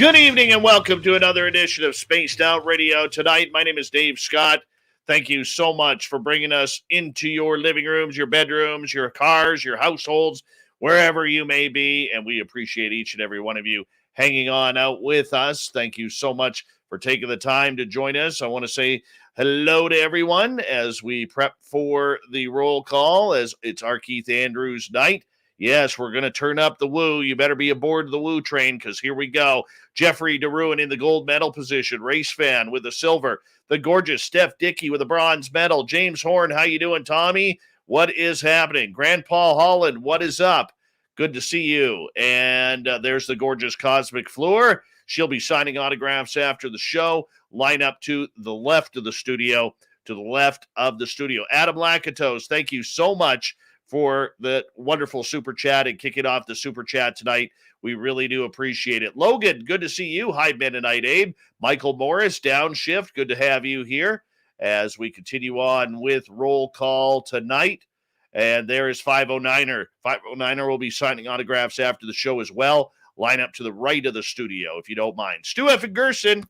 Good evening and welcome to another edition of Spaced Out Radio tonight. My name is Dave Scott. Thank you so much for bringing us into your living rooms, your bedrooms, your cars, your households, wherever you may be. And we appreciate each and every one of you hanging on out with us. Thank you so much for taking the time to join us. I want to say hello to everyone as we prep for the roll call, as it's R Keith Andrews night. Yes, we're going to turn up the woo. You better be aboard the woo train because here we go. Jeffrey DeRuin in the gold medal position. Race fan with the silver. The gorgeous Steph Dickey with a bronze medal. James Horn, how you doing, Tommy? What is happening? Grandpa Holland, what is up? Good to see you. And there's the gorgeous Cosmic Fleur. She'll be signing autographs after the show. Line up to the left of the studio. Adam Lakatos, thank you so much for the wonderful super chat and kicking off the super chat tonight. We really do appreciate it. Logan, good to see you. Hi, Mennonite Abe. Michael Morris, downshift. Good to have you here as we continue on with roll call tonight. And there is 509er. 509er will be signing autographs after the show as well. Line up to the right of the studio, if you don't mind. Stu F. and Gerson,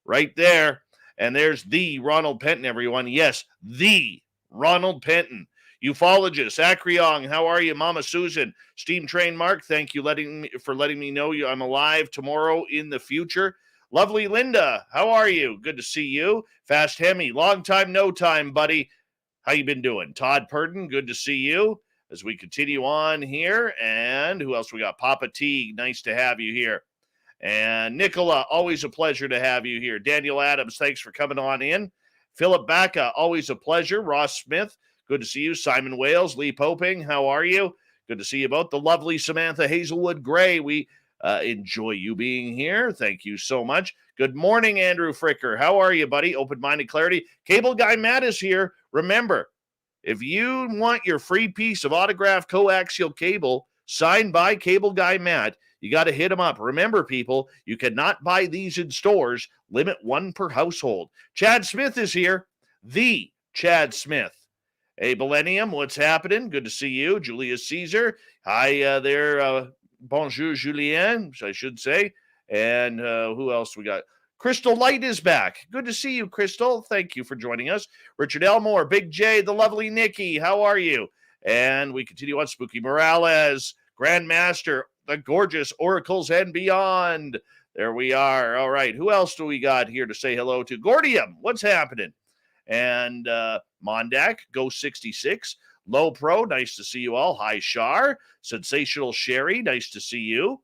right there. And there's the Ronald Penton, everyone. Yes, the Ronald Penton. Ufologist, Acreong, how are you? Mama Susan, Steam Train Mark, thank you for letting me know I'm alive tomorrow in the future. Lovely Linda, how are you? Good to see you. Fast Hemi, long time, no time, buddy. How you been doing? Todd Purden, good to see you as we continue on here. And who else we got? Papa T, nice to have you here. And Nicola, always a pleasure to have you here. Daniel Adams, thanks for coming on in. Philip Baca, always a pleasure. Ross Smith, good to see you. Simon Wales, Lee Poping, how are you? Good to see you both. The lovely Samantha Hazelwood Gray, we enjoy you being here. Thank you so much. Good morning, Andrew Fricker. How are you, buddy? Open-minded clarity. Cable Guy Matt is here. Remember, if you want your free piece of autographed coaxial cable signed by Cable Guy Matt, you got to hit him up. Remember, people, you cannot buy these in stores. Limit one per household. Chad Smith is here. The Chad Smith. Hey, Millennium, what's happening? Good to see you. Julius Caesar. Hi there. Bonjour, Julien, I should say. And who else we got? Crystal Light is back. Good to see you, Crystal. Thank you for joining us. Richard Elmore, Big J, the lovely Nikki. How are you? And we continue on. Spooky Morales, Grandmaster, the gorgeous Oracles and Beyond. There we are. All right. Who else do we got here to say hello to? Gordium, what's happening? And Mondak, Go 66, Low Pro, nice to see you all. Hi, Shar, Sensational Sherry, nice to see you.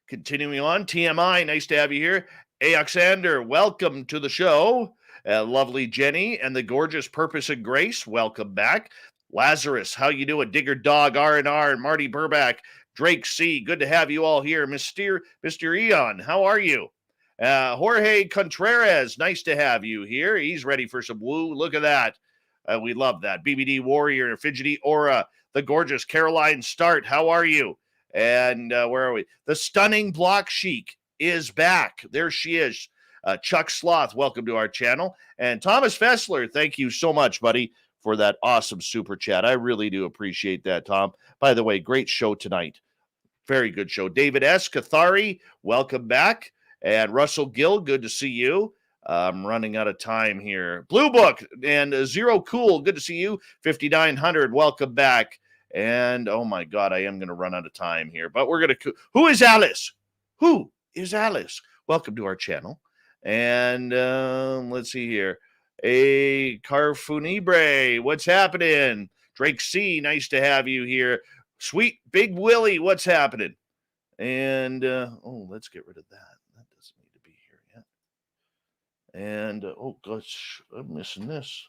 Continuing on, TMI, nice to have you here. Alexander, welcome to the show. Lovely Jenny and the gorgeous Purpose and Grace, welcome back. Lazarus, how you doing? Digger Dog, R&R, and Marty Burback, Drake C, good to have you all here. Mr. Eon, how are you? Jorge Contreras, nice to have you here. He's ready for some woo. Look at that. We love that. BBD Warrior, Fidgety Aura, the gorgeous Caroline Start. How are you? And where are we? The stunning Block Chic is back. There she is. Chuck Sloth, welcome to our channel. And Thomas Fessler, thank you so much, buddy, for that awesome super chat. I really do appreciate that, Tom. By the way, great show tonight. Very good show. David S. Cathari, welcome back. And Russell Gill, good to see you. I'm running out of time here. Blue Book and Zero Cool, good to see you. 5900, welcome back. And oh my God, I am going to run out of time here. But we're going to. Who is Alice? Who is Alice? Welcome to our channel. And let's see here. A Carfunibre, what's happening? Drake C, nice to have you here. Sweet Big Willie, what's happening? And let's get rid of that. And, oh, gosh, I'm missing this.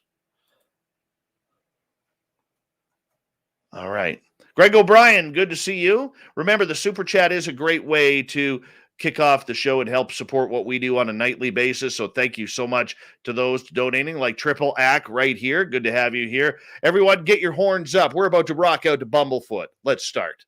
All right. Greg O'Brien, good to see you. Remember, the Super Chat is a great way to kick off the show and help support what we do on a nightly basis. So thank you so much to those donating, like Triple Ack right here. Good to have you here. Everyone, get your horns up. We're about to rock out to Bumblefoot. Let's start.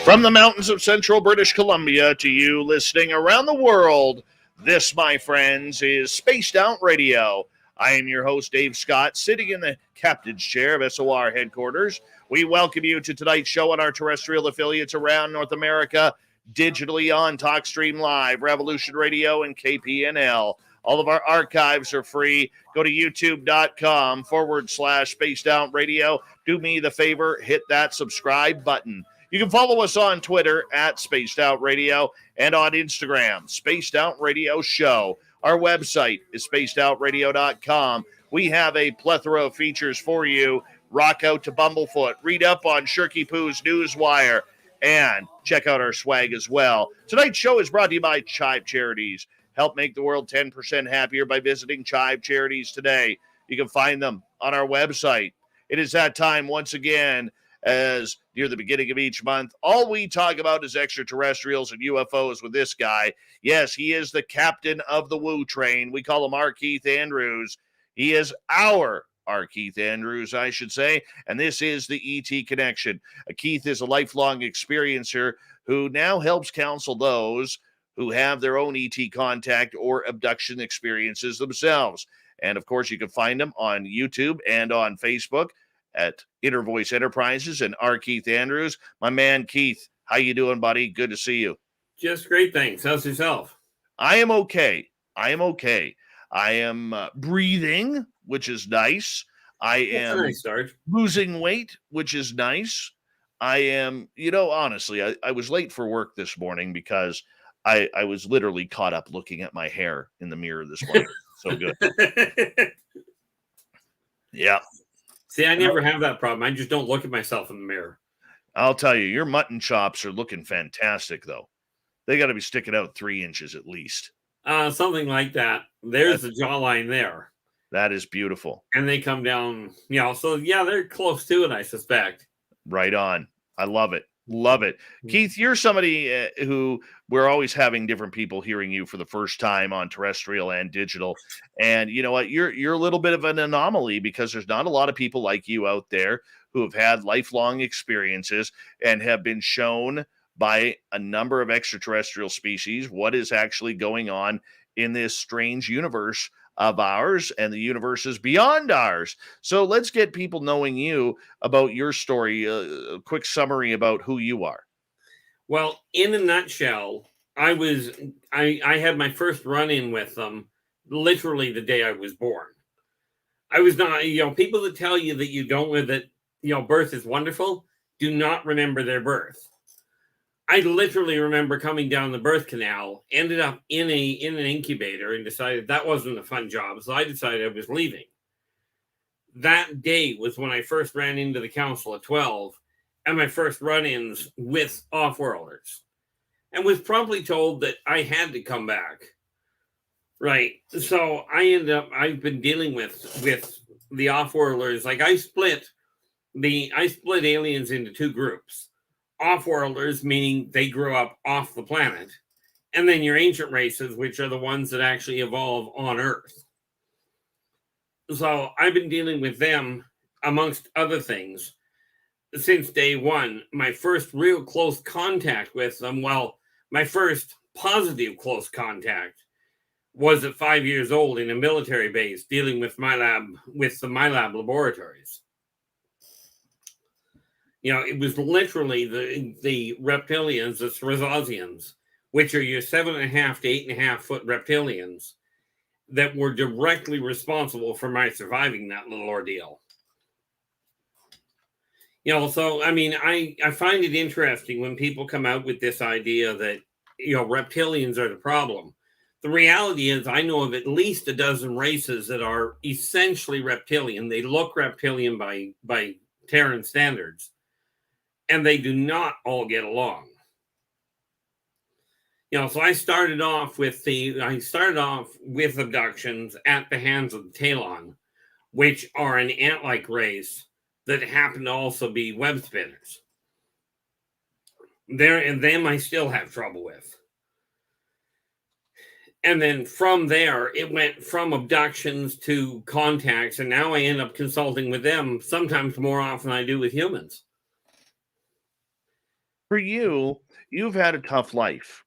From the mountains of central British Columbia to you listening around the world, this, my friends, is Spaced Out Radio. I am your host, Dave Scott, sitting in the captain's chair of SOR headquarters. We welcome you to tonight's show on our terrestrial affiliates around North America, digitally on TalkStream Live, Revolution Radio, and KPNL. All of our archives are free. Go to youtube.com/Spaced Out Radio. Do me the favor, hit that subscribe button. You can follow us on Twitter at Spaced Out Radio and on Instagram, Spaced Out Radio Show. Our website is spacedoutradio.com. We have a plethora of features for you. Rock out to Bumblefoot. Read up on Shirky Poo's Newswire. And check out our swag as well. Tonight's show is brought to you by Chive Charities. Help make the world 10% happier by visiting Chive Charities today. You can find them on our website. It is that time once again, as near the beginning of each month, all we talk about is extraterrestrials and UFOs with this guy. Yes, he is the captain of the Woo train. We call him R Keith Andrews. He is our R Keith Andrews, I should say, and this is the ET Connection. Keith is a lifelong experiencer who now helps counsel those who have their own ET contact or abduction experiences themselves. And of course, you can find him on YouTube and on Facebook at Inner Voice Enterprises and R Keith Andrews. My man Keith, how you doing, buddy? Good to see you. Just great, thanks. How's yourself? I am okay. I am breathing, which is nice. I am nice start. Losing weight, which is nice. I am, honestly, I was late for work this morning because I was literally caught up looking at my hair in the mirror this morning. So good. Yeah. See, I never have that problem. I just don't look at myself in the mirror. I'll tell you, your mutton chops are looking fantastic, though. They got to be sticking out 3 inches at least. Something like that. There's the jawline there. That is beautiful. And they come down, so yeah, they're close to it, I suspect. Right on. I love it. Love it. Keith, you're somebody who we're always having different people hearing you for the first time on terrestrial and digital. And you know what? You're a little bit of an anomaly because there's not a lot of people like you out there who have had lifelong experiences and have been shown by a number of extraterrestrial species what is actually going on in this strange universe of ours and the universes beyond ours. So let's get people knowing you about your story. A quick summary about who you are. Well, in a nutshell, I had my first run-in with them literally the day I was born. I was not, people that tell you that you don't, that, birth is wonderful, do not remember their birth. I literally remember coming down the birth canal, ended up in an incubator, and decided that wasn't a fun job. So I decided I was leaving. That day was when I first ran into the council at 12, and my first run-ins with off-worlders, and was promptly told that I had to come back. Right. So I've been dealing with the off-worlders. Like I split aliens into 2 groups. Off-worlders, meaning they grew up off the planet, and then your ancient races, which are the ones that actually evolve on Earth. So I've been dealing with them, amongst other things, since day one. My first real close contact with them, my first positive close contact was at 5 years old in a military base dealing with the MyLab laboratories. It was literally the reptilians, the Srizosians, which are your 7.5 to 8.5 foot reptilians that were directly responsible for my surviving that little ordeal. So, I find it interesting when people come out with this idea that, reptilians are the problem. The reality is I know of at least a dozen races that are essentially reptilian. They look reptilian by Terran standards. And they do not all get along. So I started off with abductions at the hands of the Talon, which are an ant-like race that happen to also be web spinners. Them I still have trouble with. And then from there, it went from abductions to contacts, and now I end up consulting with them sometimes more often than I do with humans. For you, you've had a tough life.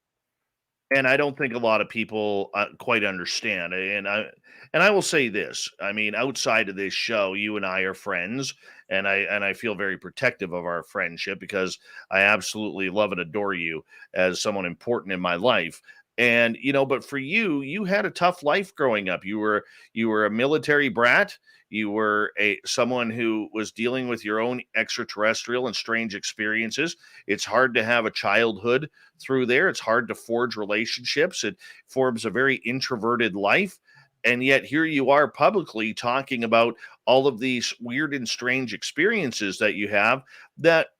And I don't think a lot of people quite understand. And I will say this. I mean, outside of this show, you and I are friends, and I feel very protective of our friendship because I absolutely love and adore you as someone important in my life. And but for you, you had a tough life growing up. You were a military brat. You were a someone who was dealing with your own extraterrestrial and strange experiences. It's hard to have a childhood through there. It's hard to forge relationships. It forms a very introverted life. And yet here you are publicly talking about all of these weird and strange experiences that you have that,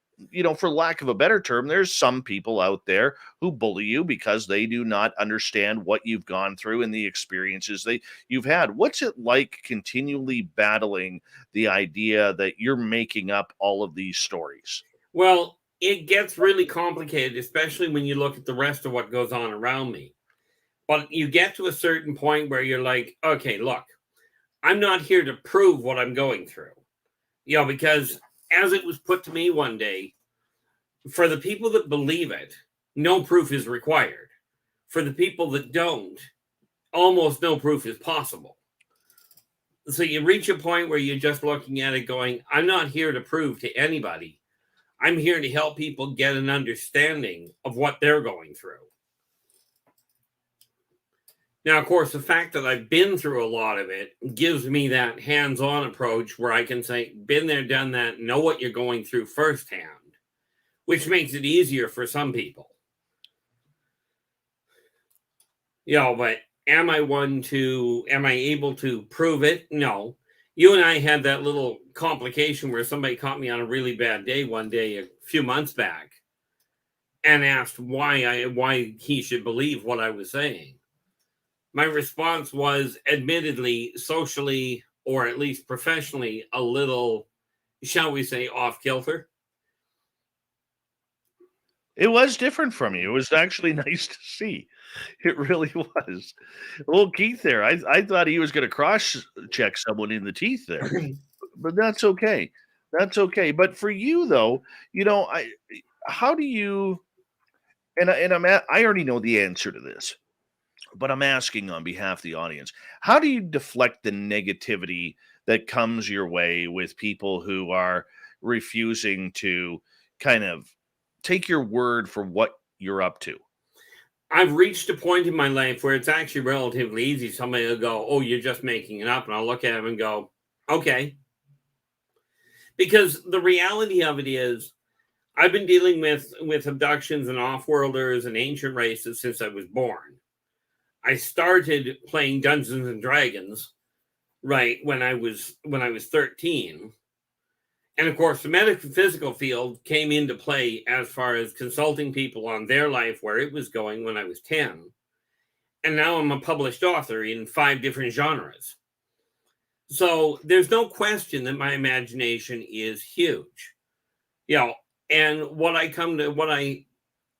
for lack of a better term, there's some people out there who bully you because they do not understand what you've gone through and the experiences you've had. What's it like continually battling the idea that you're making up all of these stories? Well, it gets really complicated, especially when you look at the rest of what goes on around me. But you get to a certain point where you're like, okay, look, I'm not here to prove what I'm going through. Because as it was put to me one day, for the people that believe it, no proof is required. For the people that don't, almost no proof is possible. So you reach a point where you're just looking at it going, I'm not here to prove to anybody. I'm here to help people get an understanding of what they're going through. Now, of course, the fact that I've been through a lot of it gives me that hands-on approach where I can say, been there, done that, know what you're going through firsthand, which makes it easier for some people. But am I able to prove it? No. You and I had that little complication where somebody caught me on a really bad day one day a few months back and asked why he should believe what I was saying. My response was admittedly, socially, or at least professionally, a little, shall we say, off kilter. It was different from you. It was actually nice to see. It really was. Well, Keith there, I thought he was going to cross check someone in the teeth there, but that's okay. That's okay. But for you though, how do you? I already know the answer to this, but I'm asking on behalf of the audience. How do you deflect the negativity that comes your way with people who are refusing to kind of take your word for what you're up to? I've reached a point in my life where it's actually relatively easy. Somebody will go, oh, you're just making it up. And I'll look at them and go, okay. Because the reality of it is, I've been dealing with abductions and off-worlders and ancient races since I was born. I started playing Dungeons and Dragons, right, when I was 13. And of course, the metaphysical field came into play as far as consulting people on their life, where it was going when I was 10. And now I'm a published author in 5 different genres. So there's no question that my imagination is huge. And what I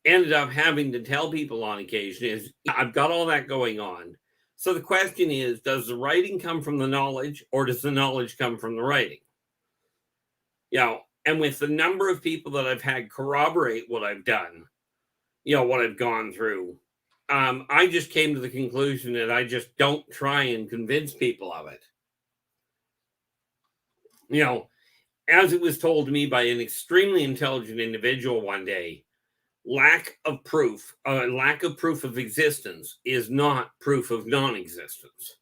ended up having to tell people on occasion is I've got all that going on. So the question is, does the writing come from the knowledge, or does the knowledge come from the writing? And with the number of people that I've had corroborate what I've done, what I've gone through, I just came to the conclusion that I just don't try and convince people of it. As it was told to me by an extremely intelligent individual one day, lack of proof of existence is not proof of non-existence.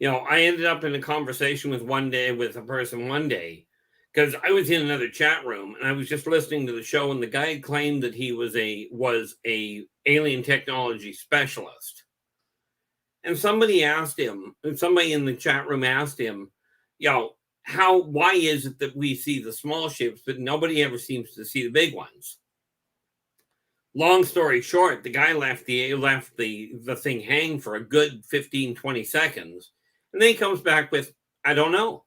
I ended up in a conversation with a person one day, because I was in another chat room and I was just listening to the show, and the guy had claimed that he was a alien technology specialist. And somebody in the chat room asked him, why is it that we see the small ships, but nobody ever seems to see the big ones? Long story short, the guy left the thing hang for a good 15, 20 seconds. And then he comes back with, I don't know.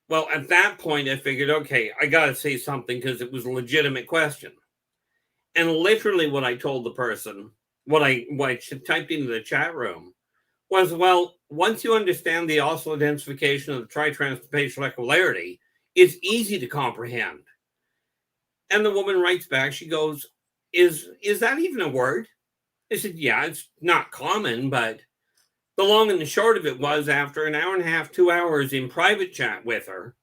Well, at that point, I figured, okay, I got to say something, because it was a legitimate question. And literally what I told the person, what I typed into the chat room was, well, once you understand the oscillatory densification of the tri-transspatial equipolarity, It's easy to comprehend. And the woman writes back, she goes, is that even a word? I said, yeah, it's not common, but the long and the short of it was, after an hour and a half, 2 hours in private chat with her,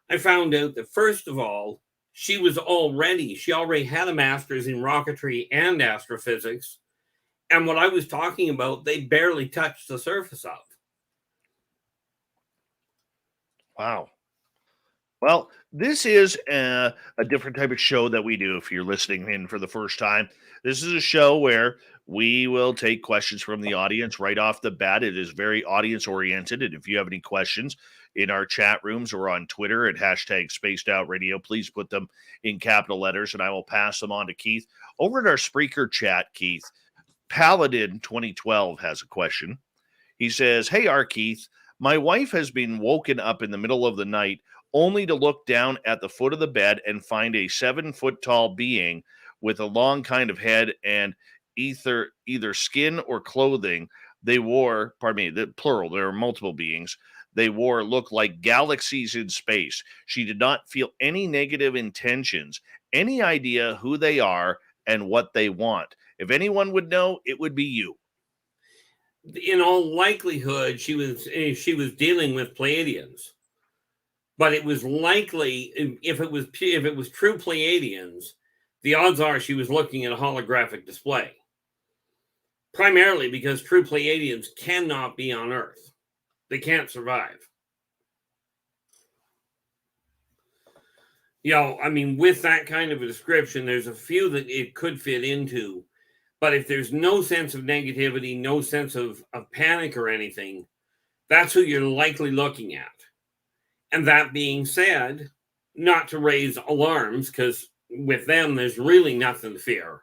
I found out that, first of all, she already had a master's in rocketry and astrophysics. And what I was talking about, they barely touched the surface of. Wow. Well, this is a different type of show that we do. If you're listening in for the first time, this is a show where we will take questions from the audience right off the bat. It is very audience oriented. And if you have any questions in our chat rooms or on Twitter at hashtag Spaced Out Radio, please put them in capital letters and I will pass them on to Keith. Over at our Spreaker chat, Keith, Paladin 2012 has a question. He says, "Hey, R Keith, my wife has been woken up in the middle of the night only to look down at the foot of the bed and find a 7-foot tall being with a long kind of head and either skin or clothing they wore, pardon me, the plural, there are multiple beings, they wore look like galaxies in space. She did not feel any negative intentions, any idea who they are and what they want. If anyone would know, it would be you." In all likelihood, she was dealing with Pleiadians, but it was likely, if it was true Pleiadians, the odds are she was looking at a holographic display. Primarily because true Pleiadians cannot be on Earth; they can't survive. I mean, with that kind of a description, there's a few that it could fit into. But if there's no sense of negativity, no sense of panic or anything, that's who you're likely looking at. And that being said, not to raise alarms, because with them, there's really nothing to fear.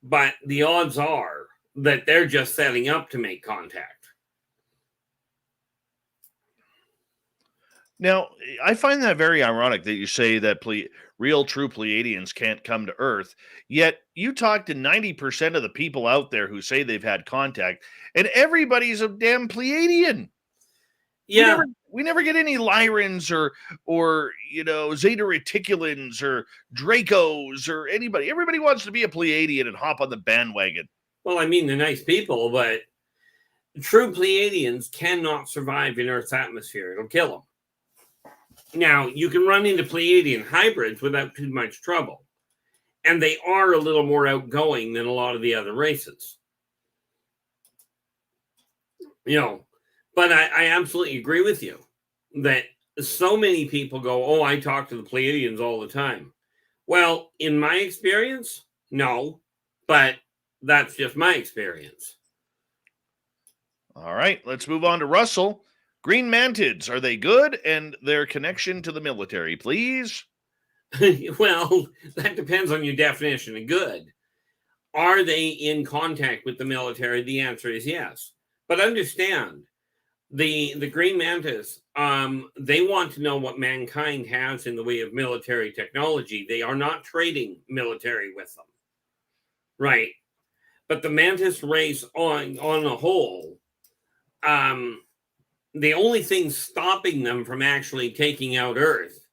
But the odds are that they're just setting up to make contact. Now, I find that very ironic that you say that real true Pleiadians can't come to Earth, yet you talk to 90% of the people out there who say they've had contact, and everybody's a damn Pleiadian. Yeah. We never get any Lyrans or Zeta Reticulans or Dracos or anybody. Everybody wants to be a Pleiadian and hop on the bandwagon. Well, I mean, they're nice people, but true Pleiadians cannot survive in Earth's atmosphere. It'll kill them. Now, you can run into Pleiadian hybrids without too much trouble. And they are a little more outgoing than a lot of the other races. But I absolutely agree with you that so many people go, "Oh, I talk to the Pleiadians all the time." Well, in my experience, no, but that's just my experience. All right, let's move on to Russell. Green mantids, are they good? And their connection to the military, please? Well, that depends on your definition of good. Are they in contact with the military? The answer is yes. But understand, the green mantis, they want to know what mankind has in the way of military technology. They are not trading military with them. Right. But the mantis race on a whole, the only thing stopping them from actually taking out Earth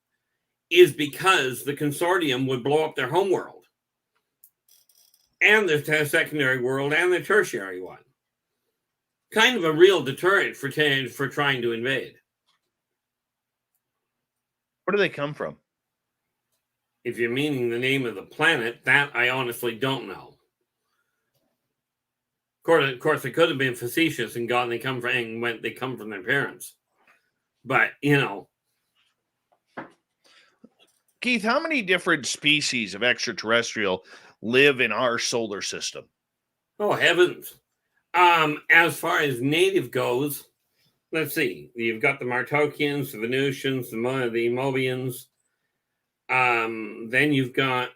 is because the consortium would blow up their homeworld and their secondary world and their tertiary one. Kind of a real deterrent for trying to invade. Where do they come from? If you're meaning the name of the planet, that I honestly don't know. Of course, they could have been facetious and they come from their parents. But, Keith, how many different species of extraterrestrial live in our solar system? Oh, heavens. As far as native goes, let's see. You've got the Martokians, the Venusians, the Mobians. Then you've got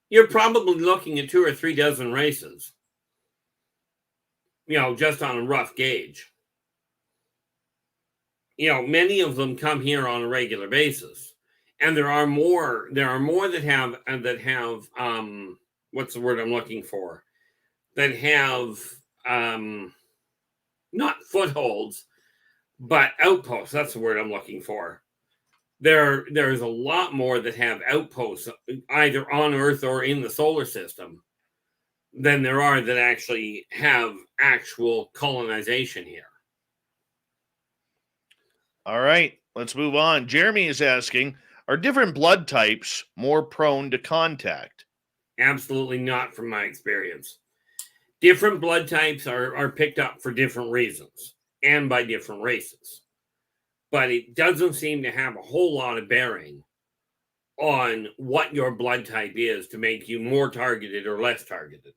you're probably looking at 2 or 3 dozen races. Just on a rough gauge. Many of them come here on a regular basis, and there are more that have what's the word I'm looking for? That have not footholds, But outposts, that's the word I'm looking for. There's a lot more that have outposts either on Earth or in the solar system than there are that actually have actual colonization here. All right, let's move on. Jeremy is asking, are different blood types more prone to contact? Absolutely not, from my experience. Different blood types are picked up for different reasons and by different races. But it doesn't seem to have a whole lot of bearing on what your blood type is to make you more targeted or less targeted.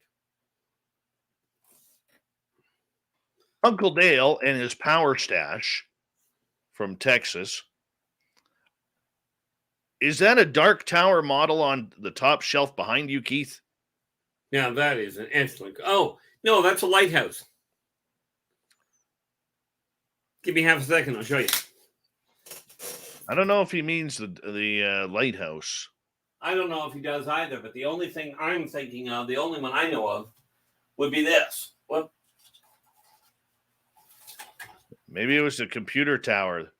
Uncle Dale and his power stash from Texas. Is that a Dark Tower model on the top shelf behind you, Keith? Now, that is an excellent... Oh, no, that's a lighthouse. Give me half a second, I'll show you. I don't know if he means the lighthouse. I don't know if he does either, but the only thing I'm thinking of, the only one I know of, would be this. What? Maybe it was the computer tower.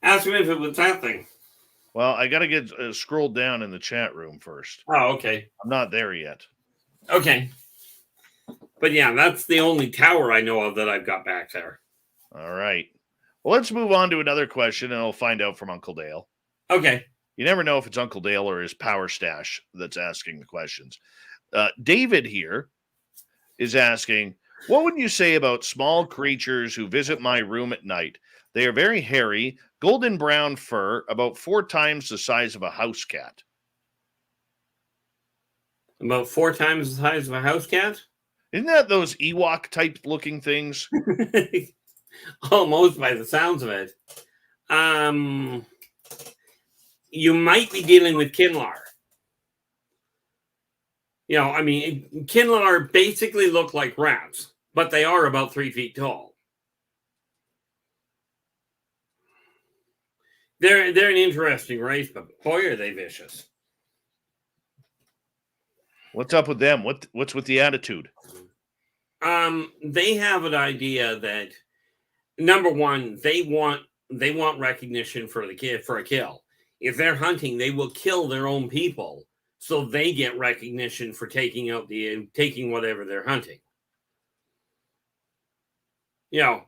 Ask me if it was that thing. Well, I got to get scrolled down in the chat room first. Oh, okay. I'm not there yet. Okay. But yeah, that's the only tower I know of that I've got back there. All right. Well, let's move on to another question, and I'll find out from Uncle Dale. Okay. You never know if it's Uncle Dale or his power stash that's asking the questions. David here is asking, what would you say about small creatures who visit my room at night? They are very hairy, golden brown fur, about 4 times the size of a house cat. About 4 times the size of a house cat? Isn't that those Ewok type looking things? Almost, by the sounds of it. You might be dealing with Kinlar. You know, I mean, Kinlar basically look like rats, but they are about 3 feet tall. They're an interesting race, but boy, are they vicious. What's up with them? What's with the attitude? They have an idea that, number one, they want recognition for a kill. If they're hunting, they will kill their own people so they get recognition for taking whatever they're hunting. You know,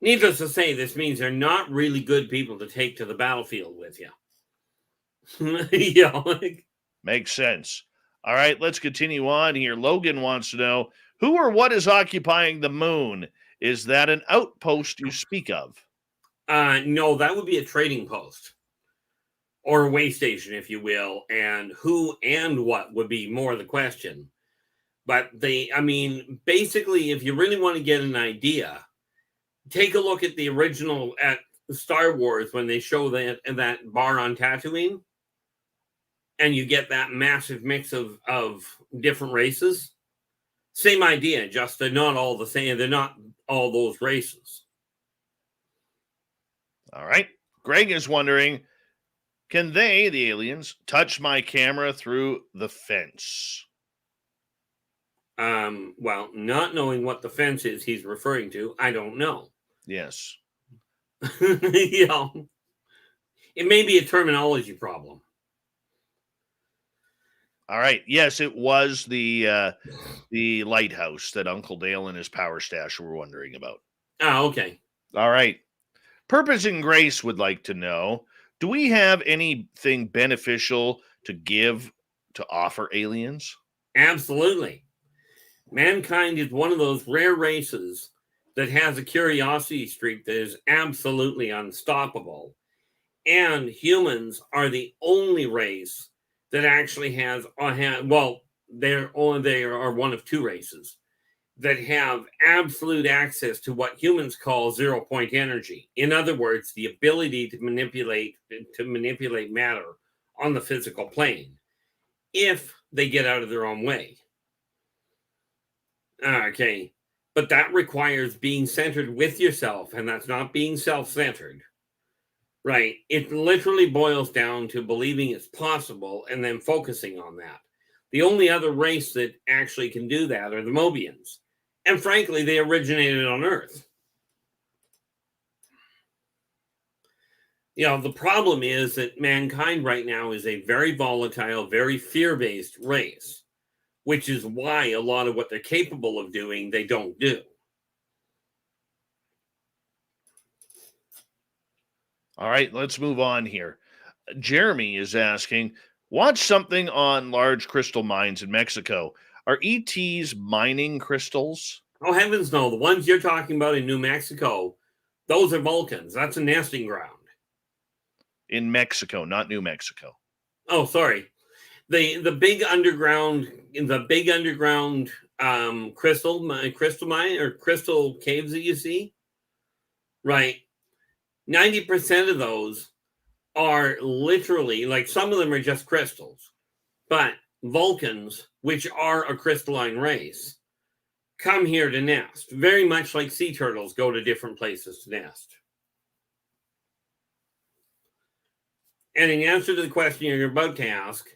needless to say, this means they're not really good people to take to the battlefield with you. You know, makes sense. All right, let's continue on here. Logan wants to know, who or what is occupying the moon? Is that an outpost you speak of? No, that would be a trading post. Or a way station, if you will, and who and what would be more the question. But basically, if you really want to get an idea, take a look at the original at Star Wars when they show that bar on Tatooine, and you get that massive mix of different races. Same idea, just they're not all the same. They're not all those races. All right. Greg is wondering, can they, the aliens, touch my camera through the fence? Well, not knowing what the fence is he's referring to, I don't know. Yes. You know, it may be a terminology problem. All right. Yes, it was the lighthouse that Uncle Dale and his power stash were wondering about. Oh, okay. All right. Purpose and Grace would like to know, do we have anything beneficial to offer aliens? Absolutely. Mankind is one of those rare races that has a curiosity streak that is absolutely unstoppable. And humans are the only race that actually has, they are one of 2 races that have absolute access to what humans call 0-point energy. In other words, the ability to manipulate matter on the physical plane if they get out of their own way. Okay, but that requires being centered with yourself, and that's not being self-centered. Right. It literally boils down to believing it's possible and then focusing on that. The only other race that actually can do that are the Mobians. And frankly, they originated on Earth. The problem is that mankind right now is a very volatile, very fear-based race, which is why a lot of what they're capable of doing, they don't do. All right, let's move on here. Jeremy is asking, watch something on large crystal mines in Mexico. Are ETs mining crystals? Oh, heavens no. The ones you're talking about in New Mexico, those are Vulcans. That's a nesting ground. In Mexico, not New Mexico. Oh, sorry. The big underground crystal mine or crystal caves that you see, right? 90% of those are literally, like, some of them are just crystals, but Vulcans, which are a crystalline race, come here to nest, very much like sea turtles go to different places to nest. And in answer to the question you're about to ask,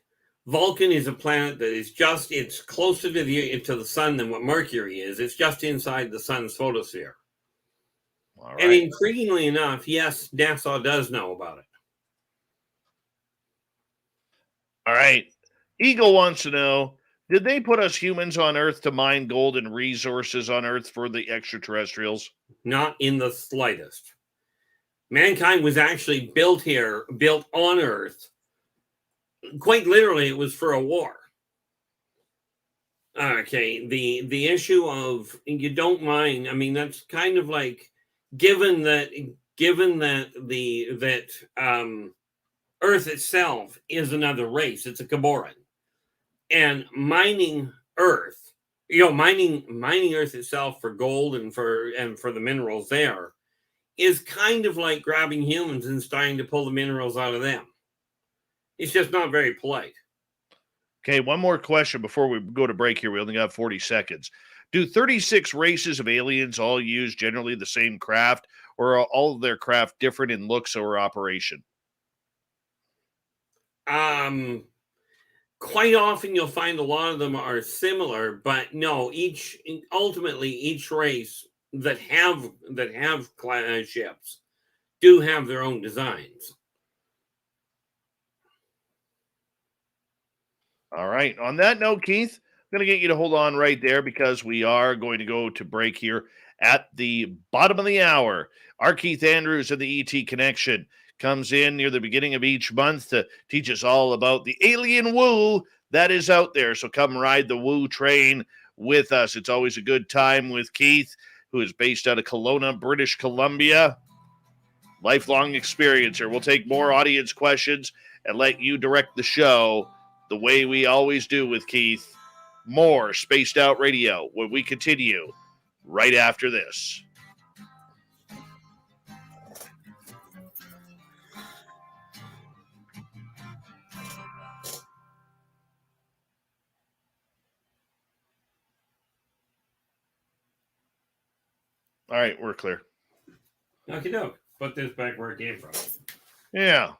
Vulcan is a planet that is it's closer to the sun than what Mercury is. It's just inside the sun's photosphere. All right. And intriguingly enough, yes, NASA does know about it. All right. Eagle wants to know, did they put us humans on Earth to mine gold and resources on Earth for the extraterrestrials? Not in the slightest. Mankind was actually built on Earth. Quite literally, it was for a war. Okay, the issue of you don't mind. I mean, that's kind of like given that Earth itself is another race. It's a Caboran, and mining Earth, mining Earth itself for gold and for the minerals there is kind of like grabbing humans and starting to pull the minerals out of them. It's just not very polite. Okay, one more question before we go to break here. We only got 40 seconds. Do 36 races of aliens all use generally the same craft, or are all of their craft different in looks or operation? Quite often you'll find a lot of them are similar, but no, ultimately each race that have ships do have their own designs. All right. On that note, Keith, I'm going to get you to hold on right there because we are going to go to break here at the bottom of the hour. R Keith Andrews of the ET Connection comes in near the beginning of each month to teach us all about the alien woo that is out there. So come ride the woo train with us. It's always a good time with Keith, who is based out of Kelowna, British Columbia. Lifelong experience here. We'll take more audience questions and let you direct the show the way we always do with Keith. More Spaced Out Radio when we continue right after this. All right, we're clear. Okay, no. Put this back where it came from. Yeah.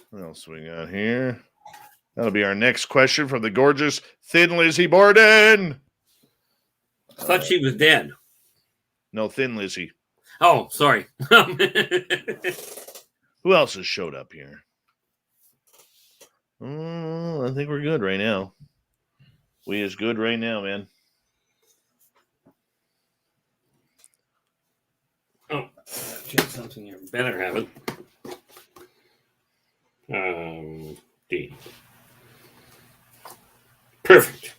What else we got here? That'll be our next question from the gorgeous Thin Lizzie Borden. I thought she was dead. No, Thin Lizzie. Oh, sorry. Who else has showed up here? I think we're good right now. We is good right now, man. Oh, check something here. Better have it. D. Perfect.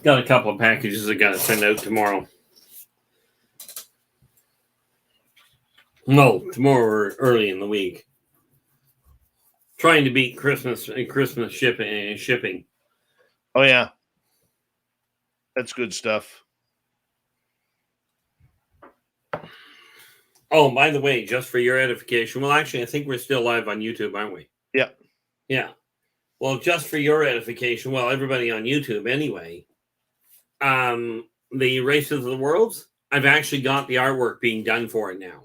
Got a couple of packages I got to send out tomorrow. No, tomorrow or early in the week. Trying to beat Christmas shipping. Oh, yeah. That's good stuff. Oh, by the way, just for your edification. Well, actually, I think we're still live on YouTube, aren't we? Yeah. Yeah. Well, just for your edification, well, everybody on YouTube anyway, the Races of the Worlds, I've actually got the artwork being done for it now.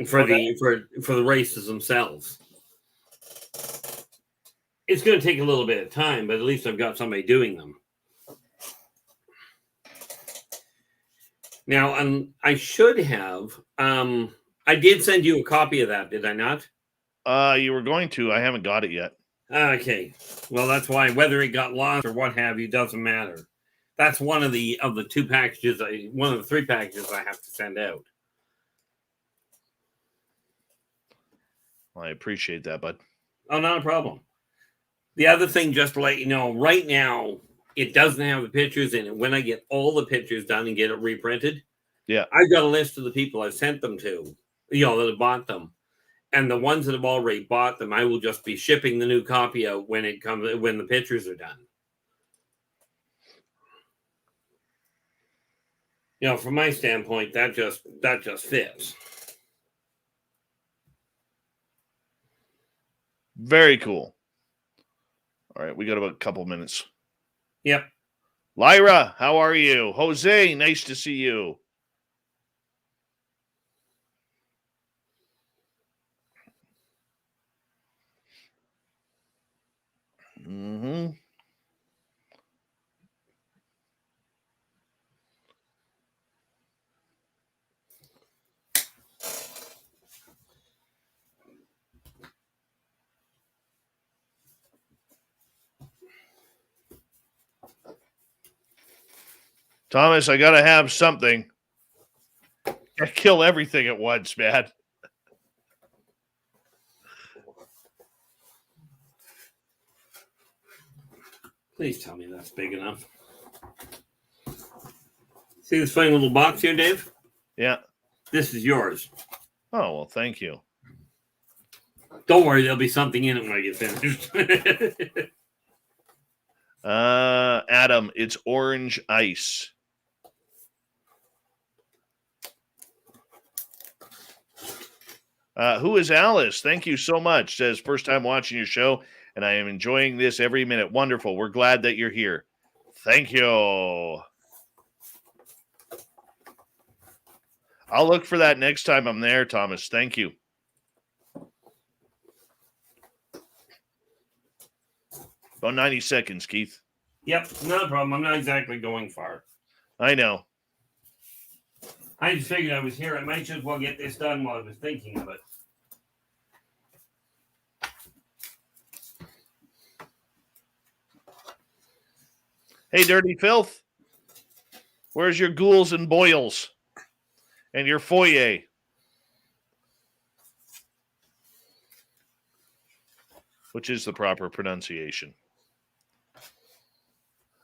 For the races themselves. It's going to take a little bit of time, but at least I've got somebody doing them. Now, I should have. I did send you a copy of that, did I not? You were going to. I haven't got it yet. Okay. Well, that's why whether it got lost or what have you doesn't matter. That's one of the two packages. One of the 3 packages I have to send out. Well, I appreciate that, bud. Oh, not a problem. The other thing, just to let you know, right now it doesn't have the pictures in it. When I get all the pictures done and get it reprinted, yeah, I've got a list of the people I've sent them to, that have bought them. And the ones that have already bought them, I will just be shipping the new copy out when the pictures are done. From my standpoint, that just fits. Very cool. All right, we got about a couple minutes. Yep. Lyra, how are you? Jose, nice to see you. Mm-hmm. Thomas, I gotta have something. I kill everything at once, man. Please tell me that's big enough. See this funny little box here, Dave? Yeah. This is yours. Oh, well, thank you. Don't worry, there'll be something in it when I get finished. Adam, it's orange ice. Who is Alice? Thank you so much. Says, first time watching your show, and I am enjoying this every minute. Wonderful. We're glad that you're here. Thank you. I'll look for that next time I'm there, Thomas. Thank you. About 90 seconds, Keith. Yep, not a problem. I'm not exactly going far. I know. I just figured I was here. I might just well get this done while I was thinking of it. Hey, Dirty Filth. Where's your ghouls and boils? And your foyer? Which is the proper pronunciation.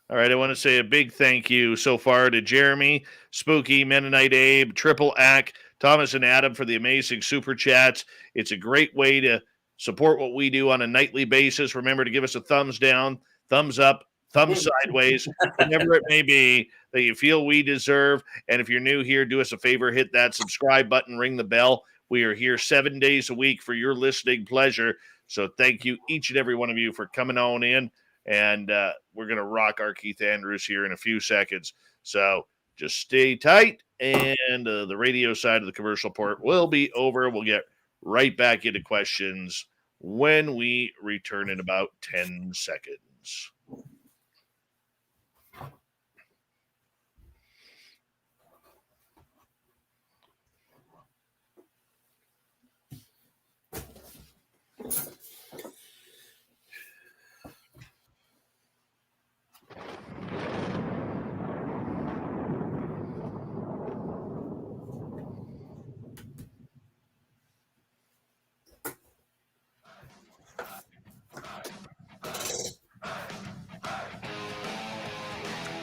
All right, I want to say a big thank you so far to Jeremy, Spooky, Mennonite Abe, Triple Ack, Thomas and Adam for the amazing super chats. It's a great way to support what we do on a nightly basis. Remember to give us a thumbs down, thumbs up, thumbs sideways, whatever it may be that you feel we deserve. And if you're new here, do us a favor, hit that subscribe button, ring the bell. We are here 7 days a week for your listening pleasure. So thank you, each and every one of you, for coming on in. And we're going to rock R Keith Andrews here in a few seconds. So just stay tight, and the radio side of the commercial port will be over. We'll get right back into questions when we return in about 10 seconds.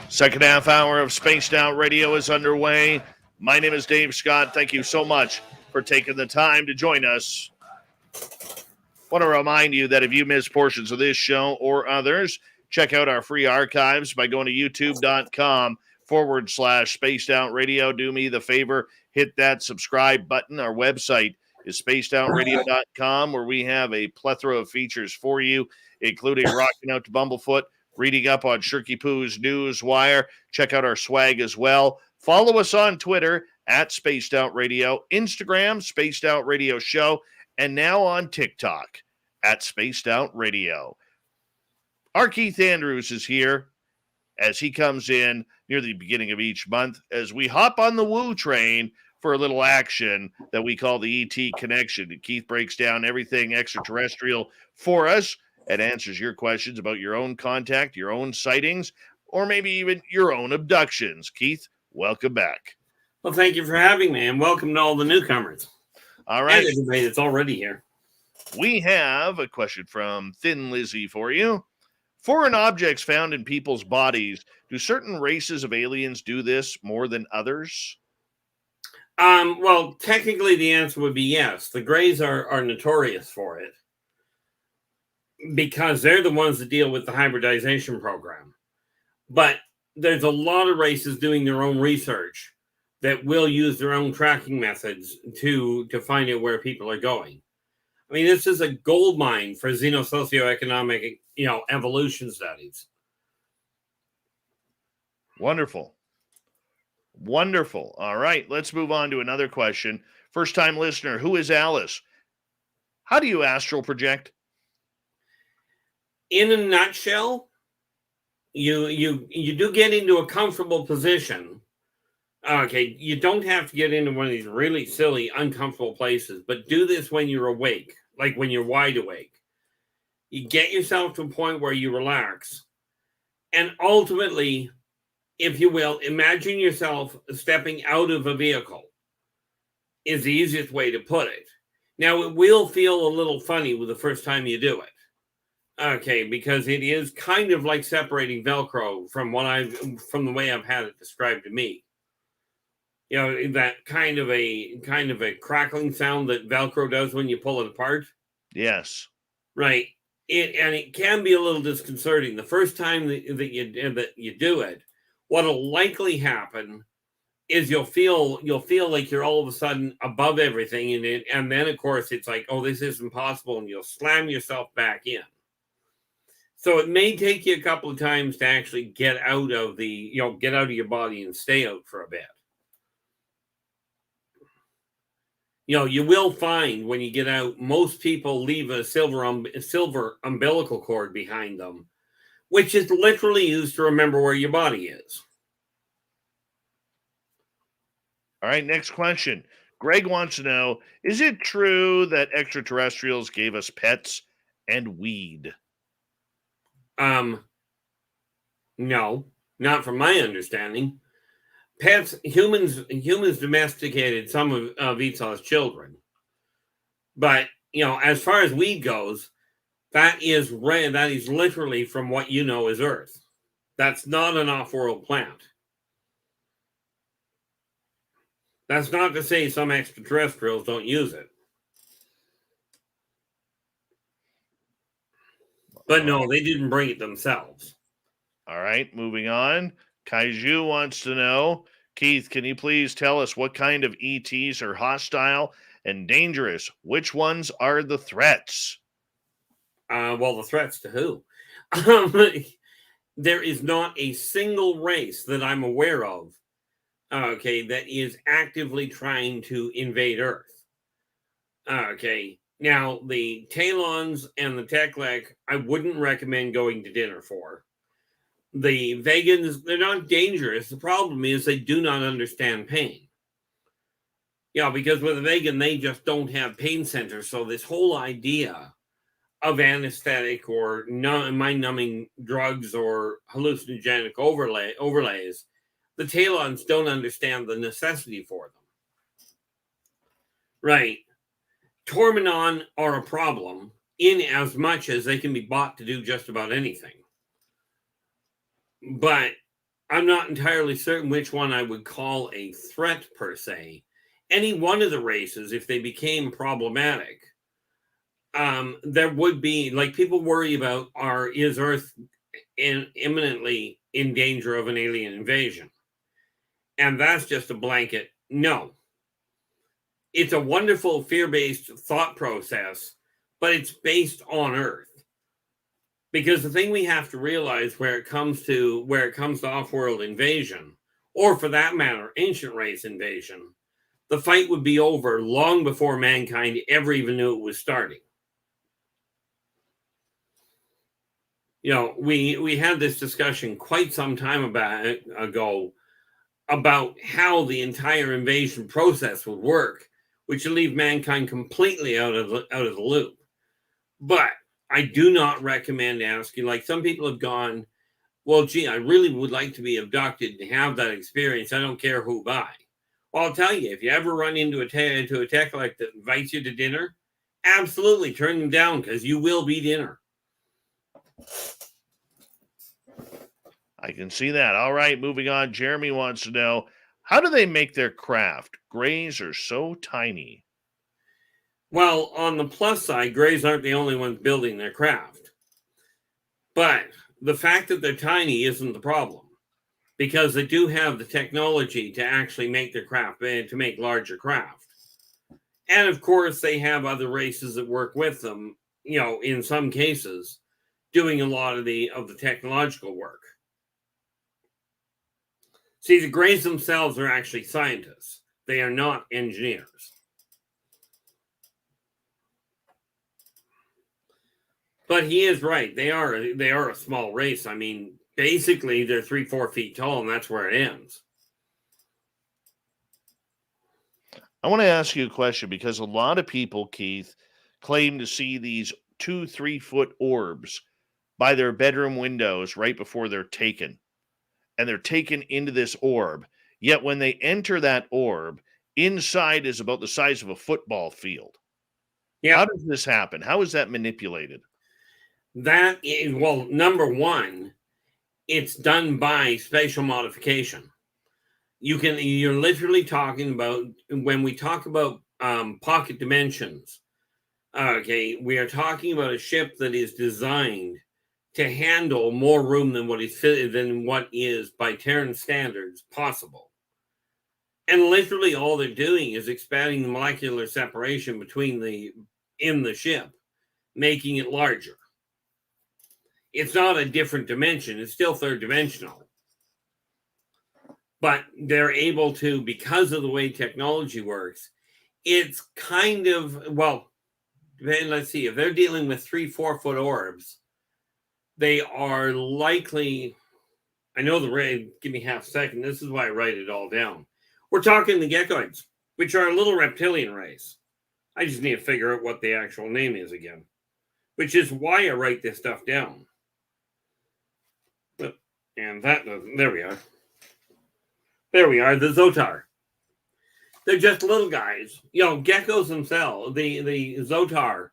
Second half hour of Spaced Out Radio is underway. My name is Dave Scott. Thank you so much for taking the time to join us. Want to remind you that if you miss portions of this show or others, check out our free archives by going to youtube.com/Spaced Out Radio. Do me the favor, hit that subscribe button. Our website is spacedoutradio.com, where we have a plethora of features for you, including Rocking Out to Bumblefoot, reading up on Shirky Poo's Newswire. Check out our swag as well. Follow us on Twitter at Spaced Out Radio, Instagram, Spaced Out Radio Show, and now on TikTok at Spaced Out Radio. R Keith Andrews is here, as he comes in near the beginning of each month as we hop on the Woo train for a little action that we call the ET Connection. Keith breaks down everything extraterrestrial for us and answers your questions about your own contact, your own sightings, or maybe even your own abductions. Keith, welcome back. Well, thank you for having me, and welcome to all the newcomers. All right. And everybody that's already here. We have a question from Thin Lizzy for you. Foreign objects found in people's bodies. Do certain races of aliens do this more than others? Well, technically the answer would be yes. The Greys are notorious for it because they're the ones that deal with the hybridization program. But there's a lot of races doing their own research that will use their own tracking methods to find out where people are going. I mean, this is a gold mine for xenosocioeconomic, evolution studies. Wonderful. Wonderful. All right, let's move on to another question. First-time listener, who is Alice? How do you astral project? In a nutshell, you do get into a comfortable position. Okay, you don't have to get into one of these really silly, uncomfortable places, but do this when you're awake, like when you're wide awake. You get yourself to a point where you relax, and ultimately, if you will, imagine yourself stepping out of a vehicle is the easiest way to put it. Now, it will feel a little funny with the first time you do it. Okay, because it is kind of like separating Velcro from the way I've had it described to me. That kind of a crackling sound that Velcro does when you pull it apart. Yes. Right. It can be a little disconcerting. The first time that you do it, what'll likely happen is you'll feel like you're all of a sudden above everything, and then of course it's like, oh, this isn't possible, and you'll slam yourself back in. So it may take you a couple of times to actually get out of your body and stay out for a bit. You will find when you get out, most people leave a silver umbilical cord behind them, which is literally used to remember where your body is. All right, next question. Greg wants to know, is it true that extraterrestrials gave us pets and weed? No, not from my understanding. Humans domesticated some of Esau's children. But, as far as weed goes, that is literally from what you know as Earth. That's not an off-world plant. That's not to say some extraterrestrials don't use it. But no, they didn't bring it themselves. All right, moving on. Kaiju wants to know, Keith, can you please tell us what kind of ETs are hostile and dangerous? Which ones are the threats? Well, the threats to who? There is not a single race that I'm aware of, that is actively trying to invade Earth. Now the Talons and the Teklek, I wouldn't recommend going to dinner for. The Vegans, they're not dangerous. The problem is they do not understand pain. Because with a vegan, they just don't have pain centers. So this whole idea of anesthetic or mind-numbing drugs or hallucinogenic overlays, the Talons don't understand the necessity for them. Right. Tormenon are a problem in as much as they can be bought to do just about anything. But I'm not entirely certain which one I would call a threat per se. Any one of the races, if they became problematic, there would be, like, people worry about, is Earth imminently in danger of an alien invasion? And that's just a blanket no. It's a wonderful fear-based thought process, but it's based on Earth. Because the thing we have to realize where it comes to off-world invasion, or for that matter, ancient race invasion, the fight would be over long before mankind ever even knew it was starting. We had this discussion quite some time ago about how the entire invasion process would work, which would leave mankind completely out of the loop. But I do not recommend asking. Like, some people have gone, well, gee, I really would like to be abducted and have that experience. I don't care who by. Well, I'll tell you, if you ever run into a tech like that invites you to dinner, absolutely turn them down, because you will be dinner. I can see that. All right, moving on. Jeremy wants to know, how do they make their craft? Grays are so tiny. Well, on the plus side, Greys aren't the only ones building their craft. But the fact that they're tiny isn't the problem, because they do have the technology to actually make their craft, to make larger craft. And of course, they have other races that work with them, in some cases, doing a lot of the technological work. See, the Greys themselves are actually scientists. They are not engineers. But he is right. They are a small race. I mean, basically, they're 3-4 feet tall, and that's where it ends. I want to ask you a question, because a lot of people, Keith, claim to see these 2-3 foot orbs by their bedroom windows right before they're taken. And they're taken into this orb. Yet when they enter that orb, inside is about the size of a football field. Yeah. How does this happen? How is that manipulated? That is, well, number one, it's done by spatial modification. You're literally talking about, when we talk about pocket dimensions, okay, we are talking about a ship that is designed to handle more room than what is by Terran standards possible. And literally all they're doing is expanding the molecular separation in the ship, making it larger. It's not a different dimension. It's still third dimensional. But they're able to, because of the way technology works, it's kind of, well, let's see, if they're dealing with 3-4 foot orbs, they are likely, I know the rate, give me half a second. This is why I write it all down. We're talking the geckoids, which are a little reptilian race. I just need to figure out what the actual name is again, which is why I write this stuff down. And there we are. There we are, the Zotar. They're just little guys. Geckos themselves, the Zotar,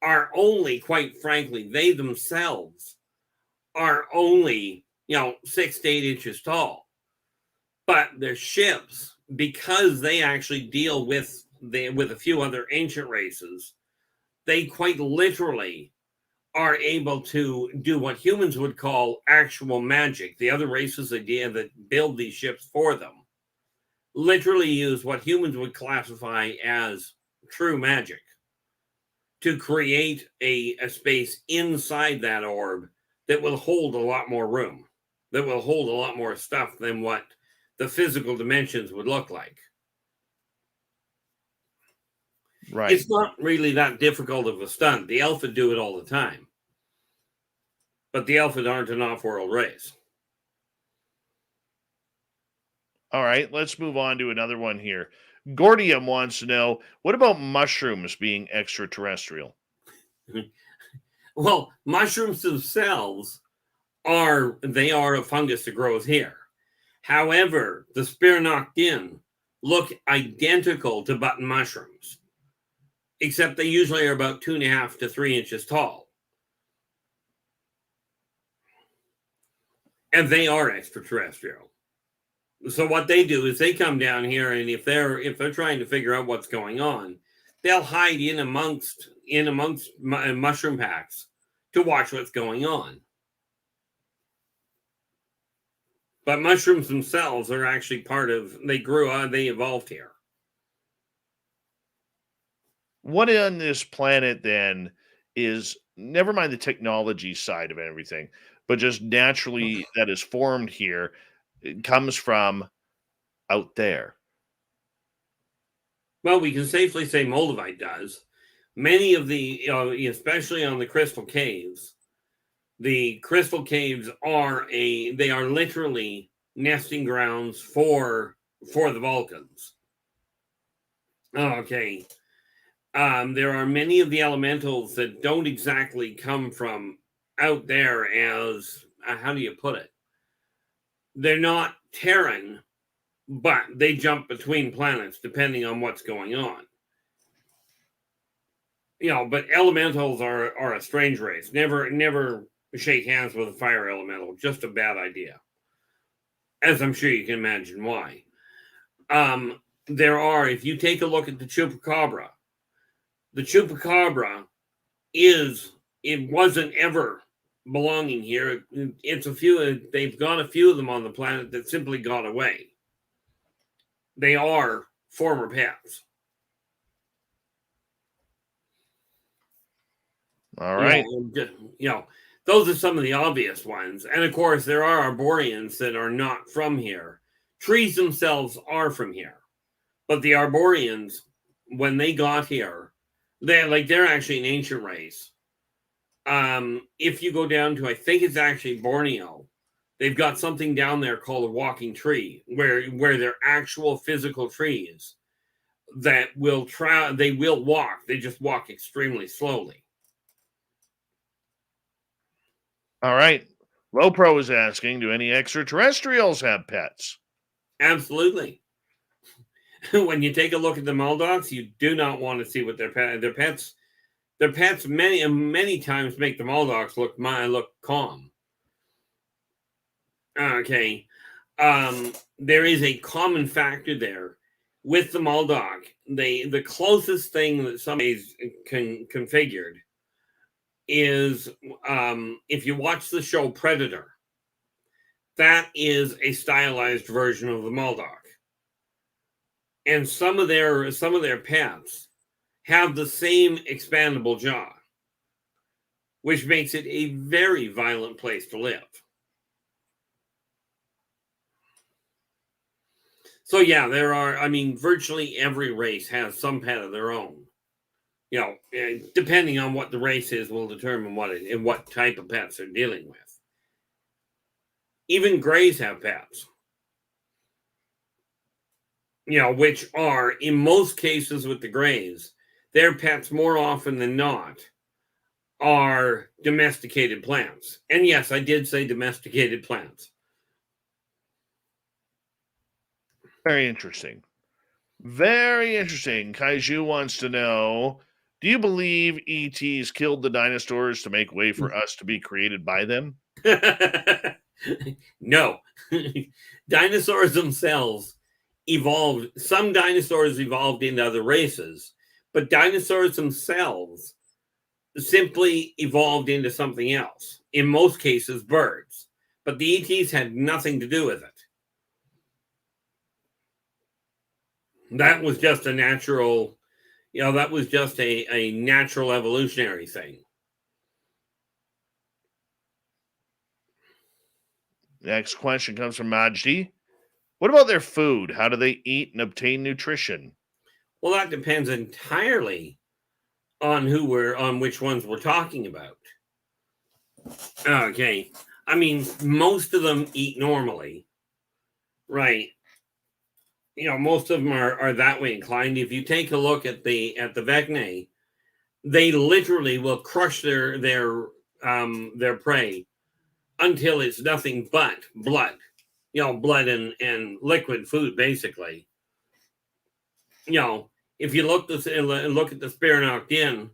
are only, quite frankly, they themselves are only, 6 to 8 inches tall. But their ships, because they actually deal with a few other ancient races, they quite literally are able to do what humans would call actual magic. The other races that build these ships for them literally use what humans would classify as true magic to create a space inside that orb that will hold a lot more room, that will hold a lot more stuff than what the physical dimensions would look like. Right. It's not really that difficult of a stunt. The Alpha do it all the time. But the Alpha aren't an off-world race. All right, let's move on to another one here. Gordium wants to know, what about mushrooms being extraterrestrial? Well, mushrooms themselves are a fungus that grows here. However, the Spironoctin look identical to button mushrooms, except they usually are about 2.5 to 3 inches tall. And they are extraterrestrial. So what they do is they come down here, and if they're trying to figure out what's going on, they'll hide in amongst mushroom packs to watch what's going on. But mushrooms themselves are actually they evolved here. What on this planet then is, never mind the technology side of everything, but just naturally that is formed here, it comes from out there? Well, we can safely say Moldavite does. Many of the, especially on the crystal caves, The crystal caves are literally nesting grounds for the Vulcans. Okay. There are many of the elementals that don't exactly come from out there as, how do you put it? They're not Terran, but they jump between planets depending on what's going on. But elementals are a strange race. Never shake hands with a fire elemental. Just a bad idea. As I'm sure you can imagine why. If you take a look at the Chupacabra, it wasn't ever belonging here. They've got a few of them on the planet that simply got away. They are former pets. All right. Those are some of the obvious ones. And of course, there are Arboreans that are not from here. Trees themselves are from here. But the Arboreans, when they got here, they're actually an ancient race. If you go down to, I think it's actually Borneo, they've got something down there called a walking tree, where they're actual physical trees that they will walk. They just walk extremely slowly. All right. Lopro is asking, do any extraterrestrials have pets? Absolutely. When you take a look at the Maldocs, you do not want to see what their pets. Their pets many times make the Maldocs look calm. Okay. There is a common factor there with the Maldoc. The closest thing that somebody's configured is, if you watch the show Predator, that is a stylized version of the Maldoc. And some of their pets have the same expandable jaw, which makes it a very violent place to live. So yeah, virtually every race has some pet of their own. Depending on what the race is will determine what type of pets they're dealing with. Even Greys have pets. Which are, in most cases with the Greys, their pets more often than not are domesticated plants. And yes, I did say domesticated plants. Very interesting. Very interesting. Kaiju wants to know, do you believe ETs killed the dinosaurs to make way for us to be created by them? No. Dinosaurs themselves evolved. Some dinosaurs evolved into other races, but dinosaurs themselves simply evolved into something else. In most cases, birds. But the ETs had nothing to do with it. That was just a natural, that was just a natural evolutionary thing. Next question comes from Majdi. What about their food? How do they eat and obtain nutrition? Well, that depends entirely on which ones we're talking about. Okay. Most of them eat normally, right? Most of them are that way inclined. If you take a look at the Vecnae, they literally will crush their prey until it's nothing but blood. Blood and liquid food, basically. If you look at the Spironoctian,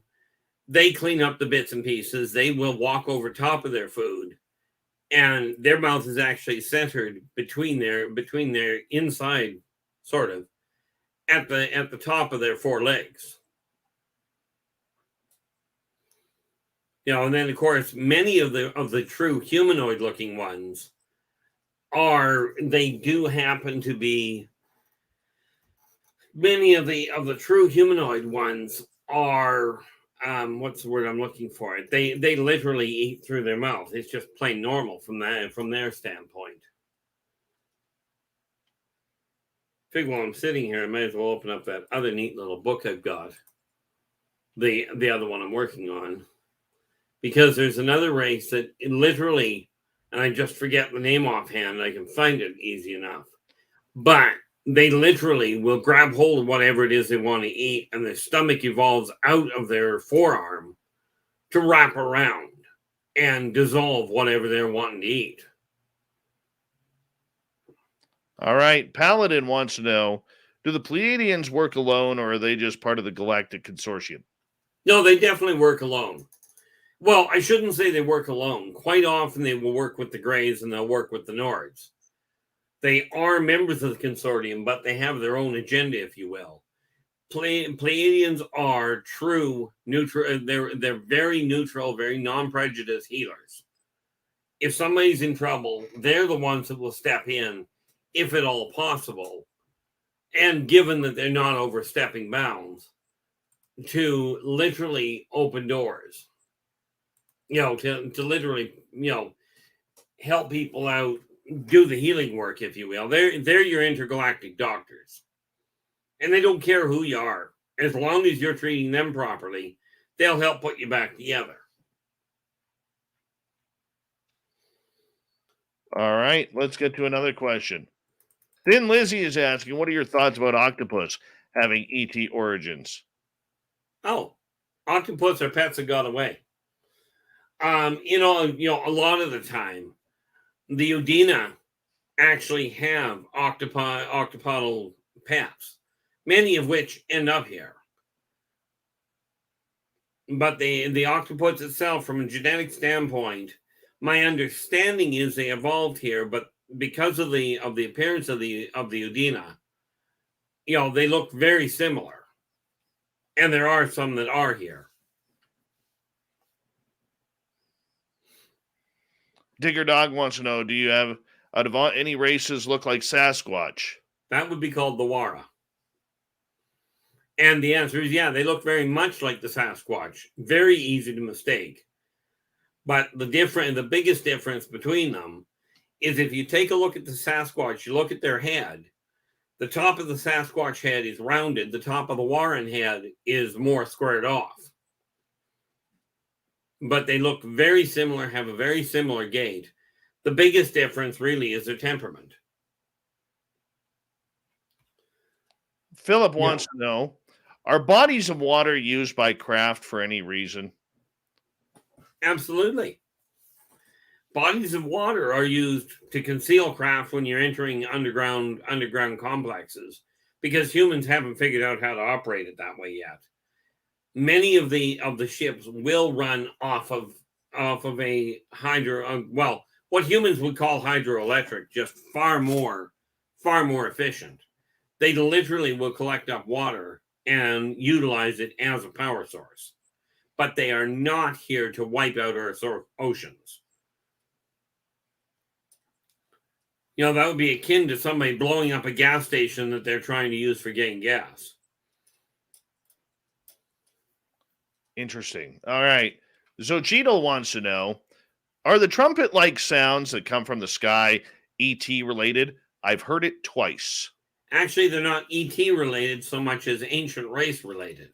they clean up the bits and pieces. They will walk over top of their food, and their mouth is actually centered between their inside, sort of, at the top of their four legs. And then of course many of the true humanoid looking ones do happen to be. Many of the true humanoid ones are, what's the word I'm looking for? They literally eat through their mouth. It's just plain normal from their standpoint. I figure while I'm sitting here, I might as well open up that other neat little book I've got. The other one I'm working on. because there's another race that literally, and I just forget the name offhand, I can find it easy enough, but they literally will grab hold of whatever it is they want to eat, and their stomach evolves out of their forearm to wrap around and dissolve whatever they're wanting to eat. All right. Paladin wants to know, do the Pleiadians work alone, or are they just part of the Galactic Consortium? No, they definitely work alone. Well, I shouldn't say they work alone. Quite often they will work with the Greys and they'll work with the Nords. They are members of the consortium, but they have their own agenda, if you will. Pleiadians are true neutral. They're very neutral, very non-prejudice healers. If somebody's in trouble, they're the ones that will step in, if at all possible. And given that they're not overstepping bounds, to literally open doors. To literally, help people out, do the healing work, if you will. They're your intergalactic doctors. And they don't care who you are. As long as you're treating them properly, they'll help put you back together. All right, let's get to another question. Thin Lizzie is asking, what are your thoughts about octopus having ET origins? Oh, octopus are pets that got away. A lot of the time, the Udina actually have octopodal pets, many of which end up here. But the octopus itself, from a genetic standpoint, my understanding is they evolved here, but because of the appearance of the Udina, they look very similar. And there are some that are here. Digger Dog wants to know, do you have, out of any races, look like Sasquatch? That would be called the Wara. And the answer is, yeah, they look very much like the Sasquatch. Very easy to mistake. But the biggest difference between them is if you take a look at the Sasquatch, you look at their head, the top of the Sasquatch head is rounded. The top of the Waran head is more squared off. But they look very similar, have a very similar gait. The biggest difference really is their temperament. Philip wants to know, are bodies of water used by craft for any reason? Absolutely. Bodies of water are used to conceal craft when you're entering underground complexes, because humans haven't figured out how to operate it that way yet. Many of the ships will run off of a what humans would call hydroelectric, just far more efficient. They literally will collect up water and utilize it as a power source. But they are not here to wipe out Earth's oceans. That would be akin to somebody blowing up a gas station that they're trying to use for getting gas. Interesting. All right. Zochito wants to know, are the trumpet-like sounds that come from the sky ET related? I've heard it twice. Actually, they're not ET related so much as ancient race related.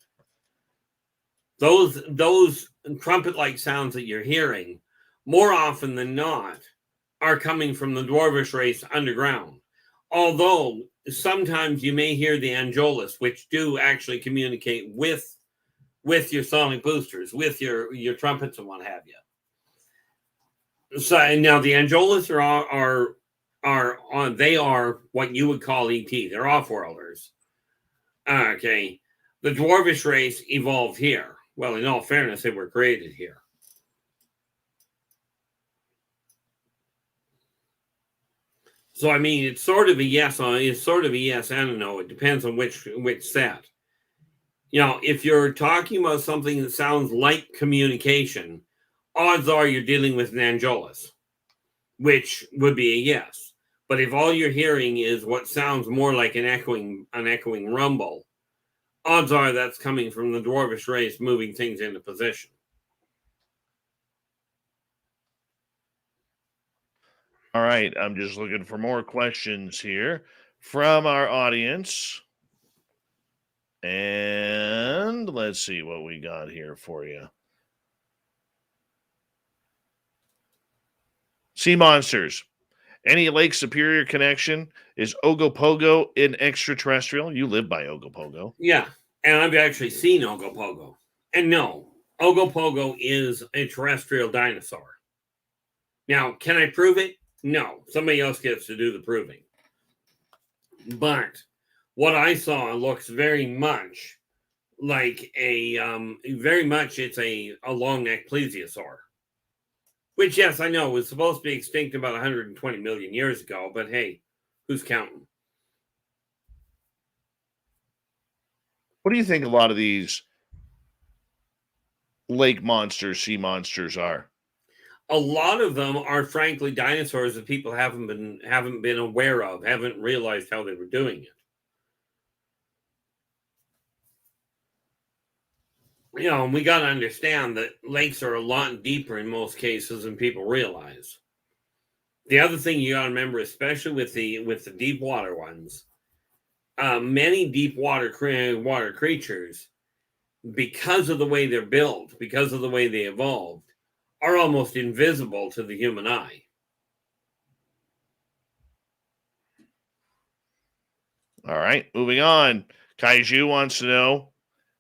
Those trumpet-like sounds that you're hearing, more often than not, are coming from the dwarvish race underground. Although sometimes you may hear the Angelus, which do actually communicate with your sonic boosters, with your trumpets and what have you. So now the Angelus they are what you would call ET. They're off-worlders. Okay. The dwarvish race evolved here. Well, in all fairness, they were created here. So I mean, it's sort of a yes and a no. It depends on which set. If you're talking about something that sounds like communication, odds are you're dealing with an Angelus, which would be a yes. But if all you're hearing is what sounds more like an echoing rumble, odds are that's coming from the dwarvish race moving things into position. All right, I'm just looking for more questions here from our audience. And let's see what we got here for you. Sea monsters. Any Lake Superior connection? Is Ogopogo in Extraterrestrial? You live by Ogopogo. Yeah, and I've actually seen Ogopogo. And no, Ogopogo is a terrestrial dinosaur. Now, can I prove it? No, somebody else gets to do the proving. But what I saw looks very much like it's a long neck plesiosaur. Which, yes, I know was supposed to be extinct about 120 million years ago, but hey, who's counting? What do you think a lot of these lake monsters, sea monsters are? A lot of them are frankly dinosaurs that people haven't been aware of, haven't realized how they were doing it. You know, and we got to understand that lakes are a lot deeper in most cases than people realize. The other thing you got to remember, especially with the deep water ones, many deep water creatures, because of the way they're built, because of the way they evolved, are almost invisible to the human eye. All right, moving on. Kaiju wants to know,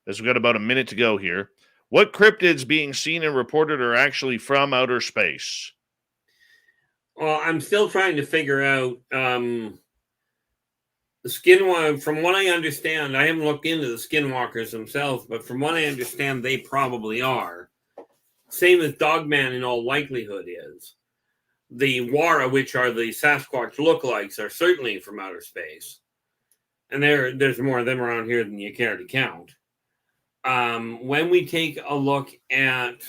as we've got about a minute to go here, what cryptids being seen and reported are actually from outer space? Well, I'm still trying to figure out the skinwalker. From what I understand, I haven't looked into the skinwalkers themselves, but from what I understand, they probably are. Same as Dogman in all likelihood is. The Wara, which are the Sasquatch lookalikes, are certainly from outer space. And there's more of them around here than you care to count. When we take a look at,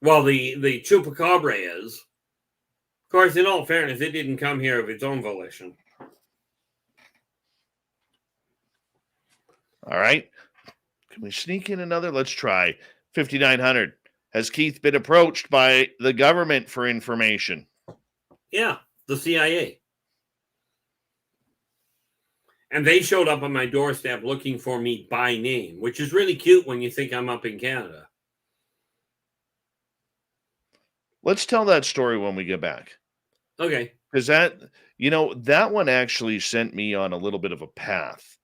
well, the Chupacabra is, of course, in all fairness, it didn't come here of its own volition. All right. Can we sneak in another? Let's try. 5900. Has Keith been approached by the government for information? Yeah, the CIA. And they showed up on my doorstep looking for me by name, which is really cute when you think I'm up in Canada. Let's tell that story when we get back. Okay. Because that one actually sent me on a little bit of a path.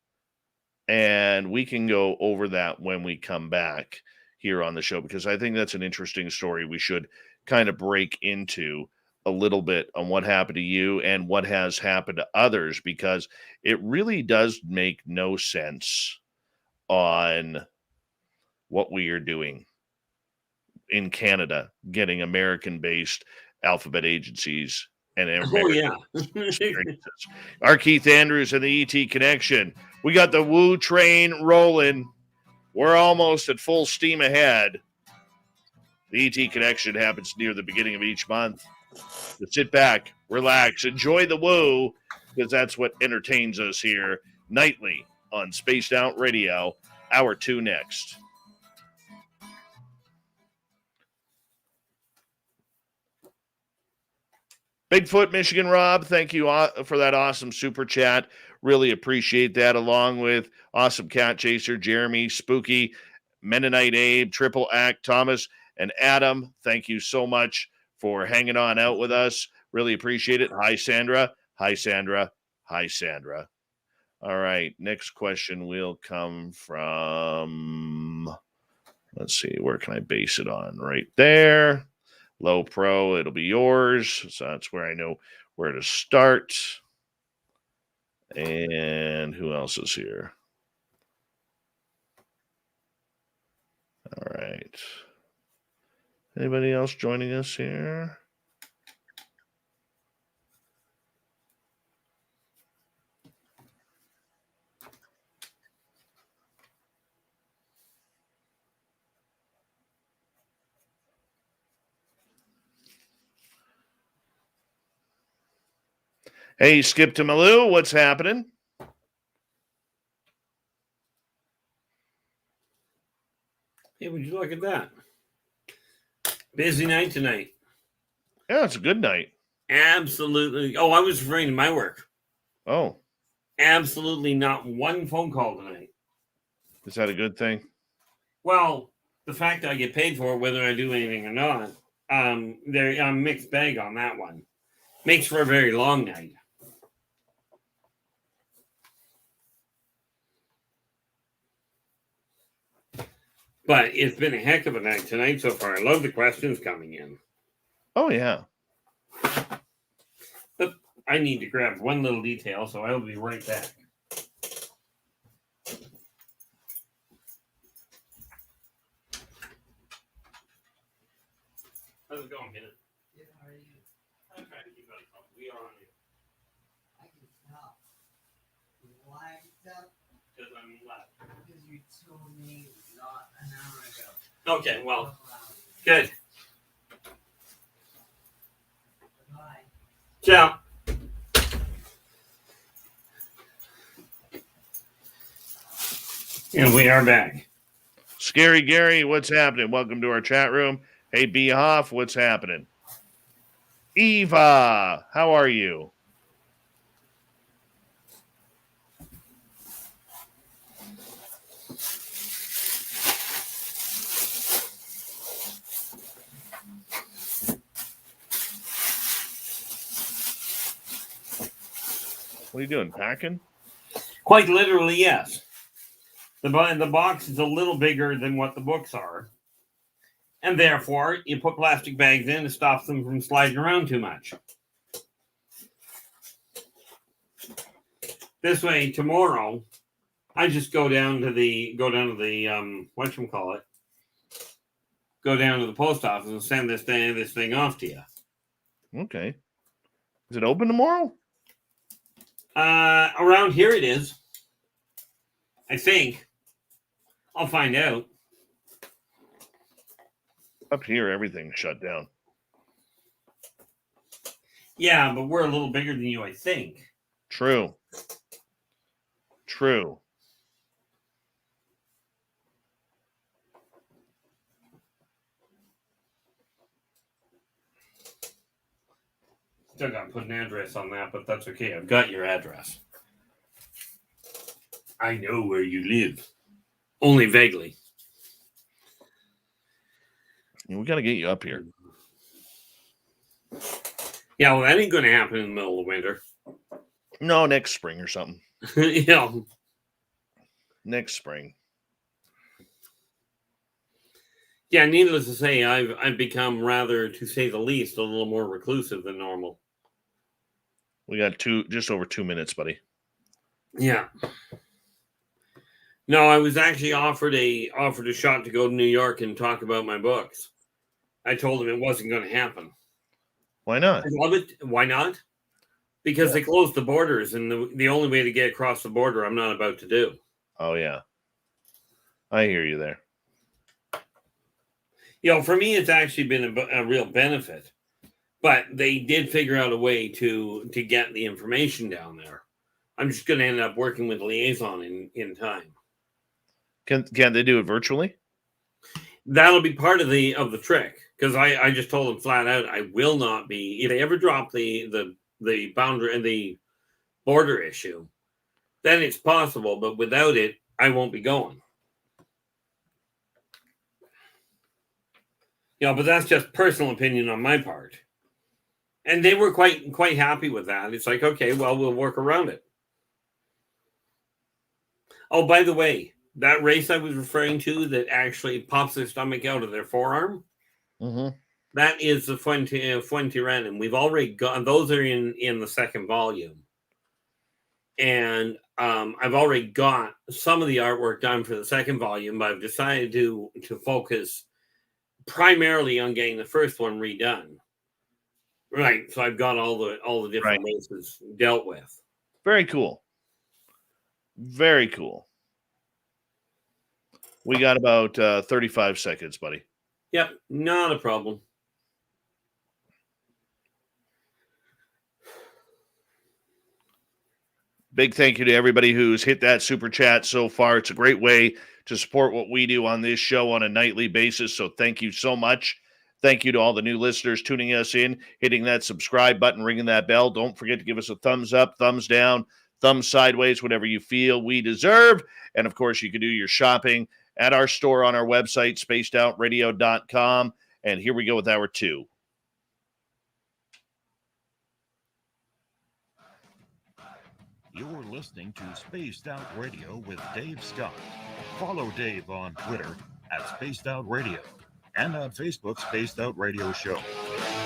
And we can go over that when we come back here on the show, because I think that's an interesting story we should kind of break into a little bit on what happened to you and what has happened to others, because it really does make no sense on what we are doing in Canada, getting American-based alphabet agencies and American experiences. R Keith Andrews and the ET Connection. We got the Woo train rolling. We're almost at full steam ahead. The ET Connection happens near the beginning of each month. So sit back, relax, enjoy the woo, because that's what entertains us here nightly on Spaced Out Radio. Hour 2 next. Bigfoot, Michigan Rob, thank you for that awesome super chat. Really appreciate that, along with Awesome Cat Chaser, Jeremy, Spooky, Mennonite Abe, Triple Act, Thomas, and Adam. Thank you so much for hanging on out with us. Really appreciate it. Hi, Sandra. Hi, Sandra. Hi, Sandra. All right. Next question will come from, let's see, where can I base it on? Right there. Low Pro, it'll be yours. So that's where I know where to start. And who else is here? All right. Anybody else joining us here? Hey, Skip to Malou, what's happening? Hey, would you look at that? Busy night tonight. Yeah, it's a good night. Absolutely. Oh, I was referring to my work. Oh. Absolutely not one phone call tonight. Is that a good thing? Well, the fact that I get paid for it, whether I do anything or not. They're a mixed bag on that one. Makes for a very long night. But it's been a heck of a night tonight so far. I love the questions coming in. Oh, yeah. But I need to grab one little detail, so I'll be right back. How's it going, Kenneth? Good, how are you? I'm trying to keep it up. We are on you. I can tell. Why up? Because I'm left. Because you told me not an hour ago. Okay, well, good. Bye. Ciao. And we are back. Scary Gary, what's happening? Welcome to our chat room. Hey, B. Hoff, what's happening? Eva, how are you? What are you doing, packing? Quite literally, yes. The box is a little bigger than what the books are. And therefore, you put plastic bags in to stop them from sliding around too much. This way, tomorrow, I just go down to the whatchamacallit, go down to the post office and send this thing off to you. Okay. Is it open tomorrow? Around here it is. I think. I'll find out. Up here, everything's shut down. Yeah, but we're a little bigger than you, I think. True. True. Still got to put an address on that, but that's okay. I've got your address. I know where you live. Only vaguely. We got to get you up here. Yeah, well, that ain't going to happen in the middle of winter. No, next spring or something. Yeah. Next spring. Yeah, needless to say, I've become rather, to say the least, a little more reclusive than normal. We got just over 2 minutes, buddy. Yeah. No, I was actually offered a shot to go to New York and talk about my books. I told him it wasn't going to happen. Why not? I love it. Why not? Because they closed the borders, and the only way to get across the border, I'm not about to do. Oh, yeah. I hear you there. You know, for me, it's actually been a real benefit. But they did figure out a way to get the information down there. I'm just going to end up working with liaison in time. Can they do it virtually? That'll be part of the trick, because I just told them flat out I will not be, if they ever drop the boundary and the border issue, then it's possible, but without it, I won't be going. You know, but that's just personal opinion on my part. And they were quite happy with that. It's like, okay, well, we'll work around it. Oh, by the way, that race I was referring to that actually pops their stomach out of their forearm, that is the Fuente and we've already got those are in the second volume, and I've already got some of the artwork done for the second volume, but I've decided to focus primarily on getting the first one redone. Right, so I've got all the different races dealt with. Very cool. Very cool. We got about 35 seconds, buddy. Yep, not a problem. Big thank you to everybody who's hit that super chat so far. It's a great way to support what we do on this show on a nightly basis. So thank you so much. Thank you to all the new listeners tuning us in, hitting that subscribe button, ringing that bell. Don't forget to give us a thumbs up, thumbs down, thumbs sideways, whatever you feel we deserve. And, of course, you can do your shopping at our store on our website, spacedoutradio.com. And here we go with hour 2. You're listening to Spaced Out Radio with Dave Scott. Follow Dave on Twitter at Spaced Out Radio and on Facebook, Spaced Out Radio Show.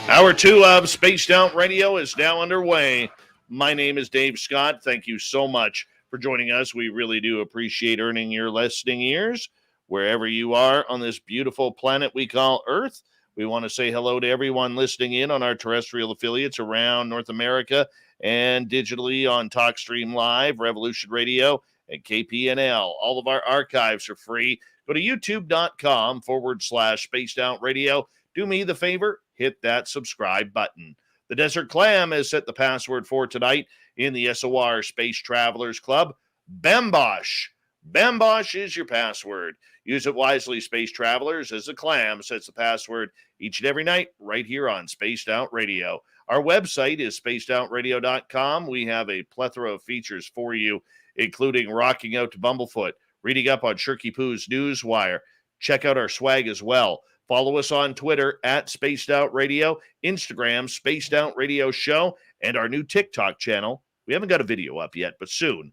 Hour 2 of Spaced Out Radio is now underway. My name is Dave Scott. Thank you so much for joining us. We really do appreciate earning your listening ears wherever you are on this beautiful planet we call Earth. We want to say hello to everyone listening in on our terrestrial affiliates around North America and digitally on TalkStream Live, Revolution Radio, and KPNL. All of our archives are free. Go to youtube.com/Spaced Out Radio. Do me the favor, hit that subscribe button. The Desert Clam has set the password for tonight in the SOR Space Travelers Club. Bambosh. Bambosh is your password. Use it wisely, Space Travelers, as the Clam sets the password each and every night right here on Spaced Out Radio. Our website is spacedoutradio.com. We have a plethora of features for you, including rocking out to Bumblefoot, reading up on Shirky Poo's Newswire. Check out our swag as well. Follow us on Twitter at Spaced Out Radio, Instagram, Spaced Out Radio Show, and our new TikTok channel. We haven't got a video up yet, but soon,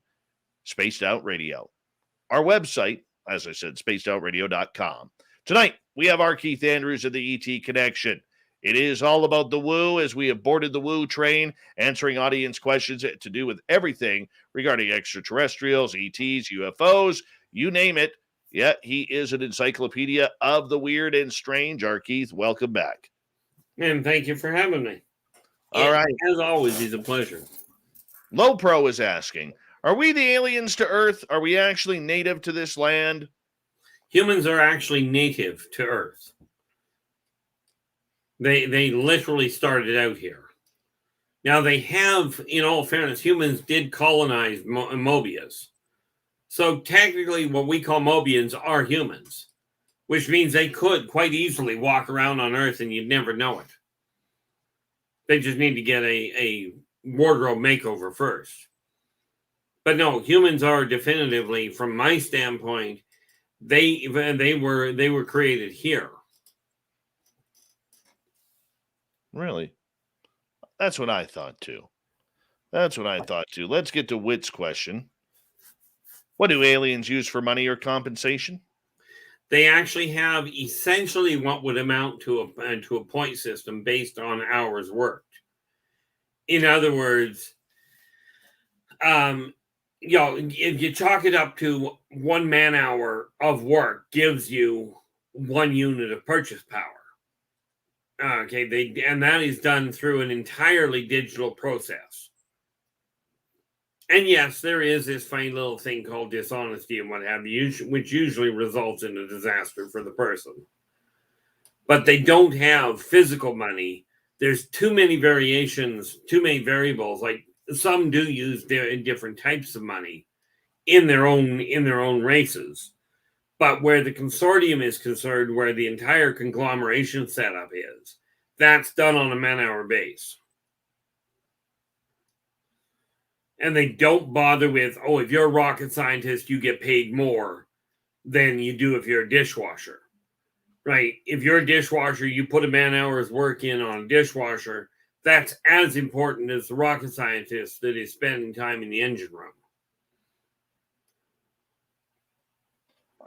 Spaced Out Radio. Our website, as I said, spacedoutradio.com. Tonight, we have R Keith Andrews of the ET Connection. It is all about the woo as we have boarded the woo train, answering audience questions to do with everything regarding extraterrestrials, ETs, UFOs, you name it. Yeah, he is an encyclopedia of the weird and strange. R Keith, welcome back. And thank you for having me. All right. As always, it's a pleasure. Low Pro is asking, are we the aliens to Earth? Are we actually native to this land? Humans are actually native to Earth. They literally started out here. Now they have, in all fairness, humans did colonize Mobius. So technically what we call Mobians are humans, which means they could quite easily walk around on Earth and you'd never know it. They just need to get a wardrobe makeover first. But no, humans are definitively, from my standpoint, they were created here. Really? That's what I thought too. Let's get to Witt's question. What do aliens use for money or compensation? They actually have essentially what would amount to a point system based on hours worked. In other words, if you chalk it up to 1 man hour of work gives you 1 unit of purchase power. Okay, and that is done through an entirely digital process. And yes, there is this funny little thing called dishonesty and what have you, which usually results in a disaster for the person. But they don't have physical money. There's too many variations, too many variables. Like some do use different types of money in their own races. But where the consortium is concerned, where the entire conglomeration setup is, that's done on a man-hour base. And they don't bother with, if you're a rocket scientist, you get paid more than you do if you're a dishwasher. Right? If you're a dishwasher, you put a man-hour's work in on a dishwasher, that's as important as the rocket scientist that is spending time in the engine room.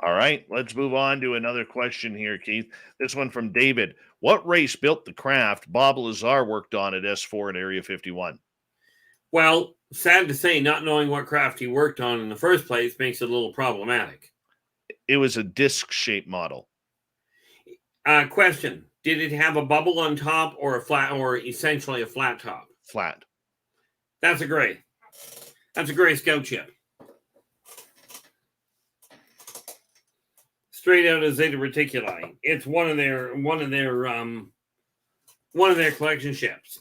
All right, let's move on to another question here, Keith. This one from David. What race built the craft Bob Lazar worked on at S4 at Area 51? Well, sad to say, not knowing what craft he worked on in the first place makes it a little problematic. It was a disc-shaped model. Question. Did it have a bubble on top or a flat, or essentially a flat top? Flat. That's a gray. That's a gray scout ship. Straight out of Zeta Reticuli. It's one of their collection ships.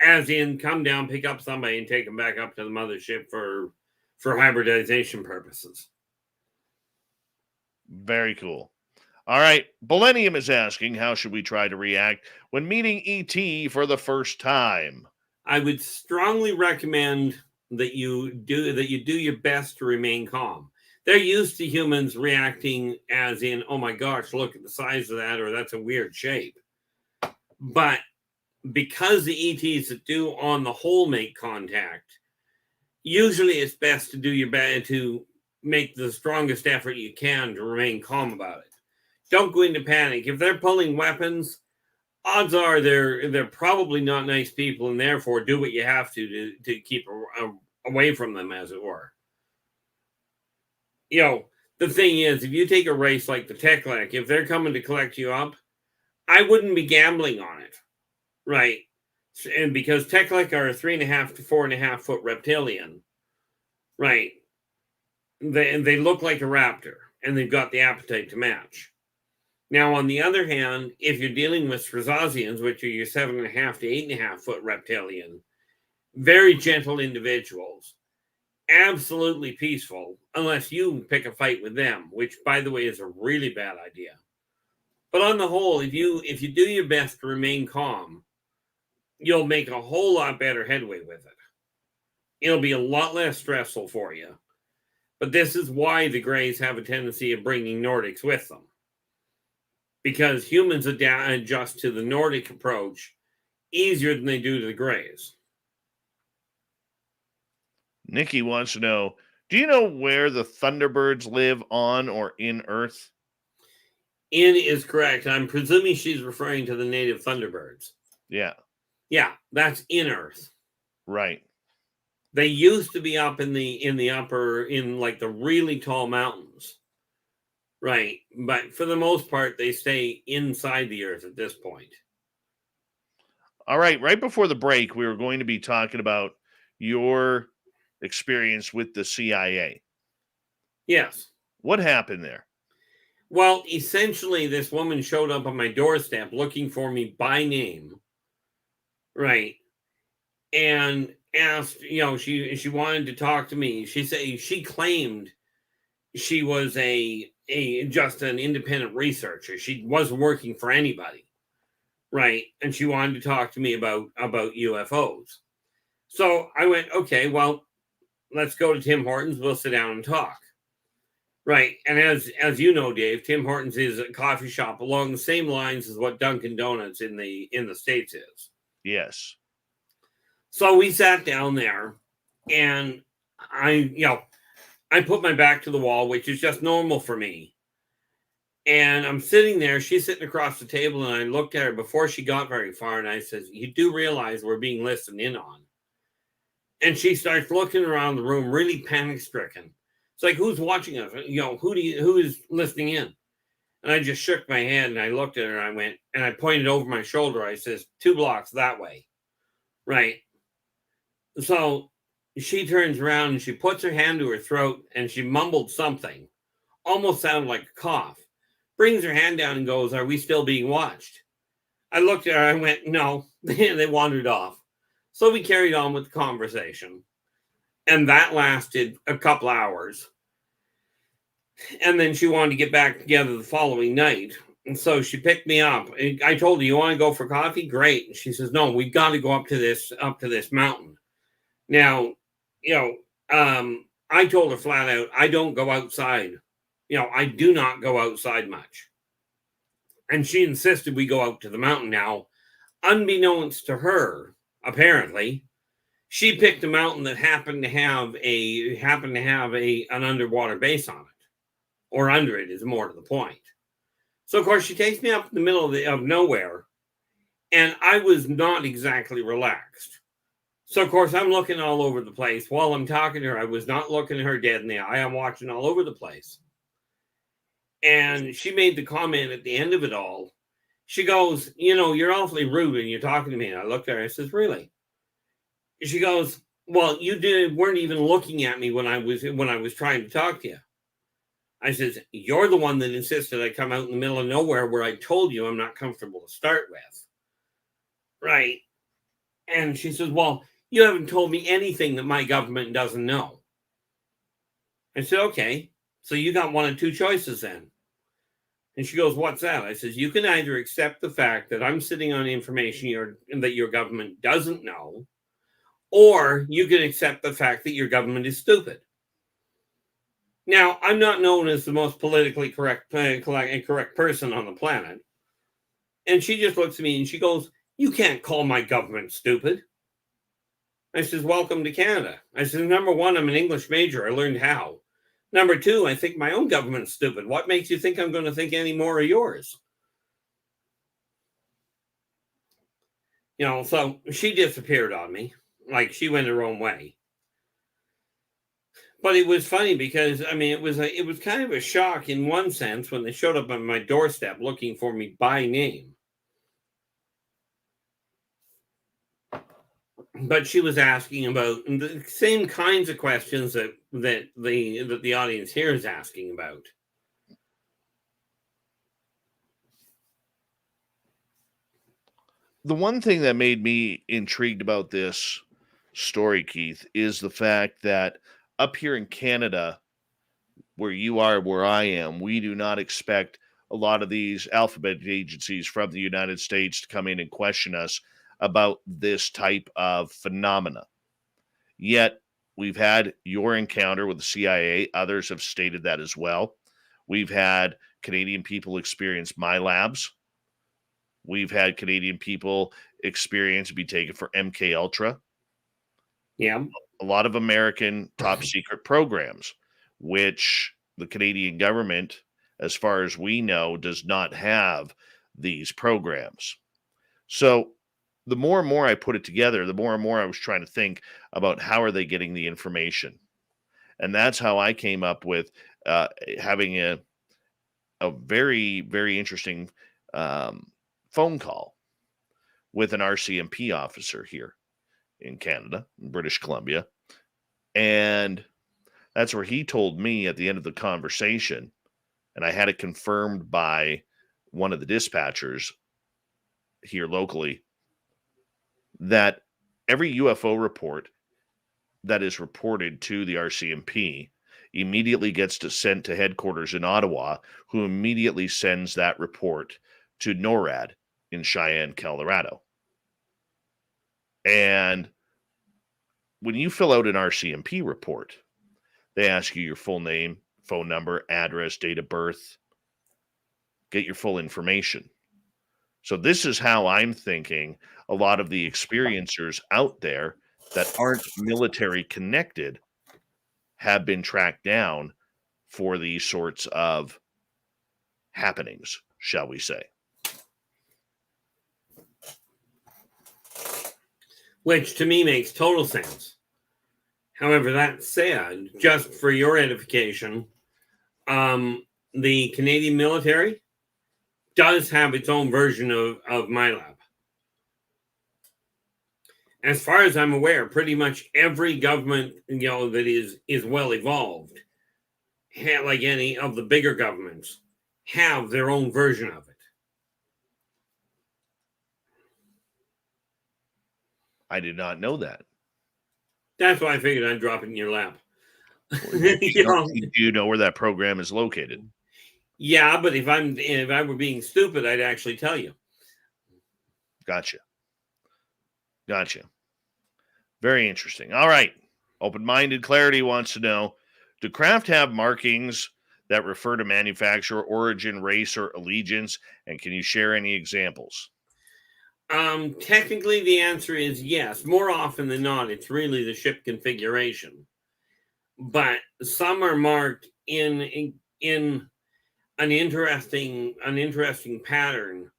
As in, come down, pick up somebody, and take them back up to the mothership for hybridization purposes. Very cool. All right. Millennium is asking, how should we try to react when meeting ET for the first time? I would strongly recommend that you do your best to remain calm. They're used to humans reacting as in, oh my gosh, look at the size of that, or that's a weird shape. But because the ETs that do on the whole make contact, usually it's best to do your best to make the strongest effort you can to remain calm about it. Don't go into panic. If they're pulling weapons, odds are they're probably not nice people, and therefore do what you have to keep away from them, as it were. You know, the thing is, if you take a race like the Teklik, if they're coming to collect you up, I wouldn't be gambling on it, right? And because Teklik are a 3.5 to 4.5 foot reptilian, right? They look like a raptor, and they've got the appetite to match. Now, on the other hand, if you're dealing with Strazazians, which are your 7.5 to 8.5 foot reptilian, very gentle individuals, absolutely peaceful, unless you pick a fight with them, which, by the way, is a really bad idea. But on the whole, if you do your best to remain calm, you'll make a whole lot better headway with it. It'll be a lot less stressful for you. But this is why the Greys have a tendency of bringing Nordics with them. Because humans adjust to the Nordic approach easier than they do to the Greys. Nikki wants to know, do you know where the Thunderbirds live on or in Earth? In is correct. I'm presuming she's referring to the native Thunderbirds. Yeah. Yeah, that's in Earth. Right. They used to be up in the upper, in like the really tall mountains. Right. But for the most part, they stay inside the Earth at this point. All right. Right before the break, we were going to be talking about your experience with the CIA. Yes. What happened there? Well, essentially, this woman showed up on my doorstep looking for me by name. Right. And asked, she wanted to talk to me. She claimed she was just an independent researcher. She wasn't working for anybody, right? And she wanted to talk to me about UFOs. So I went, okay, well, let's go to Tim Hortons. We'll sit down and talk, right? And as you know, Dave, Tim Hortons is a coffee shop along the same lines as what Dunkin' Donuts in the States is. Yes. So we sat down there, and I put my back to the wall, which is just normal for me. And I'm sitting there, she's sitting across the table, and I looked at her before she got very far, and I said, you do realize we're being listened in on? And she starts looking around the room, really panic-stricken. It's like, who's watching us? Who is listening in? And I just shook my head, and I looked at her, and I pointed over my shoulder. I says, 2 blocks that way. Right. So she turns around and she puts her hand to her throat and she mumbled something, almost sounded like a cough, brings her hand down and goes, are we still being watched? I looked at her, I went, no, they wandered off. So we carried on with the conversation, and that lasted a couple hours. And then she wanted to get back together the following night. And so she picked me up. I told her, you want to go for coffee? Great. And she says, no, we've got to go up to this mountain. Now, I told her flat out, I don't go outside. I do not go outside much. And she insisted we go out to the mountain. Now, unbeknownst to her, apparently, she picked a mountain that happened to have an underwater base on it, or under it is more to the point. So, of course, she takes me up in the middle of nowhere, and I was not exactly relaxed. So, of course, I'm looking all over the place. While I'm talking to her, I was not looking at her dead in the eye. I'm watching all over the place. And she made the comment at the end of it all. She goes, you're awfully rude when you're talking to me. And I looked at her. I says, really? She goes, well, you weren't even looking at me when I was trying to talk to you. I says, you're the one that insisted I come out in the middle of nowhere where I told you I'm not comfortable to start with. Right. And she says, well, you haven't told me anything that my government doesn't know. I said, okay, so you got one of two choices then. And she goes, what's that? I says, you can either accept the fact that I'm sitting on information that your government doesn't know, or you can accept the fact that your government is stupid. Now, I'm not known as the most politically correct person on the planet. And she just looks at me and she goes, "You can't call my government stupid." I says, "Welcome to Canada." I says, "Number one, I'm an English major. I learned how. Number two, I think my own government's stupid. What makes you think I'm going to think any more of yours?" So she disappeared on me. Like, she went her own way. But it was funny because, it was kind of a shock in one sense when they showed up on my doorstep looking for me by name. But she was asking about the same kinds of questions that the audience here is asking about. The one thing that made me intrigued about this story, Keith, is the fact that up here in Canada, where you are, where I am, we do not expect a lot of these alphabet agencies from the United States to come in and question us about this type of phenomena. Yet, we've had your encounter with the CIA. Others have stated that as well. We've had Canadian people experience my labs. We've had Canadian people experience be taken for MK Ultra. Yeah. A lot of American top secret programs, which the Canadian government, as far as we know, does not have these programs. So the more and more I put it together, the more and more I was trying to think about how are they getting the information. And that's how I came up with having a very, very interesting phone call with an RCMP officer here in Canada, in British Columbia. And that's where he told me at the end of the conversation, and I had it confirmed by one of the dispatchers here locally, that every UFO report that is reported to the RCMP immediately gets sent to headquarters in Ottawa, who immediately sends that report to NORAD in Cheyenne, Colorado. And when you fill out an RCMP report, they ask you your full name, phone number, address, date of birth, get your full information. So this is how I'm thinking a lot of the experiencers out there that aren't military connected have been tracked down for these sorts of happenings, shall we say. Which to me makes total sense. However, that said, just for your edification, the Canadian military does have its own version of MyLab. As far as I'm aware, pretty much every government, that is well evolved, like any of the bigger governments, have their own version of it. I did not know that. That's why I figured I'd drop it in your lap. Do you know where that program is located? Yeah, but if I were being stupid, I'd actually tell you. Gotcha. Very interesting. All right. Open-minded Clarity wants to know, do craft have markings that refer to manufacturer, origin, race, or allegiance? And can you share any examples? Technically, the answer is yes. More often than not, it's really the ship configuration. But some are marked in an interesting pattern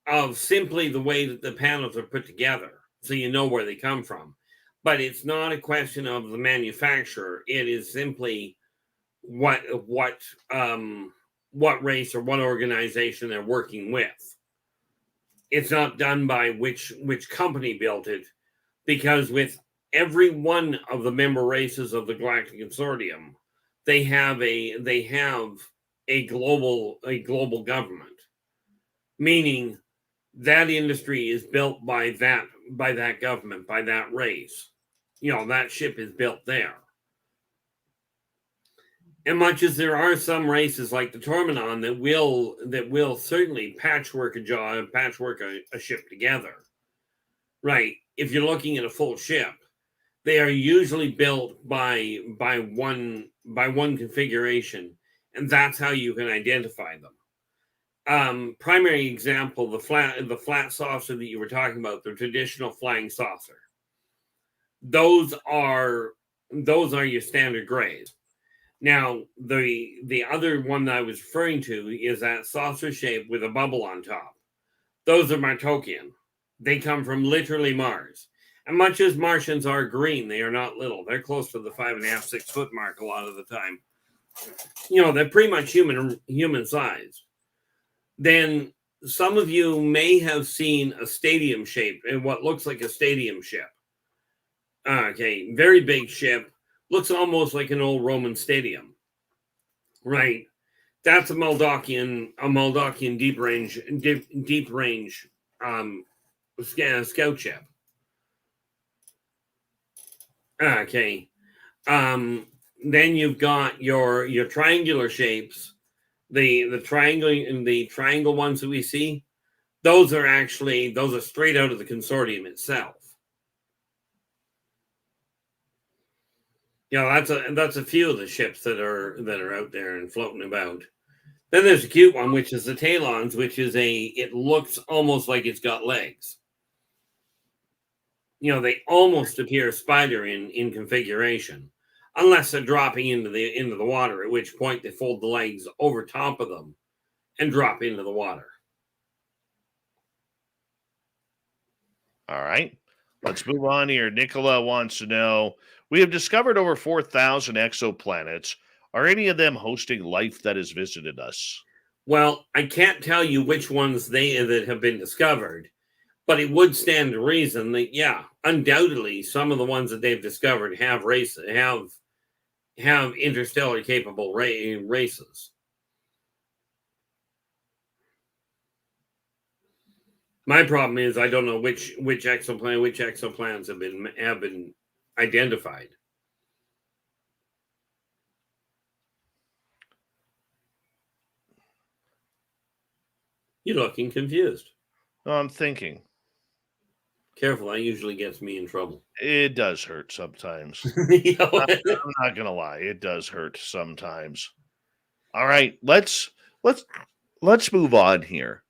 of simply the way that the panels are put together, so you know where they come from. But it's not a question of the manufacturer. It is simply what race or what organization they're working with. It's not done by which company built it, because with every one of the member races of the Galactic Consortium, they have a global government, meaning that industry is built by that government, by that race. That ship is built there. And much as there are some races like the Tormenon that will certainly patchwork a ship together, right? If you're looking at a full ship, They are usually built by one configuration, and that's how you can identify them. Primary example, the flat saucer that you were talking about, the traditional flying saucer. Those are your standard grays. Now, the other one that I was referring to is that saucer shape with a bubble on top. Those are Martokian. They come from literally Mars. And much as Martians are green, they are not little. They're close to the 5.5, 6 foot mark a lot of the time. They're pretty much human size. Then some of you may have seen a stadium shape in what looks like a stadium ship. Okay, very big ship. Looks almost like an old Roman stadium. Right. That's a Moldakian deep range scout ship. Okay. Then you've got your triangular shapes. The triangle ones that we see, those are straight out of the consortium itself. That's a few of the ships that are out there and floating about. Then there's a cute one, which is the Talons, which is it looks almost like it's got legs. They almost appear spider in configuration, unless they're dropping into the water, at which point they fold the legs over top of them and drop into the water. All right. Let's move on here. Nicola wants to know, we have discovered over 4,000 exoplanets. Are any of them hosting life that has visited us? Well, I can't tell you which ones that have been discovered, but it would stand to reason that, yeah, undoubtedly, some of the ones that they've discovered have interstellar capable races. My problem is I don't know which exoplanets have been identified. You're looking confused. No, I'm thinking. Careful, that usually gets me in trouble. It does hurt sometimes. I'm not gonna lie, it does hurt sometimes. All right, let's move on here.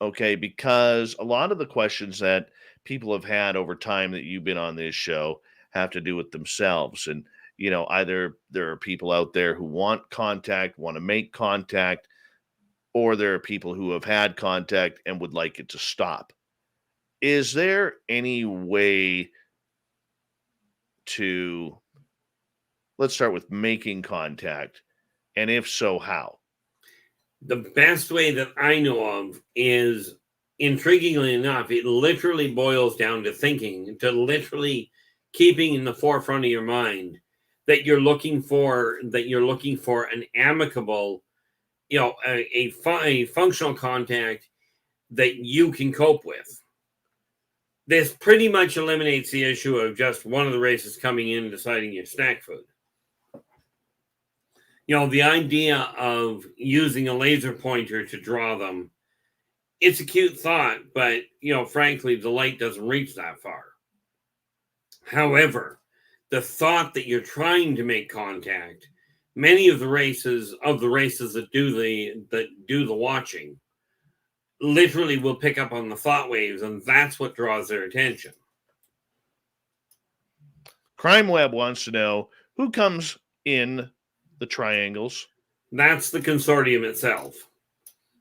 Okay, because a lot of the questions that people have had over time that you've been on this show have to do with themselves. And, either there are people out there who want contact, want to make contact, or there are people who have had contact and would like it to stop. Is there any way to, let's start with making contact, and if so, how? The best way that I know of is, intriguingly enough, it literally boils down to literally keeping in the forefront of your mind that you're looking for an amicable, a functional contact that you can cope with. This pretty much eliminates the issue of just one of the races coming in and deciding your snack food. The idea of using a laser pointer to draw them, it's a cute thought, but, frankly, the light doesn't reach that far. However, the thought that you're trying to make contact, many of the races that do the watching literally will pick up on the thought waves, and that's what draws their attention. Crime Web wants to know, who comes in the triangles? That's the consortium itself.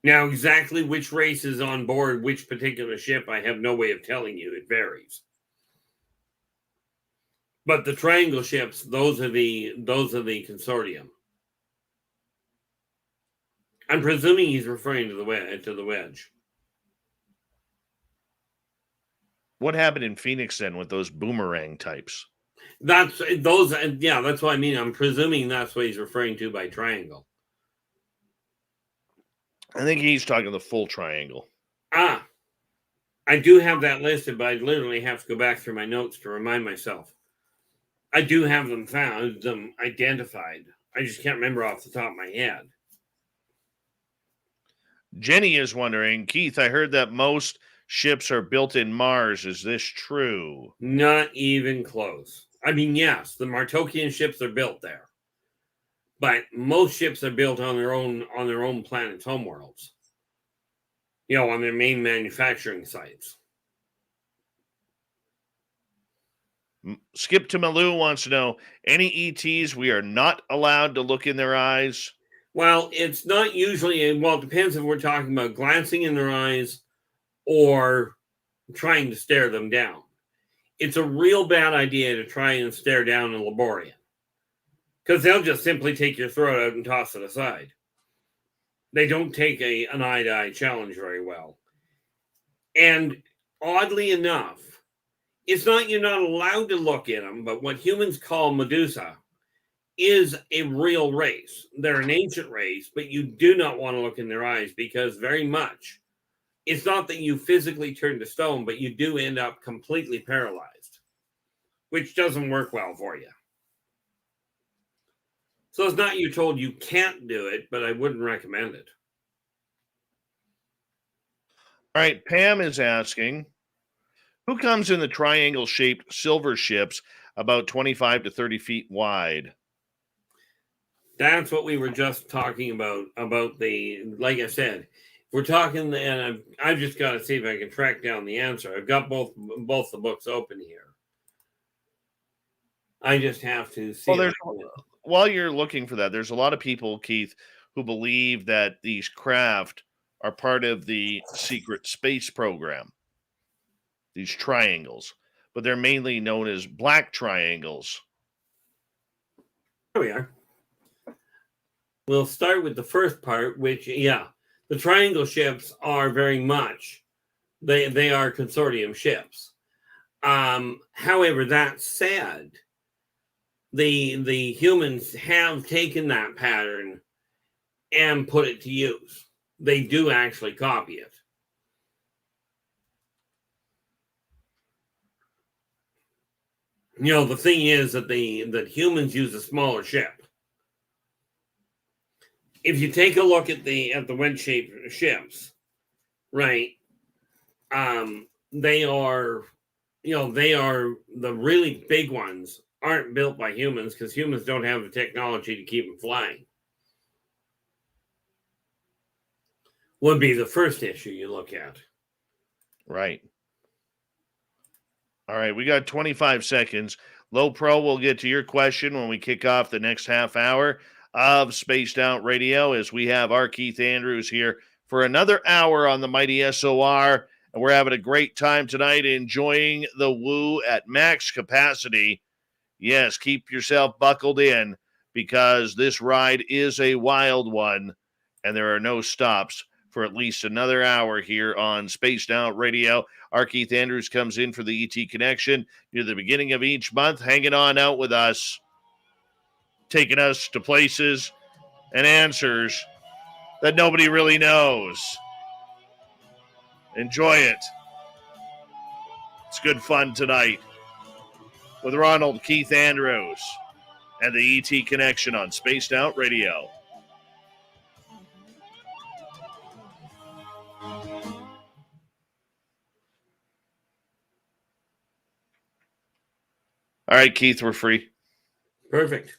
Now, exactly which race is on board which particular ship, I have no way of telling you. It varies. But the triangle ships, those are the consortium. I'm presuming he's referring to the wedge. What happened in Phoenix then with those boomerang types? That's what I mean. I'm presuming that's what he's referring to by triangle. I think he's talking the full triangle. I do have that listed, but I literally have to go back through my notes to remind myself. I do have them identified. I just can't remember off the top of my head. Jenny is wondering, Keith, I heard that most ships are built in Mars. Is this true? Not even close. I mean, yes, the Martokian ships are built there, but most ships are built on their own planet's homeworlds. On their main manufacturing sites. Skip to Malou wants to know, any ETs we are not allowed to look in their eyes? Well, it's not usually, well, it depends if we're talking about glancing in their eyes or trying to stare them down. It's a real bad idea to try and stare down a Laborian, because they'll just simply take your throat out and toss it aside. They don't take an eye-to-eye challenge very well. And oddly enough, it's not you're not allowed to look at them, but what humans call Medusa is a real race. They're an ancient race, but you do not want to look in their eyes, because very much it's not that you physically turn to stone, but you do end up completely paralyzed, which doesn't work well for you. So it's not you're told you can't do it, but I wouldn't recommend it. All right, Pam is asking, who comes in the triangle-shaped silver ships about 25 to 30 feet wide? That's what we were just talking about the, like I said, we're talking, and I've just got to see if I can track down the answer. I've got both the books open here. I just have to see. While you're looking for that, there's a lot of people, Keith, who believe that these craft are part of the secret space program. These triangles, but they're mainly known as black triangles. Here we are. We'll start with the first part, which, the triangle ships are very much, they are consortium ships. However, that said, the humans have taken that pattern and put it to use. They do actually copy it. The thing is that that humans use a smaller ship. If you take a look at the wedge-shaped ships, right? They are the really big ones aren't built by humans, because humans don't have the technology to keep them flying. Would be the first issue you look at. Right. All right, we got 25 seconds. Low Pro, we'll get to your question when we kick off the next half hour of Spaced Out Radio, as we have R Keith Andrews here for another hour on the mighty SOR, and we're having a great time tonight, enjoying the woo at max capacity. Yes, keep yourself buckled in, because this ride is a wild one, and there are no stops for at least another hour here on Spaced Out Radio. R Keith Andrews comes in for the ET Connection near the beginning of each month, hanging on out with us, taking us to places and answers that nobody really knows. Enjoy it. It's good fun tonight with Ronald Keith Andrews and the ET Connection on Spaced Out Radio. All right, Keith, we're free. Perfect.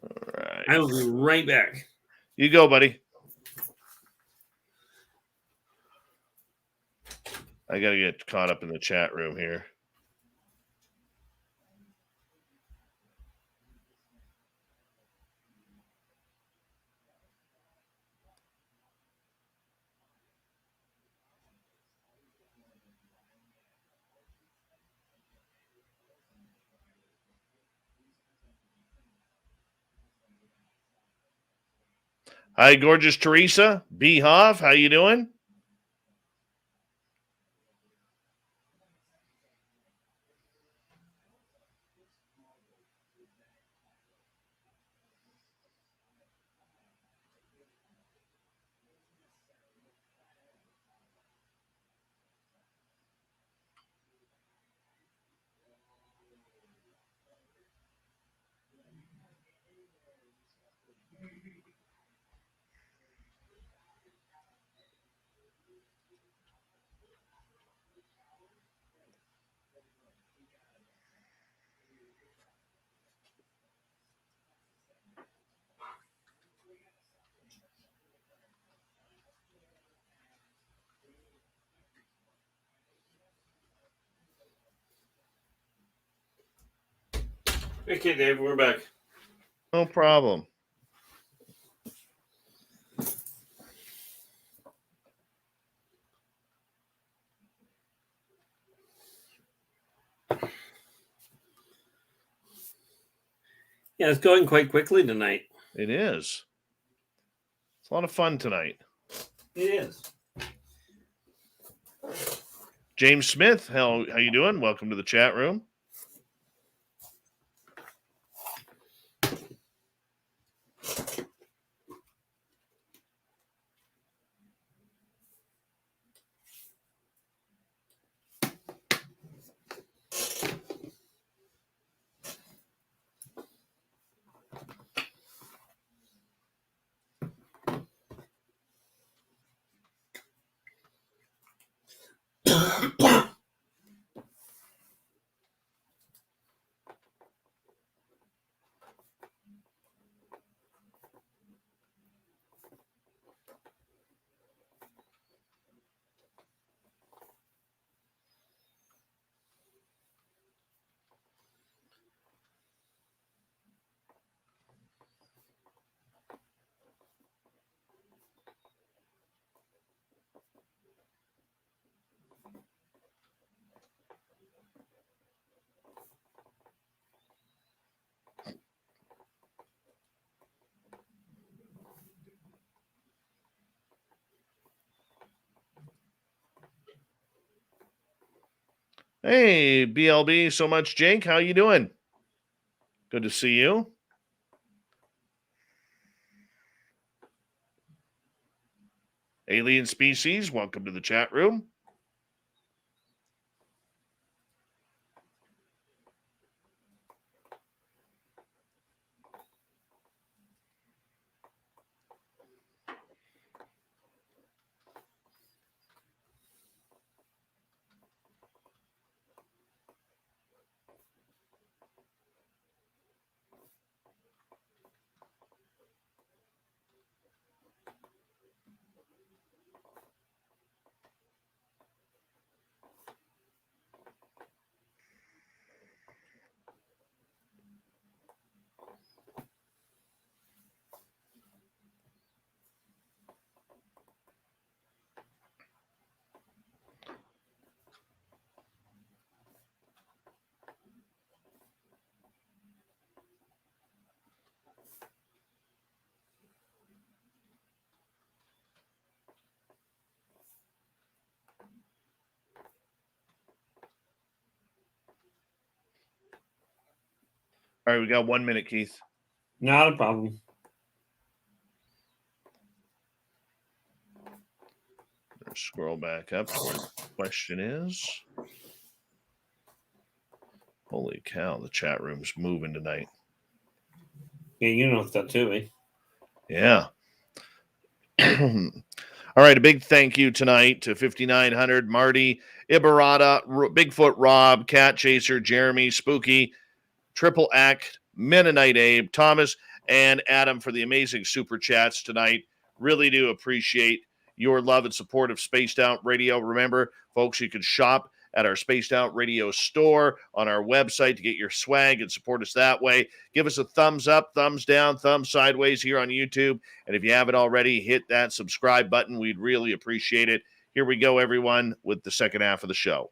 All right. I will be right back. You go, buddy. I got to get caught up in the chat room here. Hi, gorgeous Teresa B. Hoff. How you doing? Okay, Dave, we're back. No problem. Yeah, it's going quite quickly tonight. It is. It's a lot of fun tonight. It is. James Smith, how you doing? Welcome to the chat room. Hey, BLB, so much, Jake. How you doing? Good to see you. Alien Species, welcome to the chat room. All right, we got 1 minute, Keith. Not a problem. Scroll back up to where the question is. Holy cow, the chat room's moving tonight. Yeah, you know that too, eh? Yeah. All right, a big thank you tonight to 5900, Marty, Ibarata, Bigfoot Rob, Cat Chaser, Jeremy, Spooky, Triple Act, Mennonite Abe, Thomas, and Adam for the amazing super chats tonight. Really do appreciate your love and support of Spaced Out Radio. Remember, folks, you can shop at our Spaced Out Radio store on our website to get your swag and support us that way. Give us a thumbs up, thumbs down, thumbs sideways here on YouTube. And if you haven't already, hit that subscribe button. We'd really appreciate it. Here we go, everyone, with the second half of the show.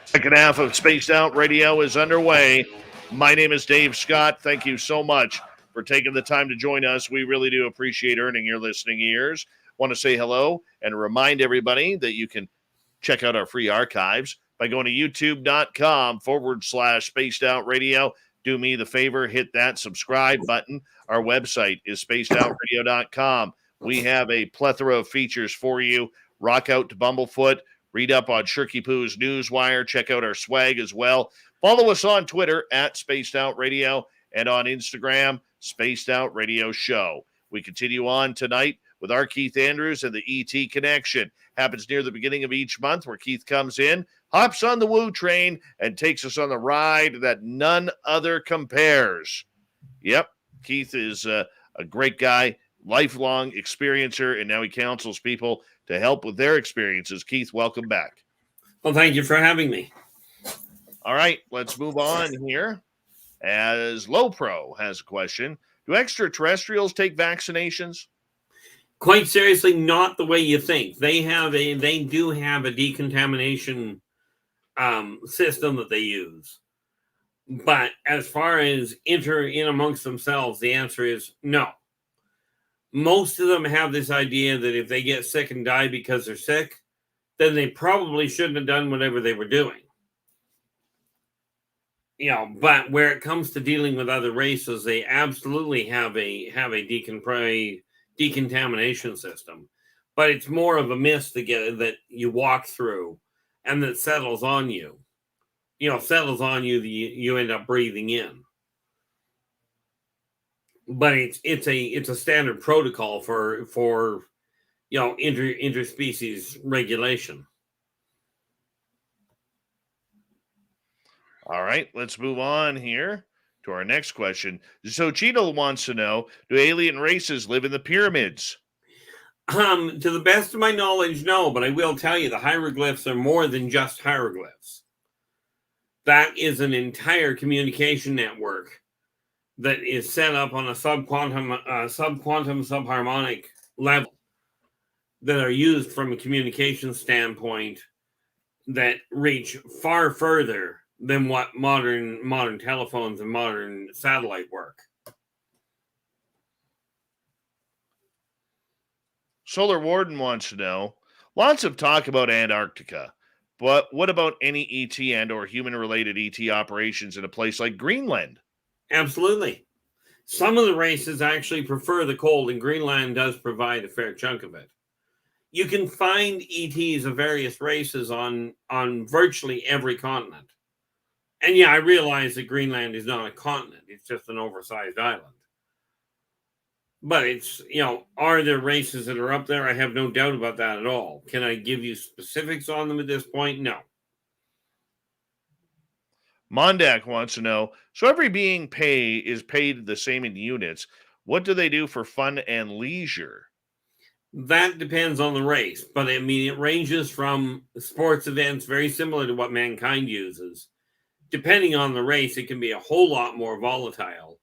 Second half of Spaced Out Radio is underway. My name is Dave Scott. Thank you so much for taking the time to join us. We really do appreciate earning your listening ears. Want to say hello and remind everybody that you can check out our free archives by going to youtube.com/Spaced Out Radio. Do me the favor, hit that subscribe button. Our website is spacedoutradio.com. We have a plethora of features for you. Rock out to Bumblefoot. Read up on Shirky Poo's Newswire. Check out our swag as well. Follow us on Twitter at Spaced Out Radio and on Instagram, Spaced Out Radio Show. We continue on tonight with R Keith Andrews and the ET Connection. Happens near the beginning of each month, where Keith comes in, hops on the woo train, and takes us on the ride that none other compares. Yep, Keith is a great guy, lifelong experiencer, and now he counsels people to help with their experiences. Keith, welcome back. Well, thank you for having me. All right, let's move on here. As Low Pro has a question, do extraterrestrials take vaccinations? Quite seriously, not the way you think. They do have a decontamination system that they use. But as far as in amongst themselves, the answer is no. Most of them have this idea that if they get sick and die because they're sick, then they probably shouldn't have done whatever they were doing. But where it comes to dealing with other races, they absolutely have a decontamination system. But it's more of a mist that you walk through and that settles on you. That you end up breathing in. But it's a standard protocol for interspecies regulation. All right, let's move on here to our next question. So Cheeto wants to know, do alien races live in the pyramids? To the best of my knowledge, no, but I will tell you the hieroglyphs are more than just hieroglyphs. That is an entire communication network that is set up on a subquantum subharmonic level that are used from a communication standpoint that reach far further than what modern telephones and modern satellite work. Solar Warden wants to know, lots of talk about Antarctica, but what about any ET and or human-related ET operations in a place like Greenland? Absolutely. Some of the races actually prefer the cold, and Greenland does provide a fair chunk of it. You can find ETs of various races on virtually every continent. And yeah, I realize that Greenland is not a continent. It's just an oversized island. But it's, are there races that are up there? I have no doubt about that at all. Can I give you specifics on them at this point? No. Mondak wants to know, so every being is paid the same in units. What do they do for fun and leisure? That depends on the race. But I mean, it ranges from sports events very similar to what mankind uses. Depending on the race, it can be a whole lot more volatile.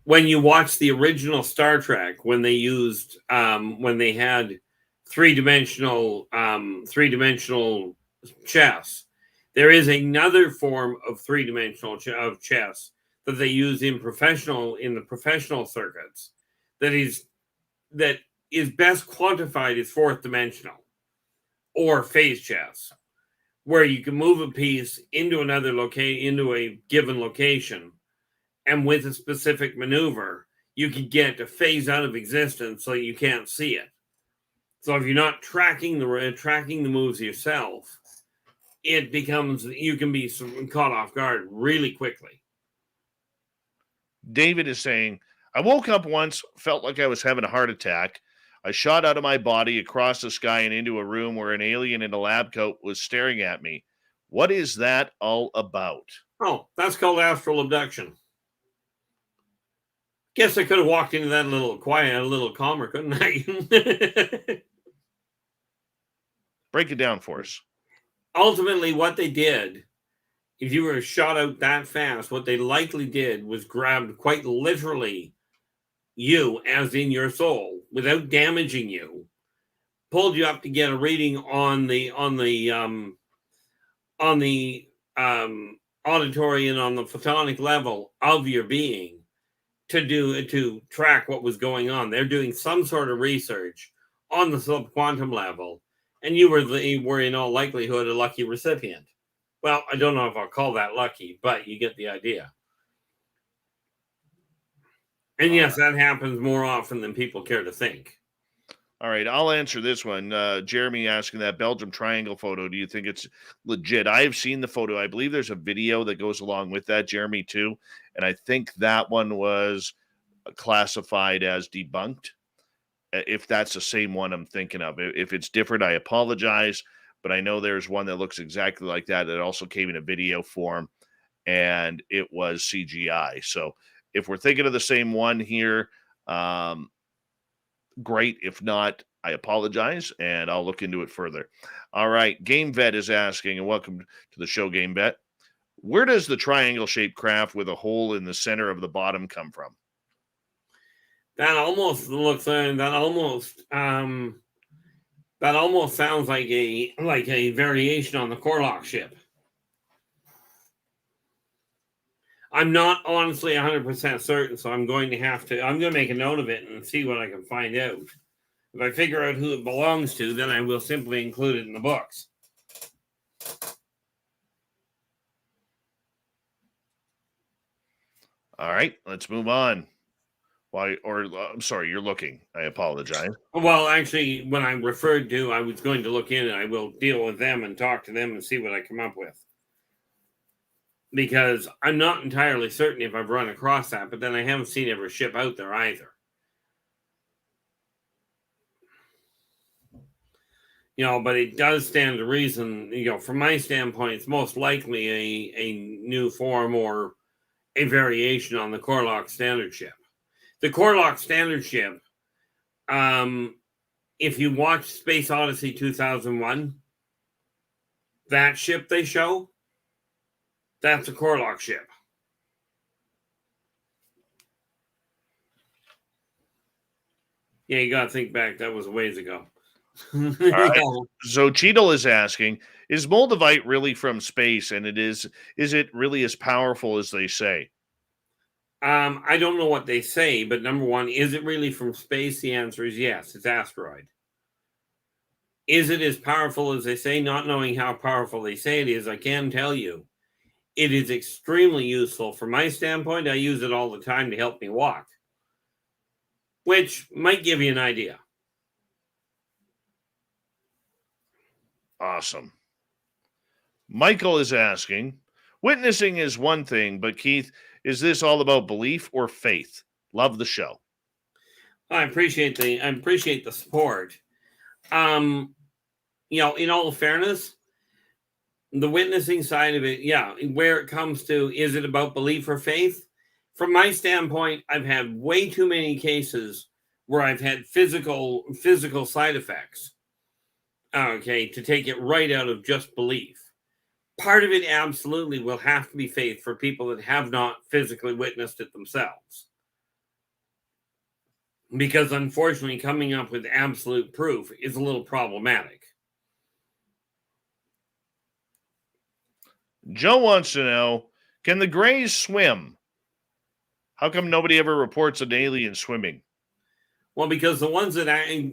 When you watch the original Star Trek, when they had three-dimensional chess, there is another form of three-dimensional chess that they use in the professional circuits that is best quantified as fourth dimensional or phase chess, where you can move a piece into into a given location, and with a specific maneuver, you can get a phase out of existence so you can't see it. So if you're not tracking the moves yourself, you can be caught off guard really quickly. David is saying, I woke up once, felt like I was having a heart attack. I shot out of my body across the sky and into a room where an alien in a lab coat was staring at me. What is that all about? Oh, that's called astral abduction. Guess I could have walked into that a little quiet, a little calmer, couldn't I? Break it down for us. Ultimately, what they did, if you were shot out that fast, what they likely did was grabbed quite literally you, as in your soul, without damaging you, pulled you up to get a reading on the auditory and on the photonic level of your being to track what was going on. They're doing some sort of research on the subquantum level, and you were in all likelihood a lucky recipient. Well, I don't know if I'll call that lucky, but you get the idea. And yes, that happens more often than people care to think. All right, I'll answer this one. Jeremy asking that Belgium triangle photo, do you think it's legit? I've seen the photo. I believe there's a video that goes along with that, Jeremy, too. And I think that one was classified as debunked. if that's the same one I'm thinking of. If it's different, I apologize, but I know there's one that looks exactly like that that also came in a video form, and it was CGI. So if we're thinking of the same one here, great. If not, I apologize, and I'll look into it further. All right, Game Vet is asking, and welcome to the show, Game Vet. Where does the triangle-shaped craft with a hole in the center of the bottom come from? That almost looks that almost sounds like a variation on the Corlock ship. I'm not honestly 100% certain, so I'm going to make a note of it and see what I can find out. If I figure out who it belongs to, then I will simply include it in the books. All right, let's move on. I'm sorry, you're looking. I apologize. Well, actually, when I referred to, I was going to look in, and I will deal with them and talk to them and see what I come up with. Because I'm not entirely certain if I've run across that, but then I haven't seen every ship out there either. But it does stand to reason, from my standpoint, it's most likely a new form or a variation on the Corlock standard ship. The Corlock standard ship, if you watch Space Odyssey 2001, that ship they show, that's a Corlock ship. Yeah, you got to think back. That was a ways ago. All right. So Cheadle is asking, is Moldavite really from space? And is it really as powerful as they say? I don't know what they say, but number one, is it really from space? The answer is yes. It's asteroid. Is it as powerful as they say? Not knowing how powerful they say it is, I can tell you, it is extremely useful. From my standpoint, I use it all the time to help me walk, which might give you an idea. Awesome. Michael is asking, witnessing is one thing, but Keith, is this all about belief or faith? Love the show. I appreciate the support. In all fairness, the witnessing side of it, where it comes to, is it about belief or faith? From my standpoint, I've had way too many cases where I've had physical side effects. Okay, to take it right out of just belief. Part of it absolutely will have to be faith for people that have not physically witnessed it themselves. Because unfortunately, coming up with absolute proof is a little problematic. Joe wants to know, can the Greys swim? How come nobody ever reports an alien swimming? Well, because the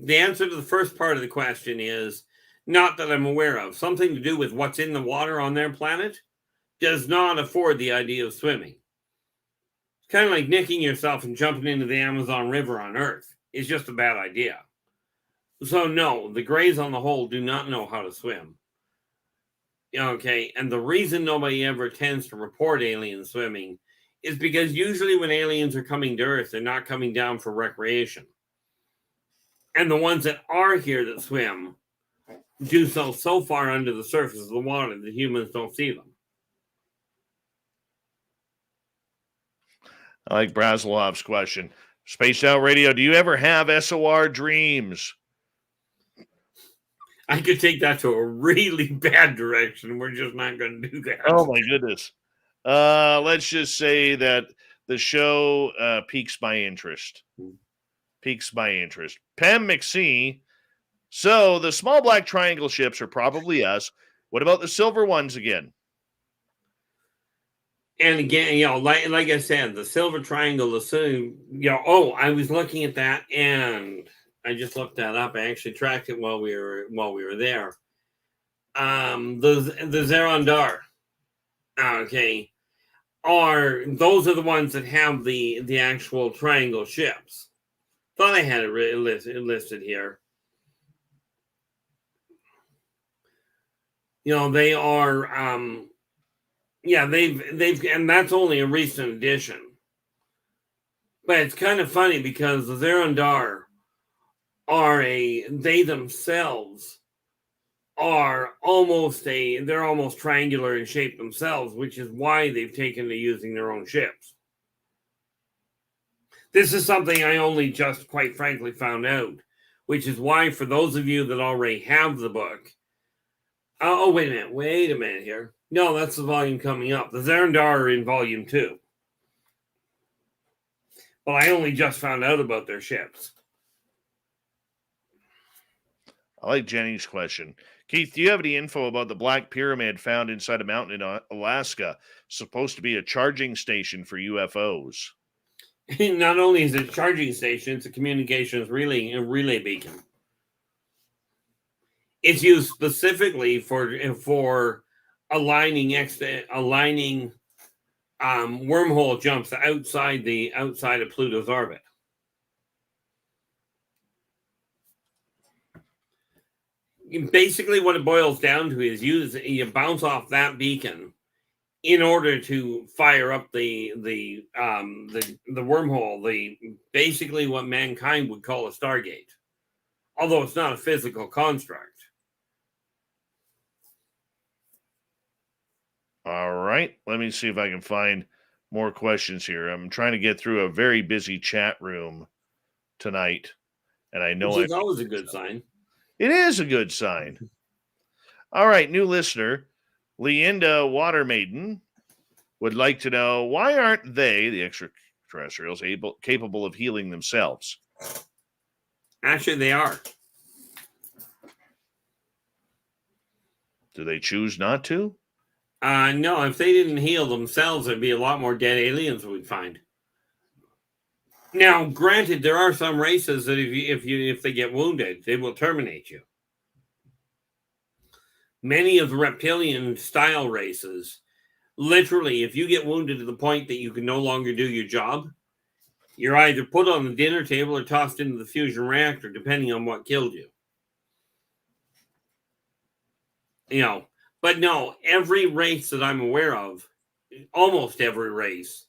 answer to the first part of the question is, not that I'm aware of. Something to do with what's in the water on their planet does not afford the idea of swimming. It's kind of like nicking yourself and jumping into the Amazon River on Earth. It's just a bad idea. So no, the Greys on the whole do not know how to swim. Okay, and the reason nobody ever tends to report alien swimming is because usually when aliens are coming to Earth, they're not coming down for recreation. And the ones that are here that swim do so far under the surface of the water that humans don't see them. I like Braslov's question. Spaced Out Radio, do you ever have SOR dreams? I could take that to a really bad direction. We're just not going to do that. Oh, my goodness. Let's just say that the show piques my interest. Pam McSee. So the small black triangle ships are probably us. What about the silver ones again? And again, like I said, the silver triangle, I was looking at that and I just looked that up. I actually tracked it while we were there. The Zerondar, okay, those are the ones that have the actual triangle ships. Thought I had it listed here. They are, they've, and that's only a recent addition. But it's kind of funny because the Zerondar they themselves are they're almost triangular in shape themselves, which is why they've taken to using their own ships. This is something I only just, quite frankly, found out, which is why, for those of you that already have the book, oh, wait a minute here. No, that's the volume coming up. The Zerandar are in volume 2. Well, I only just found out about their ships. I like Jenny's question. Keith, do you have any info about the Black Pyramid found inside a mountain in Alaska? Supposed to be a charging station for UFOs. Not only is it a charging station, it's a communications relay beacon. It's used specifically for aligning wormhole jumps outside of Pluto's orbit. Basically, what it boils down to is you bounce off that beacon in order to fire up the wormhole, basically what mankind would call a Stargate, although it's not a physical construct. All right, let me see if I can find more questions here. I'm trying to get through a very busy chat room tonight, and I know it's always a good sign. It is a good sign. All right, new listener, Leanda Watermaiden, would like to know, why aren't they, the extraterrestrials, capable of healing themselves? Actually, they are. Do they choose not to? No, if they didn't heal themselves, there'd be a lot more dead aliens we'd find. Now, granted, there are some races that if they get wounded, they will terminate you. Many of the reptilian style races, literally, if you get wounded to the point that you can no longer do your job, you're either put on the dinner table or tossed into the fusion reactor, depending on what killed you. But no, every race that I'm aware of, almost every race,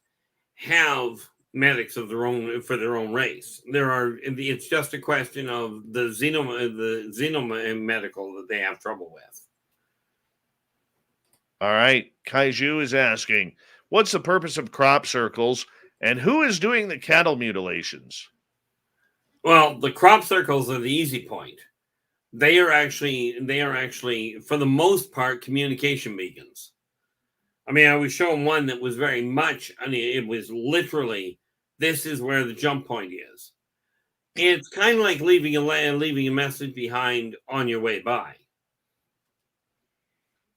have medics of their own for their own race. It's just a question of the xenomedical that they have trouble with. All right, Kaiju is asking, what's the purpose of crop circles, and who is doing the cattle mutilations? Well, the crop circles are the easy point. They are actually, for the most part, communication beacons. I mean, I was shown one that was very much, it was literally, this is where the jump point is. It's kind of like leaving a message behind on your way by.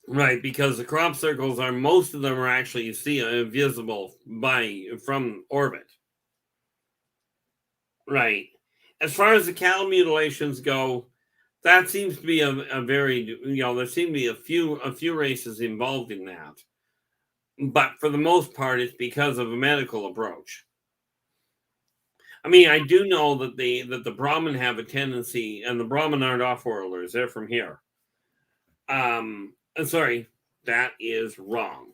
Right, because the crop circles most of them are actually visible from orbit. Right. As far as the cattle mutilations go, that seems to be a very, there seem to be a few races involved in that. But for the most part, it's because of a medical approach. I mean, I do know that the Brahmin have a tendency, and the Brahmin aren't off-worlders, they're from here. Sorry, that is wrong.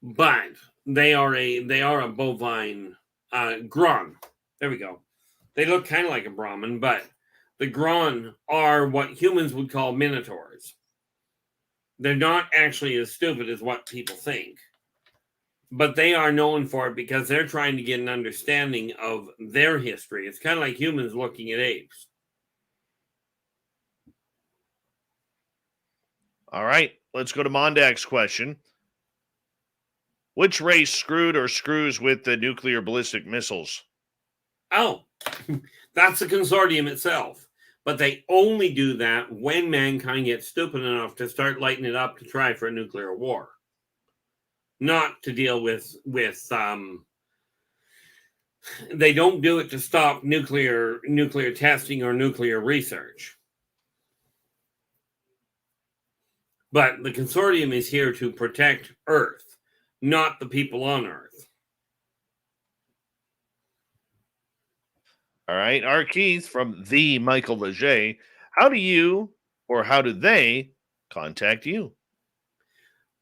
But they are a bovine Grun. There we go. They look kind of like a Brahmin, but the Grun are what humans would call minotaurs. They're not actually as stupid as what people think. But they are known for it because they're trying to get an understanding of their history. It's kind of like humans looking at apes. All right, let's go to Mondak's question. Which race screwed or screws with the nuclear ballistic missiles? Oh, that's the consortium itself. But they only do that when mankind gets stupid enough to start lighting it up to try for a nuclear war. Not to deal with they don't do it to stop nuclear testing or nuclear research. But the consortium is here to protect Earth, not the people on Earth. All right, R Keith from the Michael Leger. How do they contact you?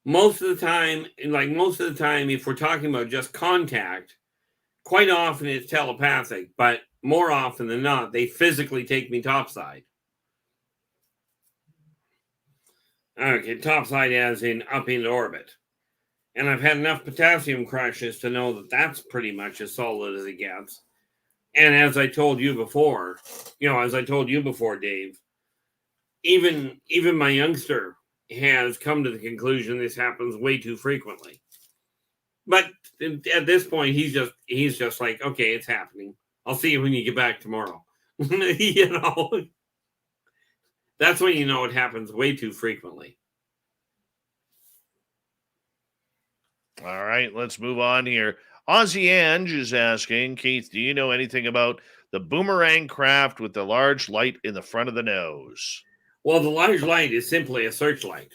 Most of the time, if we're talking about just contact, quite often it's telepathic, but more often than not, they physically take me topside. Okay, topside as in up into orbit. And I've had enough potassium crashes to know that that's pretty much as solid as it gets. And as I told you before, Dave, even my youngster has come to the conclusion this happens way too frequently. But at this point, he's just like, okay, it's happening. I'll see you when you get back tomorrow. You know, that's when you know it happens way too frequently. All right, let's move on here. Ozzy Ange is asking, Keith, do you know anything about the boomerang craft with the large light in the front of the nose? Well, the large light is simply a searchlight.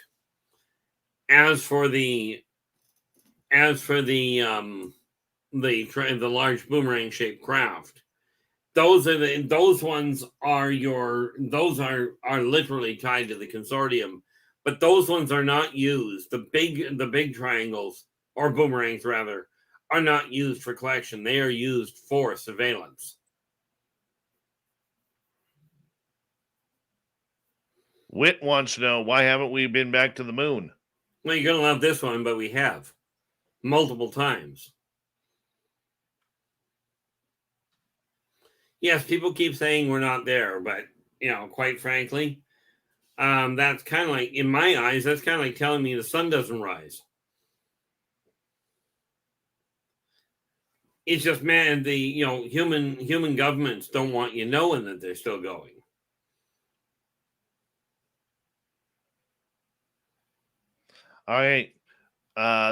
As for the large boomerang shaped craft, those are literally tied to the consortium, but those ones are not used. The big triangles, or boomerangs rather, are not used for collection. They are used for surveillance. Whit wants to know, why haven't we been back to the moon? Well, you're going to love this one, but we have multiple times. Yes, people keep saying we're not there, but, quite frankly, that's kind of like, in my eyes, that's kind of like telling me the sun doesn't rise. It's just, man, the human governments don't want you knowing that they're still going. All right.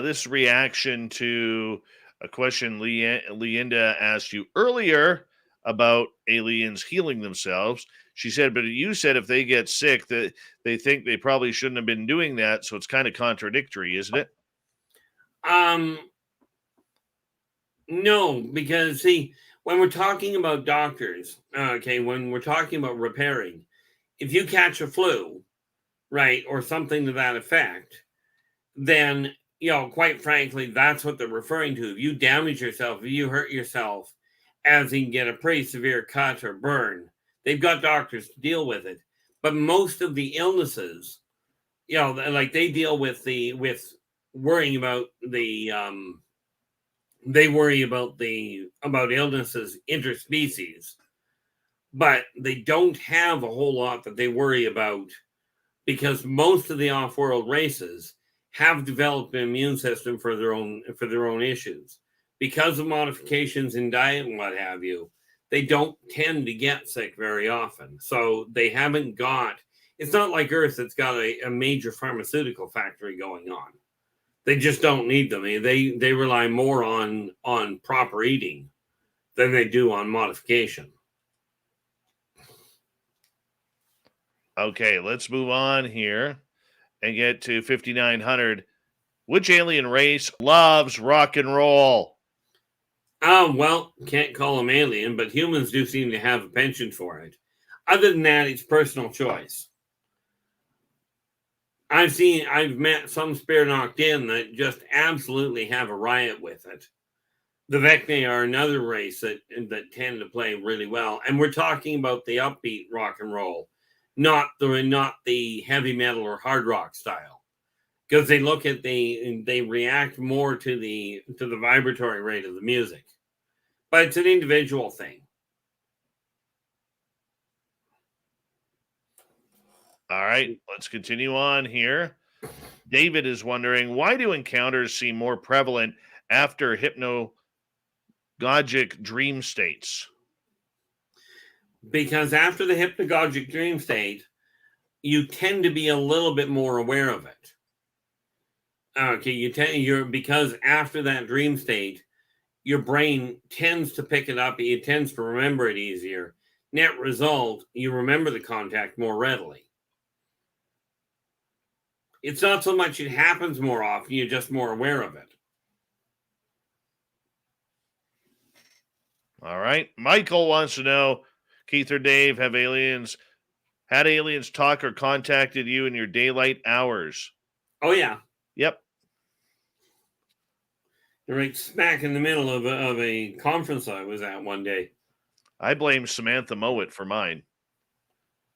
This reaction to a question Leanda asked you earlier about aliens healing themselves. She said, but you said if they get sick, that they think they probably shouldn't have been doing that. So it's kind of contradictory, isn't it? No, because see, when we're talking about doctors, when we're talking about repairing, if you catch a flu, right, or something to that effect, then, quite frankly, that's what they're referring to. If you damage yourself, if you hurt yourself, as in get a pretty severe cut or burn, they've got doctors to deal with it. But most of the illnesses, like they deal with worrying about about illnesses interspecies, but they don't have a whole lot that they worry about, because most of the off-world races have developed an immune system for their own issues. Because of modifications in diet and what have you, they don't tend to get sick very often. So they haven't got, it's not like Earth that's got a major pharmaceutical factory going on. They just don't need them. They rely more on proper eating than they do on modification. Okay, let's move on here and get to 5900. Which alien race loves rock and roll? Well, can't call them alien, but humans do seem to have a penchant for it. Other than that, it's personal choice. I've met some Spear Knocked In that just absolutely have a riot with it. The Vecna are another race that tend to play really well. And we're talking about the upbeat rock and roll, not the heavy metal or hard rock style. Because they they react more to the vibratory rate of the music. But it's an individual thing. All right, let's continue on here. David is wondering, why do encounters seem more prevalent after hypnagogic dream states? Because after the hypnagogic dream state, you tend to be a little bit more aware of it. Okay, because after that dream state, your brain tends to pick it up. It tends to remember it easier. Net result, you remember the contact more readily. It's not so much it happens more often, you're just more aware of it. All right. Michael wants to know, Keith or Dave, had aliens talk or contacted you in your daylight hours? Oh, yeah. Yep. You're right smack in the middle of a conference I was at one day. I blame Samantha Mowat for mine.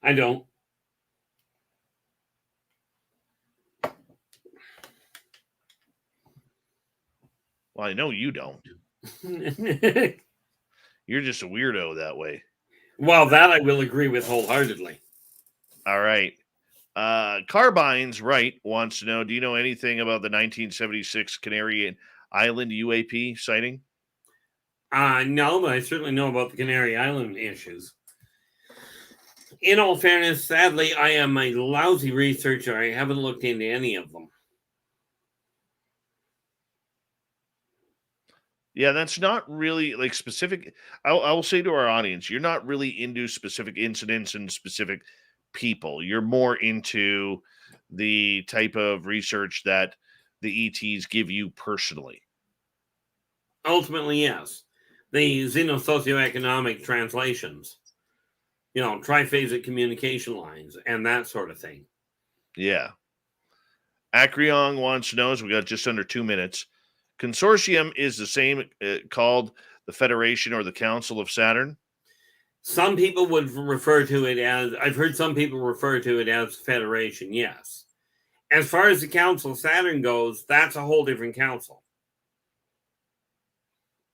I don't. Well, I know you don't. You're just a weirdo that way. Well, that I will agree with wholeheartedly. All right. Carbine's right wants to know, do you know anything about the 1976 Canary Island UAP sighting? No, but I certainly know about the Canary Island issues. In all fairness, sadly, I am a lousy researcher. I haven't looked into any of them. Yeah, that's not really like specific. I will say to our audience, you're not really into specific incidents and specific people. You're more into the type of research that the ETs give you personally. Ultimately, yes. The xenosocioeconomic translations, triphasic communication lines, and that sort of thing. Yeah. Acreong wants to know, as we got just under 2 minutes, consortium is the same called the Federation or the Council of Saturn? Some people would refer to it as, I've heard some people refer to it as Federation, yes. As far as the Council of Saturn goes, that's a whole different council.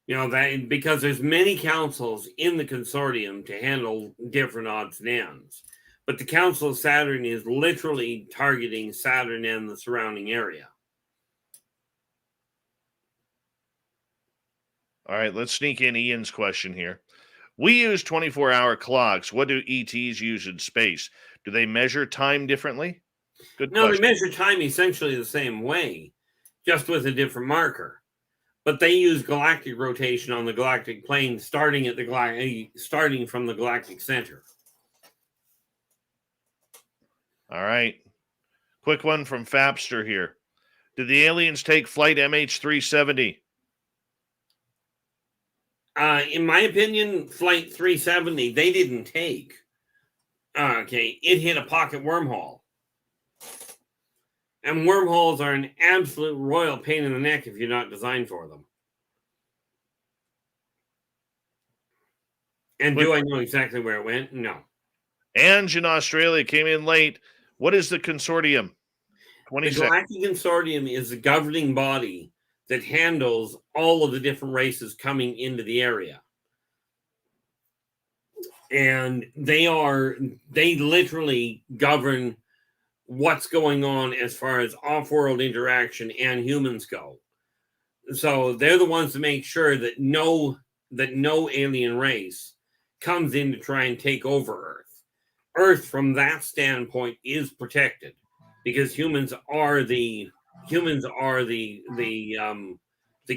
That because there's many councils in the consortium to handle different odds and ends. But the Council of Saturn is literally targeting Saturn and the surrounding area. All right, let's sneak in Ian's question here. We use 24-hour clocks. What do ETs use in space? Do they measure time differently? Good No, question. they measure time essentially the same way, just with a different marker. But they use galactic rotation on the galactic plane, starting from the galactic center. All right. Quick one from Fapster here. Did the aliens take flight MH370? In my opinion, Flight 370, they didn't take. Okay, it hit a pocket wormhole. And wormholes are an absolute royal pain in the neck if you're not designed for them. And do I know exactly where it went? No. Ange in Australia came in late. What is the consortium? The Galactic Consortium is the governing body that handles all of the different races coming into the area. And they literally govern what's going on as far as off-world interaction and humans go. So they're the ones to make sure that no alien race comes in to try and take over Earth. Earth, from that standpoint, is protected because humans are the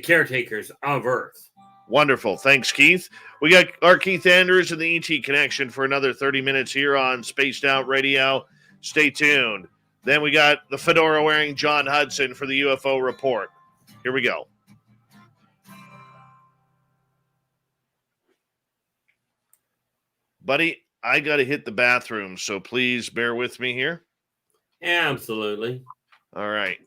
caretakers of Earth. Wonderful. Thanks, Keith. We got R Keith Andrews and the ET Connection for another 30 minutes here on Spaced Out Radio. Stay tuned. Then we got the fedora-wearing John Hudson for the UFO Report. Here we go. Buddy, I got to hit the bathroom, so please bear with me here. Absolutely. All right.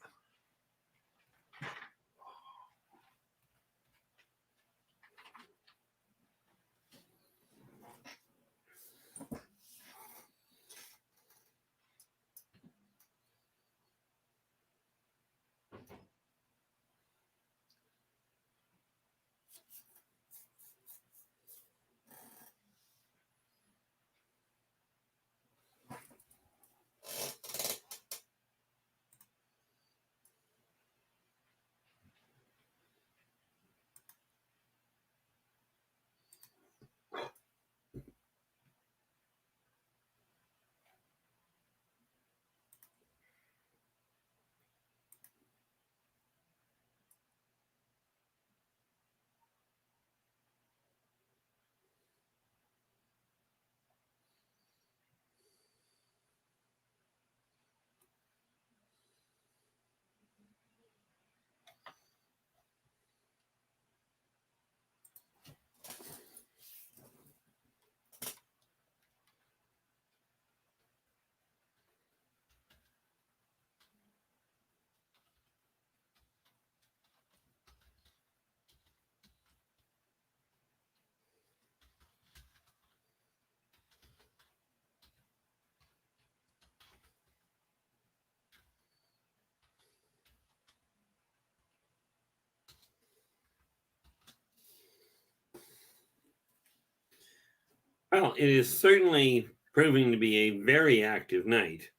Well, it is certainly proving to be a very active night.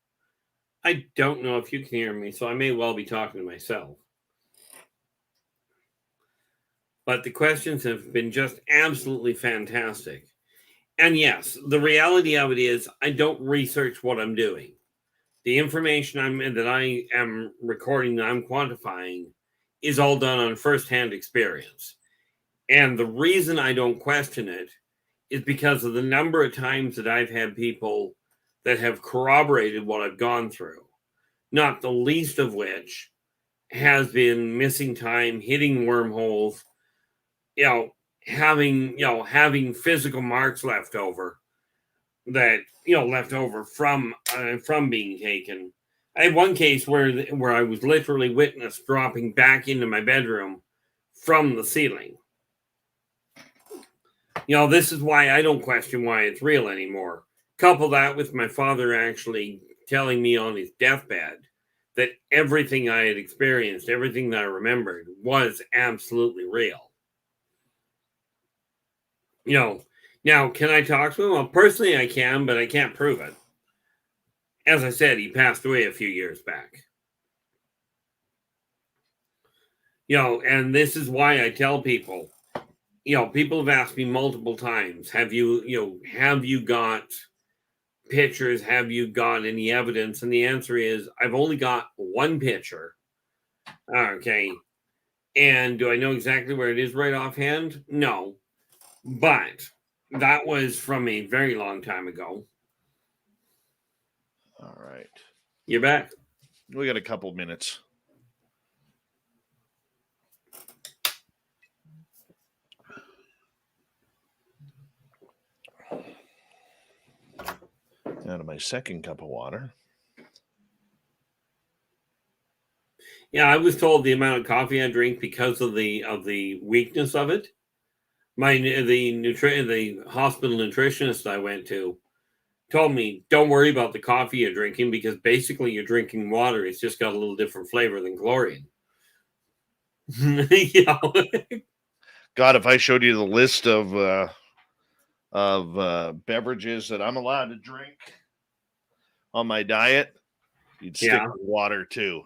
I don't know if you can hear me, so I may well be talking to myself. But the questions have been just absolutely fantastic. And yes, the reality of it is I don't research what I'm doing. The information that I am recording, that I'm quantifying, is all done on firsthand experience. And the reason I don't question it is because of the number of times that I've had people that have corroborated what I've gone through, not the least of which has been missing time, hitting wormholes, having physical marks left over from being taken. I had one case where I was literally witnessed dropping back into my bedroom from the ceiling. This is why I don't question why it's real anymore. Couple that with my father actually telling me on his deathbed that everything I had experienced, everything that I remembered, was absolutely real. Now, can I talk to him? Well, personally I can, but I can't prove it. As I said, he passed away a few years back. And this is why I tell people, people have asked me multiple times, have you got pictures? Have you got any evidence? And the answer is, I've only got one picture. Okay. And do I know exactly where it is right offhand? No. But that was from a very long time ago. All right. You're back. We got a couple minutes. Out of my second cup of water. Yeah, I was told the amount of coffee I drink because of the weakness of it. The hospital nutritionist I went to told me, don't worry about the coffee you're drinking because basically you're drinking water. It's just got a little different flavor than chlorine. God, if I showed you the list of beverages that I'm allowed to drink on my diet, you'd stick with water too.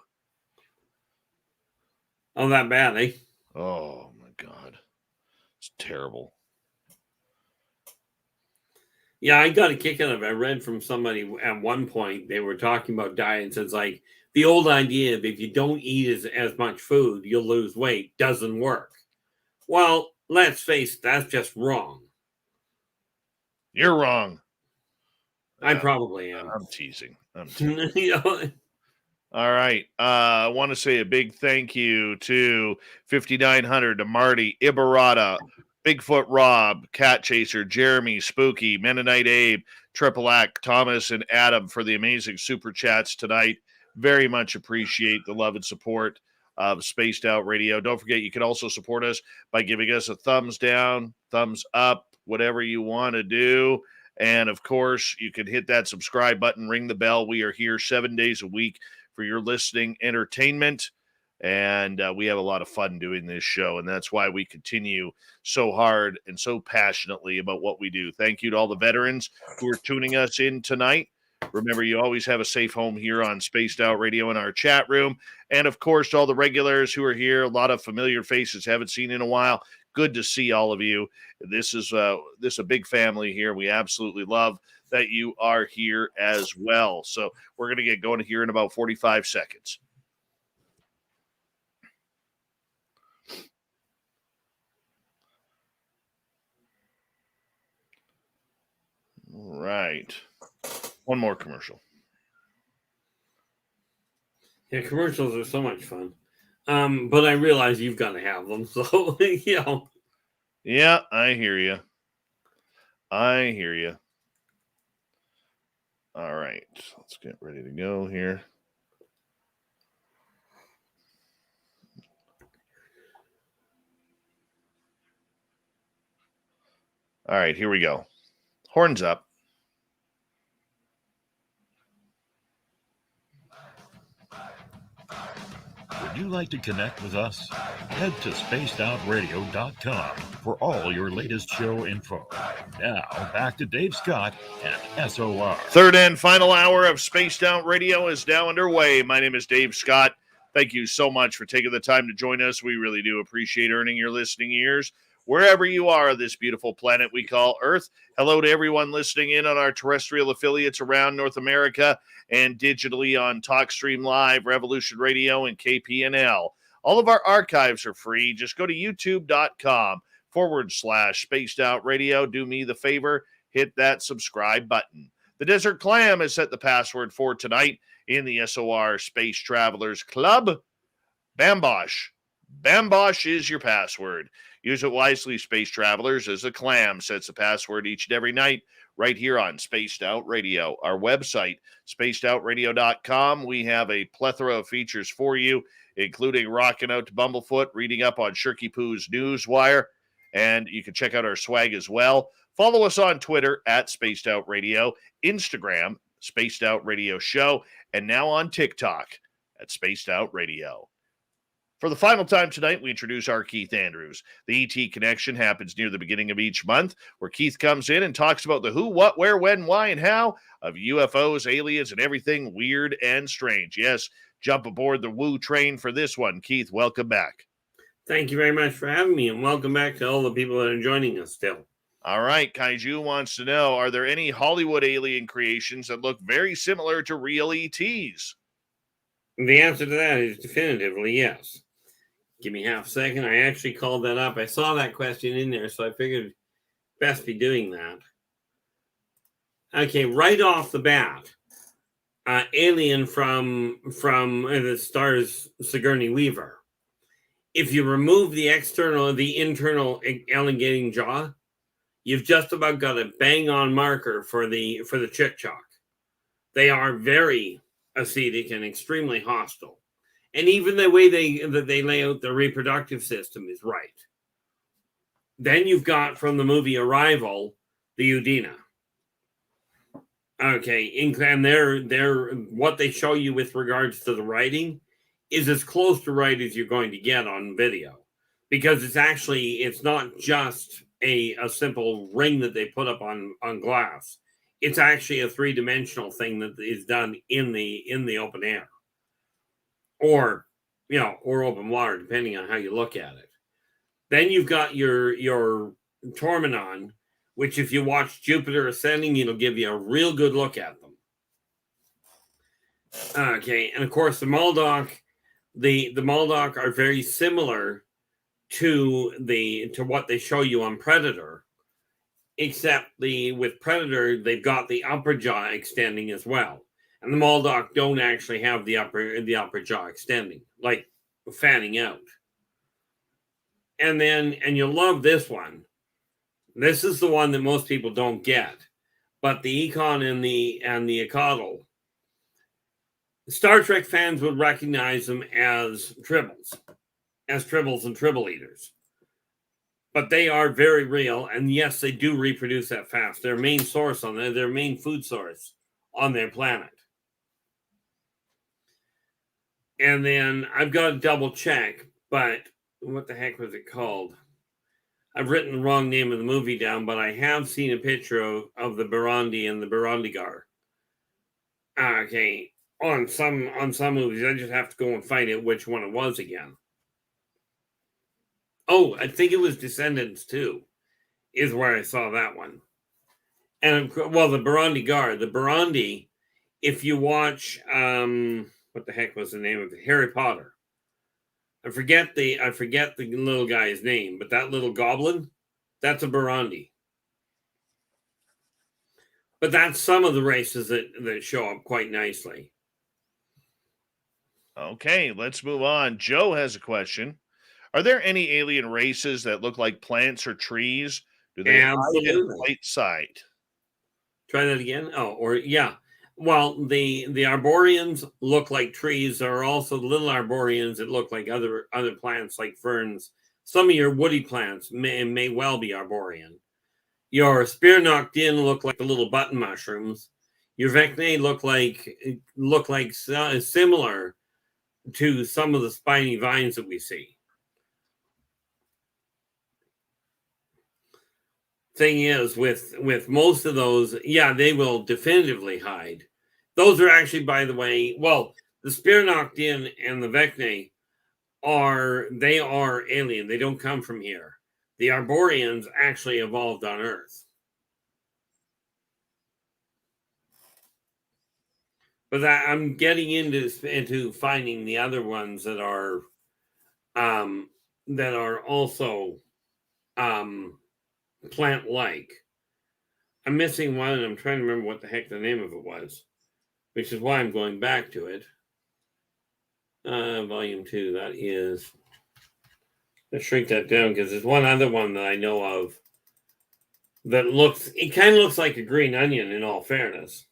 Oh, that bad, eh? Oh my God. It's terrible. Yeah, I got a kick out of it. I read from somebody at one point, they were talking about diets. It's like the old idea of if you don't eat as much food, you'll lose weight doesn't work. Well, let's face it, that's just wrong. You're wrong. I probably am. I'm teasing. All right. I want to say a big thank you to 5900, to Marty, Ibarata, Bigfoot Rob, Cat Chaser, Jeremy, Spooky, Mennonite Abe, Triple Act, Thomas, and Adam for the amazing super chats tonight. Very much appreciate the love and support of Spaced Out Radio. Don't forget, you can also support us by giving us a thumbs down, thumbs up, whatever you want to do. And of course, you can hit that subscribe button, ring the bell. We are here 7 days a week for your listening entertainment. And we have a lot of fun doing this show. And that's why we continue so hard and so passionately about what we do. Thank you to all the veterans who are tuning us in tonight. Remember, you always have a safe home here on Spaced Out Radio in our chat room. And of course, to all the regulars who are here, a lot of familiar faces haven't seen in a while. Good to see all of you. This is a big family here. We absolutely love that you are here as well. So we're going to get going here in about 45 seconds. All right. One more commercial. Yeah, commercials are so much fun. But I realize you've got to have them. So, Yeah, I hear you. All right. Let's get ready to go here. All right, here we go. Horns up. Would you like to connect with us? Head to spacedoutradio.com for all your latest show info. Now, back to Dave Scott and SOR. Third and final hour of Spaced Out Radio is now underway. My name is Dave Scott. Thank you so much for taking the time to join us. We really do appreciate earning your listening ears wherever you are on this beautiful planet we call Earth. Hello to everyone listening in on our terrestrial affiliates around North America and digitally on TalkStream Live, Revolution Radio, and KPNL. All of our archives are free. Just go to youtube.com/Spaced Out Radio. Do me the favor, hit that subscribe button. The Desert Clam has set the password for tonight in the SOR Space Travelers Club. Bambosh. Bambosh is your password. Use it wisely, Space Travelers, as the Clam sets the password each and every night right here on Spaced Out Radio. Our website, spacedoutradio.com. We have a plethora of features for you, including rocking out to Bumblefoot, reading up on Shirky Poo's Newswire, and you can check out our swag as well. Follow us on Twitter at Spaced Out Radio, Instagram, Spaced Out Radio Show, and now on TikTok at Spaced Out Radio. For the final time tonight, we introduce R Keith Andrews. The ET Connection happens near the beginning of each month, where Keith comes in and talks about the who, what, where, when, why, and how of UFOs, aliens, and everything weird and strange. Yes, jump aboard the woo train for this one. Keith, welcome back. Thank you very much for having me, and welcome back to all the people that are joining us still. All right, Kaiju wants to know, are there any Hollywood alien creations that look very similar to real ETs? The answer to that is definitively yes. Give me half a second. I actually called that up. I saw that question in there, so I figured best be doing that. Okay, right off the bat, alien from the stars Sigourney Weaver. If you remove the internal elongating jaw, you've just about got a bang-on marker for the chick chalk. They are very ascetic and extremely hostile. And even the way they lay out the reproductive system is right. Then you've got from the movie Arrival, the Udina. Okay, and they're what they show you with regards to the writing is as close to right as you're going to get on video, because it's not just a simple ring that they put up on glass. It's actually a three-dimensional thing that is done in the open air. Or open water, depending on how you look at it. Then you've got your Tormenon, which if you watch Jupiter Ascending, it'll give you a real good look at them. Okay, and of course the Maldok, the Maldok are very similar to what they show you on Predator, except with Predator they've got the upper jaw extending as well. And the Maldok don't actually have the upper jaw extending, like fanning out. And you'll love this one. This is the one that most people don't get. But the Econ and the Acatl, Star Trek fans would recognize them as tribbles and tribble eaters. But they are very real, and yes, they do reproduce that fast. Their main source their main food source on their planet. And then I've got to double check, but what the heck was it called? I've written the wrong name of the movie down, but I have seen a picture of the Burundi and the Burundigar. Okay, on some movies, I just have to go and find out which one it was again. Oh, I think it was Descendants 2 is where I saw that one. And well, the Burundigar, the Burundi, if you watch what the heck was the name of it? Harry Potter. I forget the little guy's name, but that little goblin, that's a Burundi. But that's some of the races that show up quite nicely. Okay, let's move on. Joe has a question. Are there any alien races that look like plants or trees? Do they hide in plain sight? Try that again. Oh, or yeah. Well, the arboreans look like trees. There are also little arboreans that look like other plants, like ferns. Some of your woody plants may well be arborean. Your Spearnoctin look like the little button mushrooms. Your Vecnae look like similar to some of the spiny vines that we see. Thing is, with most of those, yeah, they will definitively hide. Those are actually, by the way, well, the Spearnoctin and the Vecnae are alien. They don't come from here. The Arborians actually evolved on Earth. But I'm getting into finding the other ones that are also plant-like. I'm missing one, and I'm trying to remember what the heck the name of it was, which is why I'm going back to it. Volume 2, that is. Let's shrink that down because there's one other one that I know of that it kind of looks like a green onion in all fairness.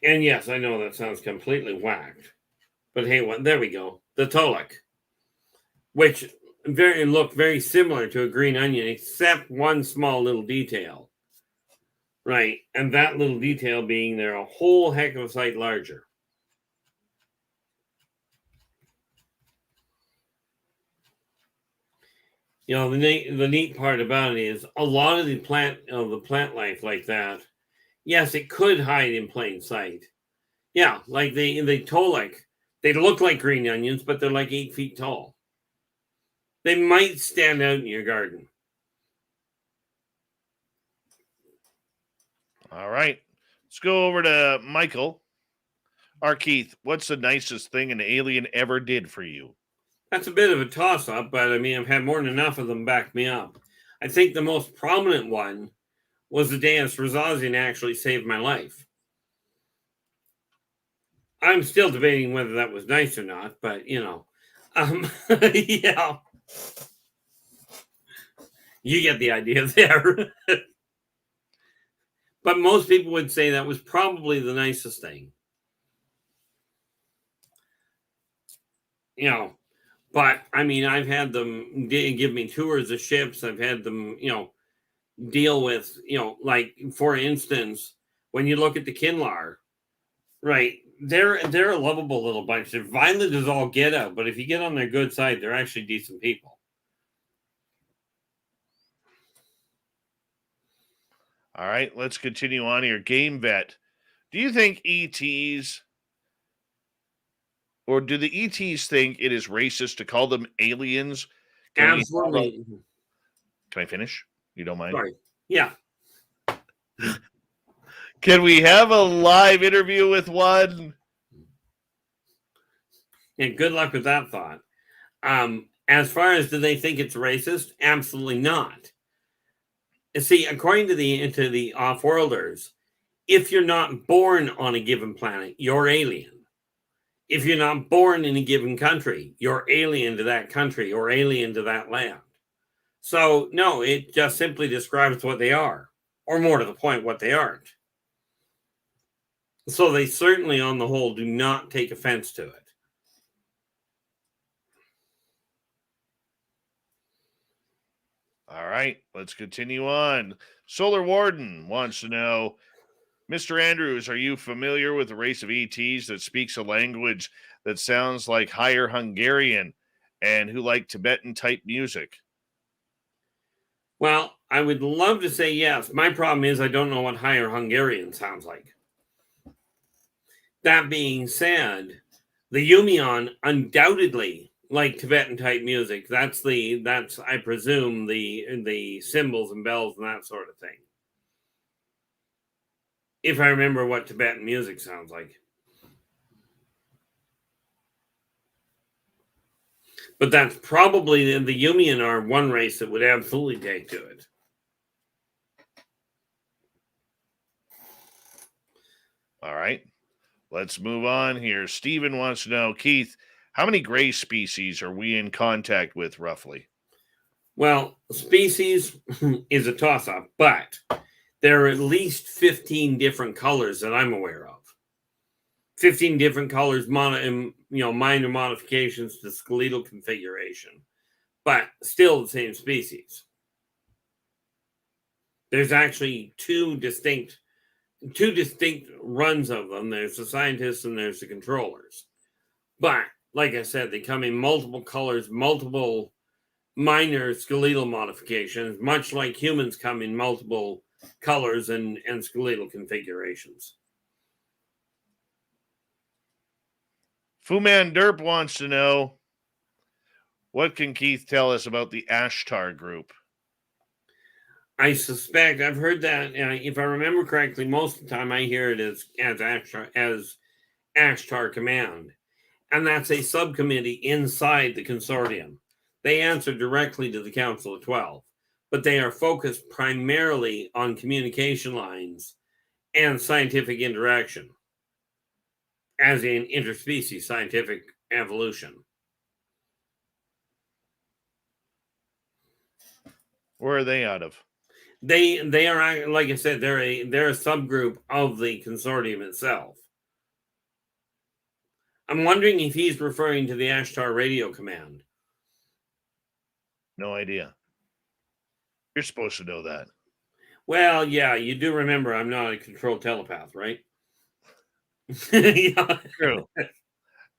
And yes, I know that sounds completely whacked. But hey, there we go. The Tolek, which look very similar to a green onion, except one small little detail. Right. And that little detail being they're a whole heck of a sight larger. You know, the neat part about it is a lot of the plant life like that, yes, it could hide in plain sight. Yeah, like the Tolek, they look like green onions, but they're like 8 feet tall. They might stand out in your garden. All right. Let's go over to Michael. R Keith, what's the nicest thing an alien ever did for you? That's a bit of a toss-up, but I mean, I've had more than enough of them back me up. I think the most prominent one was the day Srazazian actually saved my life. I'm still debating whether that was nice or not, but you know, yeah, you get the idea there. But most people would say that was probably the nicest thing. You know, but I mean, I've had them give me tours of ships. I've had them, you know, deal with, you know, like for instance, when you look at the Kinlar, right? They're a lovable little bunch. They're violent as all get out, but if you get on their good side, they're actually decent people. All right, let's continue on here. Game Vet, do you think ETs, or do the ETs think it is racist to call them aliens? Absolutely. Can I finish? You don't mind? Sorry. Yeah. Can we have a live interview with one? And good luck with that thought. As far as do they think it's racist? Absolutely not. See, according to the off-worlders, if you're not born on a given planet, you're alien. If you're not born in a given country, you're alien to that country or alien to that land. So, no, it just simply describes what they are, or more to the point, what they aren't. So they certainly, on the whole, do not take offense to it. All right, let's continue on. Solar Warden wants to know, Mr. Andrews, are you familiar with the race of ETs that speaks a language that sounds like Higher Hungarian and who like Tibetan type music? Well, I would love to say yes. My problem is I don't know what Higher Hungarian sounds like. That being said, the Yumian undoubtedly like Tibetan type music. That's I presume the cymbals and bells and that sort of thing. If I remember what Tibetan music sounds like. But that's probably the Yumian are one race that would absolutely take to it. All right, let's move on here. Steven wants to know, Keith, how many gray species are we in contact with roughly? Well, species is a toss-up, but there are at least 15 different colors that I'm aware of. 15 different colors, minor modifications to skeletal configuration, but still the same species. There's actually two distinct two distinct runs of them. There's the scientists and there's the controllers. But like I said, they come in multiple colors, multiple minor skeletal modifications, much like humans come in multiple colors and skeletal configurations. Fu Man Derp wants to know, what can Keith tell us about the Ashtar group? I suspect I've heard that. If I remember correctly, most of the time I hear it as Ashtar Command, and that's a subcommittee inside the consortium. They answer directly to the Council of 12, but they are focused primarily on communication lines and scientific interaction, as in interspecies scientific evolution. Where are they out of? They are, like I said, they're a subgroup of the consortium itself. I'm wondering if he's referring to the Ashtar Radio Command. No idea. You're supposed to know that. Well, yeah, you do remember I'm not a controlled telepath, right? Yeah. True.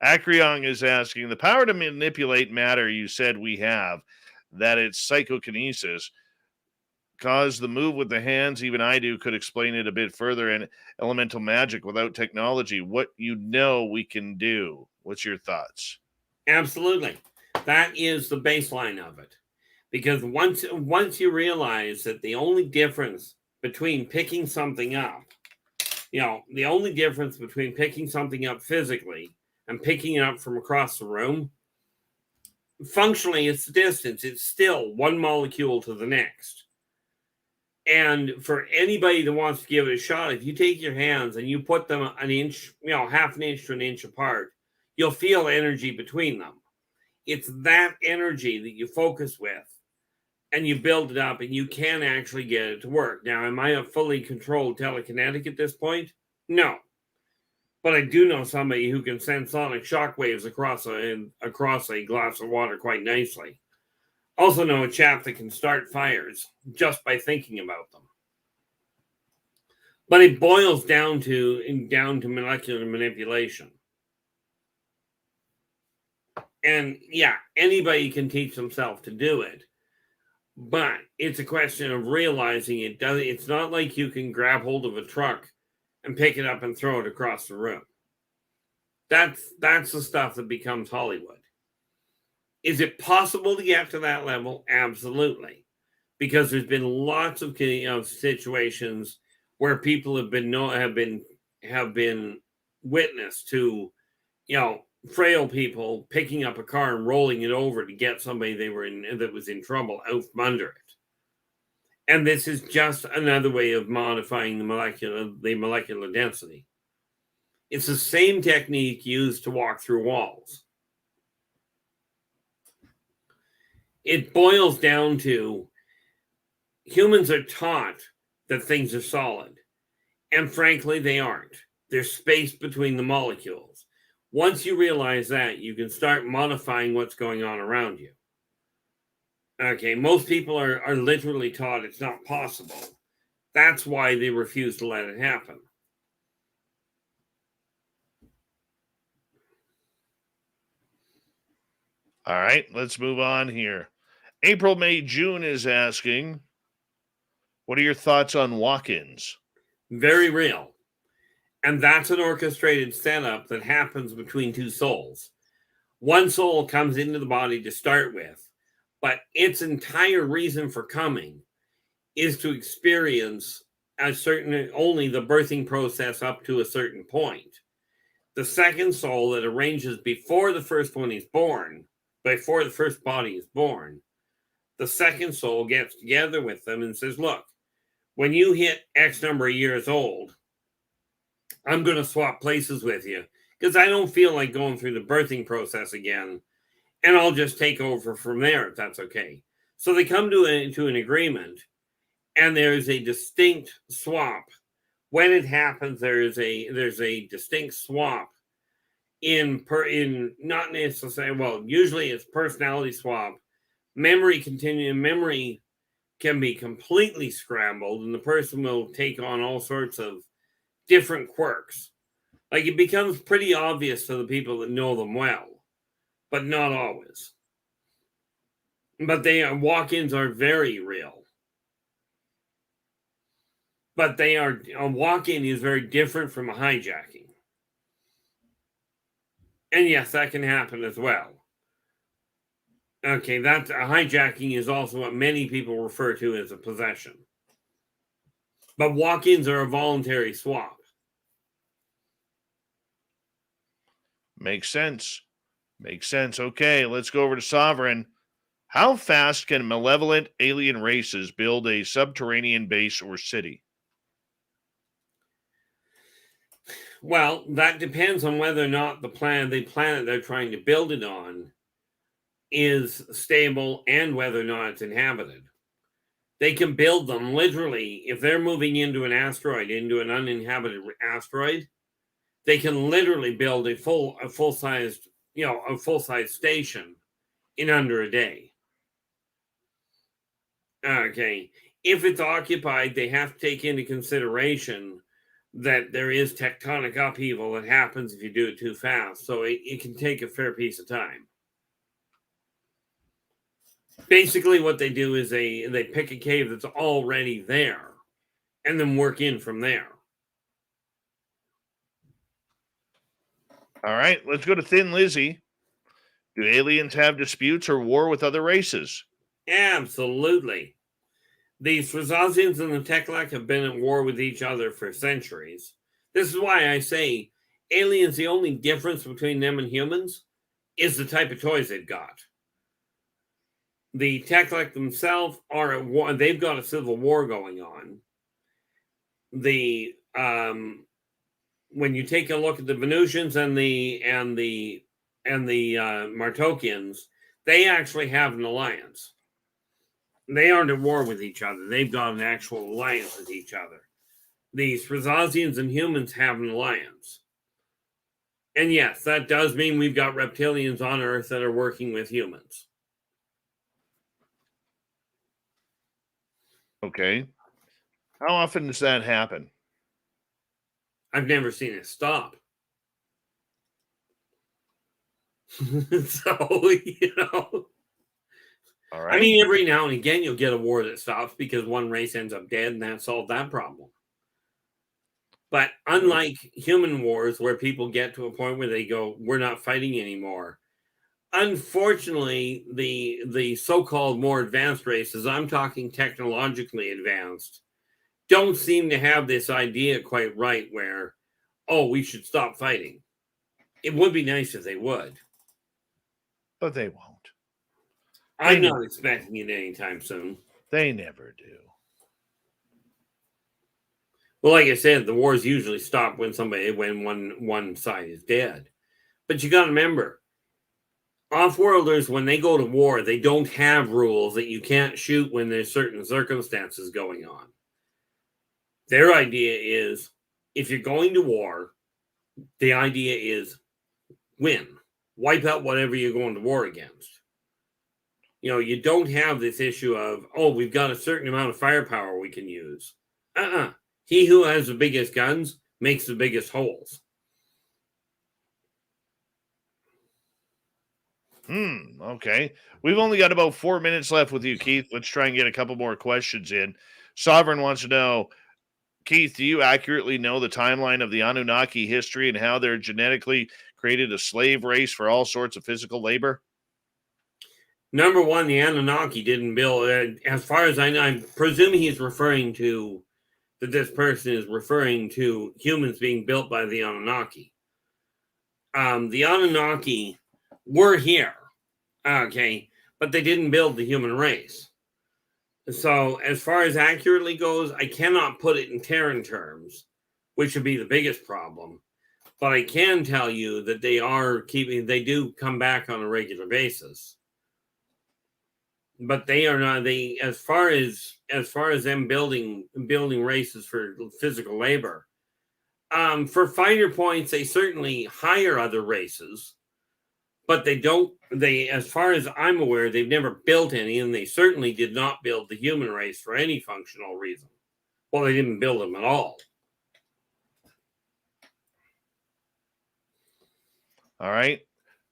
Acryong is asking, the power to manipulate matter you said we have, that it's psychokinesis, cause the move with the hands, even I do, could explain it a bit further, and elemental magic without technology, what you know we can do. What's your thoughts? Absolutely. That is the baseline of it. Because once you realize that the only difference between picking something up, the only difference between picking something up physically and picking it up from across the room, functionally it's the distance. It's still one molecule to the next. And for anybody that wants to give it a shot, if you take your hands and you put them an inch, half an inch to an inch apart, you'll feel energy between them. It's that energy that you focus with and you build it up, and you can actually get it to work. Now, am I a fully controlled telekinetic at this point? No. But I do know somebody who can send sonic shockwaves across a glass of water quite nicely. Also know a chap that can start fires just by thinking about them. But it boils down to molecular manipulation. And yeah, anybody can teach themselves to do it. But it's a question of realizing it's not like you can grab hold of a truck and pick it up and throw it across the room. That's the stuff that becomes Hollywood. Is it possible to get to that level? Absolutely. Because there's been lots of situations where people have been witness to, frail people picking up a car and rolling it over to get somebody that was in trouble out from under it. And this is just another way of modifying the molecular density. It's the same technique used to walk through walls. It boils down to humans are taught that things are solid. And frankly, they aren't. There's space between the molecules. Once you realize that, you can start modifying what's going on around you. Okay, most people are literally taught it's not possible. That's why they refuse to let it happen. All right, let's move on here. April, May, June is asking, what are your thoughts on walk-ins? Very real. And that's an orchestrated setup that happens between two souls. One soul comes into the body to start with, but its entire reason for coming is to experience only the birthing process up to a certain point. The second soul that arranges before the first one is born, before the first body is born, the second soul gets together with them and says, look, when you hit X number of years old, I'm going to swap places with you because I don't feel like going through the birthing process again, and I'll just take over from there if that's okay. So they come to an agreement, and there's a distinct swap. When it happens, there's a distinct swap in not necessarily, well, usually it's personality swap. Memory can be completely scrambled, and the person will take on all sorts of different quirks. Like, it becomes pretty obvious to the people that know them well, but not always. But walk-ins are very real. But a walk-in is very different from a hijacking. And yes, that can happen as well. Okay, that's a hijacking is also what many people refer to as a possession. But walk-ins are a voluntary swap. Makes sense. Makes sense. Okay, let's go over to Sovereign. How fast can malevolent alien races build a subterranean base or city? Well, that depends on whether or not the planet they're trying to build it on is stable and whether or not it's inhabited. They can build them literally if they're moving into an uninhabited asteroid. They can literally build a full-sized station in under a day. Okay, if it's occupied, they have to take into consideration that there is tectonic upheaval that happens if you do it too fast. So it can take a fair piece of time. Basically, what they do is they pick a cave that's already there and then work in from there. All right, let's go to Thin Lizzy. Do aliens have disputes or war with other races? Absolutely. The Swazians and the Teklak have been at war with each other for centuries. This is why I say aliens, the only difference between them and humans is the type of toys they've got. The Teklak themselves are at war. They've got a civil war going on. When you take a look at the Venusians and the Martokians, they actually have an alliance. They aren't at war with each other. They've got an actual alliance with each other. The Swazians and humans have an alliance. And yes, that does mean we've got reptilians on Earth that are working with humans. Okay. How often does that happen? I've never seen it stop. So, All right. I mean, every now and again, you'll get a war that stops because one race ends up dead and that solved that problem. But unlike human wars where people get to a point where they go, we're not fighting anymore. Unfortunately, the so-called more advanced races, I'm talking technologically advanced, don't seem to have this idea quite right where, we should stop fighting. It would be nice if they would. But they won't. I'm not expecting it anytime soon. They never do. Well, like I said, the wars usually stop when one side is dead. But you got to remember, off-worlders, when they go to war, they don't have rules that you can't shoot when there's certain circumstances going on. Their idea is, if you're going to war, the idea is win. Wipe out whatever you're going to war against. You don't have this issue of, we've got a certain amount of firepower we can use. He who has the biggest guns makes the biggest holes. Okay. We've only got about 4 minutes left with you, Keith. Let's try and get a couple more questions in. Sovereign wants to know, Keith, do you accurately know the timeline of the Anunnaki history and how they're genetically created a slave race for all sorts of physical labor? Number one, the Anunnaki didn't build, as far as I know, I'm presuming this person is referring to humans being built by the Anunnaki. The Anunnaki were here, okay, but they didn't build the human race. So as far as accurately goes, I cannot put it in Terran terms, which would be the biggest problem. But I can tell you that they do come back on a regular basis. But they are not, as far as them building races for physical labor, for finer points, they certainly hire other races, but as far as I'm aware, they've never built any, and they certainly did not build the human race for any functional reason. Well, they didn't build them at all. All right.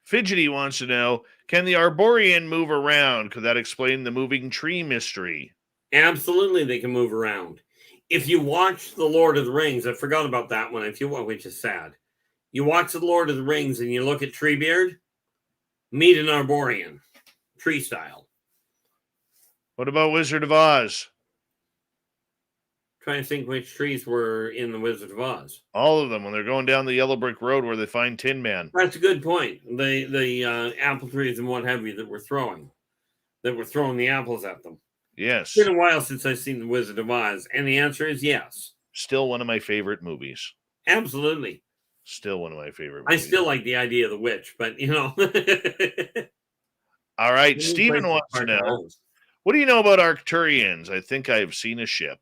Fidgety wants to know, can the Arborean move around? Could that explain the moving tree mystery? Absolutely, they can move around. If you watch The Lord of the Rings, I forgot about that one, which is sad. You watch The Lord of the Rings and you look at Treebeard, meet an Arborean, tree style. What about Wizard of Oz? Trying to think which trees were in the Wizard of Oz. All of them, when they're going down the Yellow Brick Road where they find Tin Man. That's a good point. The apple trees and what have you that were throwing the apples at them. Yes. It's been a while since I've seen the Wizard of Oz, and the answer is yes. Still one of my favorite movies. Absolutely. Still one of my favorite movies. I still like the idea of the witch, but you know. All right. Stephen wants to know, what do you know about Arcturians? I think I've seen a ship.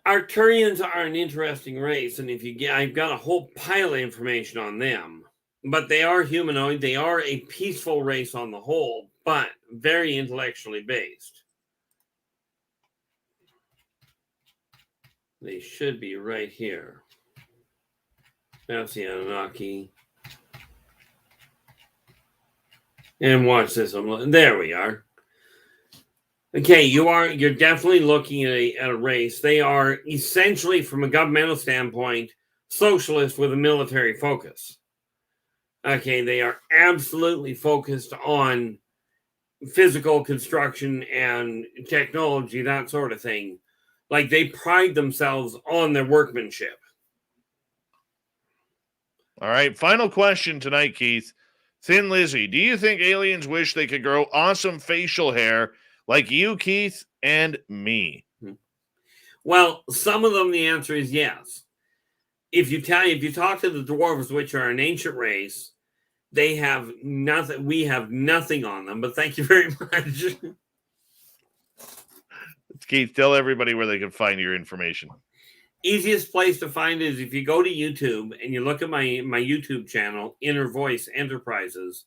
Arcturians are an interesting race, and I've got a whole pile of information on them. But they are humanoid. They are a peaceful race on the whole, but very intellectually based. They should be right here. That's the Anunnaki. And watch this. There we are. Okay, you're definitely looking at a race. They are essentially, from a governmental standpoint, socialist with a military focus. Okay, they are absolutely focused on physical construction and technology, that sort of thing. Like, they pride themselves on their workmanship. All right, final question tonight, Keith. Thin Lizzy, do you think aliens wish they could grow awesome facial hair like you, Keith, and me? Well, some of them, the answer is yes. If you talk to the dwarves, which are an ancient race, they have nothing. We have nothing on them. But thank you very much. Keith, tell everybody where they can find your information. Easiest place to find is if you go to YouTube and you look at my YouTube channel, Inner Voice Enterprises,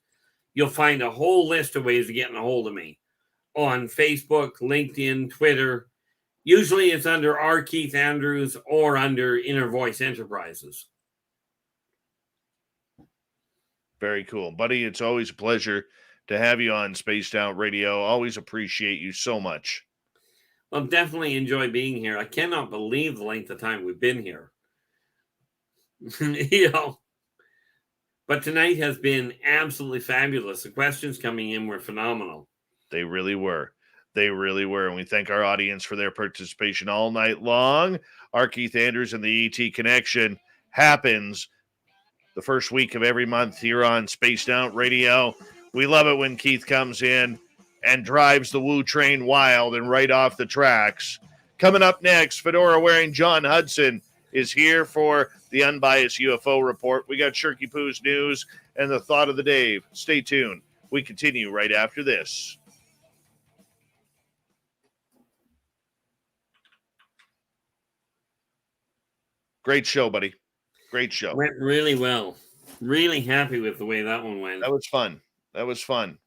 you'll find a whole list of ways of getting a hold of me on Facebook, LinkedIn, Twitter. Usually it's under R Keith Andrews or under Inner Voice Enterprises. Very cool. Buddy, it's always a pleasure to have you on Spaced Out Radio. Always appreciate you so much. Well, definitely enjoy being here. I cannot believe the length of time we've been here. But tonight has been absolutely fabulous. The questions coming in were phenomenal. They really were. They really were. And we thank our audience for their participation all night long. R Keith Andrews and the ET Connection happens the first week of every month here on Spaced Out Radio. We love it when Keith comes in and drives the Woo train wild and right off the tracks. Coming up next, fedora-wearing John Hudson is here for the unbiased UFO report. We got Shirky Poo's news and the thought of the day. Stay tuned. We continue right after this. Great show, buddy. Great show. Went really well. Really happy with the way that one went. That was fun. That was fun.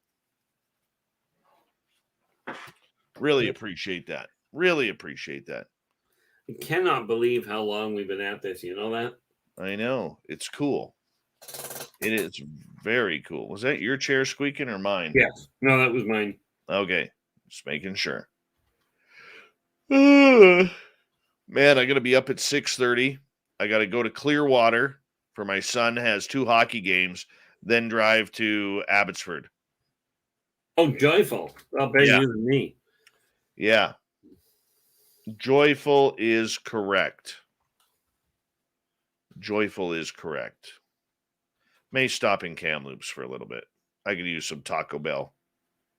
Really appreciate that. Really appreciate that. I cannot believe how long we've been at this. You know that? I know. It's cool. It is very cool. Was that your chair squeaking or mine? Yes. No, that was mine. Okay. Just making sure. Man, I got to be up at 6:30. I got to go to Clearwater for my son has 2 hockey games, then drive to Abbotsford. Oh, joyful. I'll bet Yeah. you than me. Yeah. Joyful is correct. Joyful is correct. May stop in Kamloops for a little bit. I could use some Taco Bell.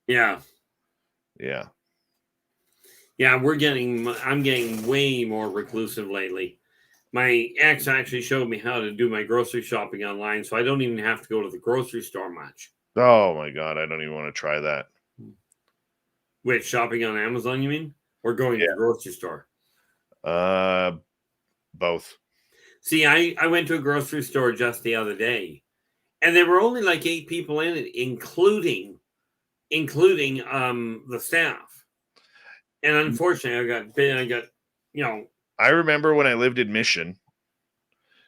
Yeah. Yeah. Yeah, I'm getting way more reclusive lately. My ex actually showed me how to do my grocery shopping online, so I don't even have to go to the grocery store much. Oh my God, I don't even want to try that. Which, shopping on Amazon, you mean? Or going to the grocery store? Both. See, I went to a grocery store just the other day, and there were only like 8 people in it, including the staff. And unfortunately, I got, I remember when I lived in Mission,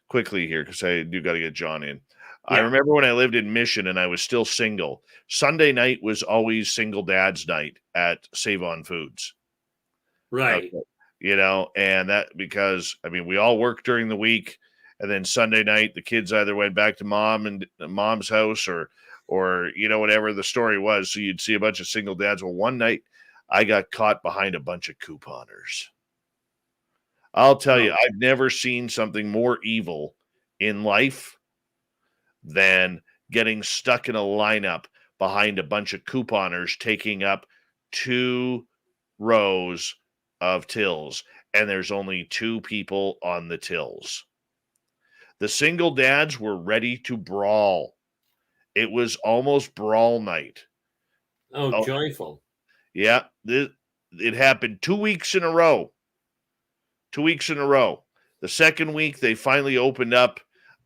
quickly here because I do got to get John in. I Yeah. remember when I lived in Mission and I was still single. Sunday night was always single dad's night at Save On Foods. Right. Okay. You know, and that because I mean we all worked during the week, and then Sunday night the kids either went back to mom's house or you know whatever the story was. So you'd see a bunch of single dads. Well, one night I got caught behind a bunch of couponers. I'll tell you, I've never seen something more evil in life than getting stuck in a lineup behind a bunch of couponers taking up 2 rows of tills, and there's only 2 people on the tills. The single dads were ready to brawl. It was almost brawl night. Oh, joyful. Yeah, it happened 2 weeks in a row. 2 weeks in a row. The second week, they finally opened up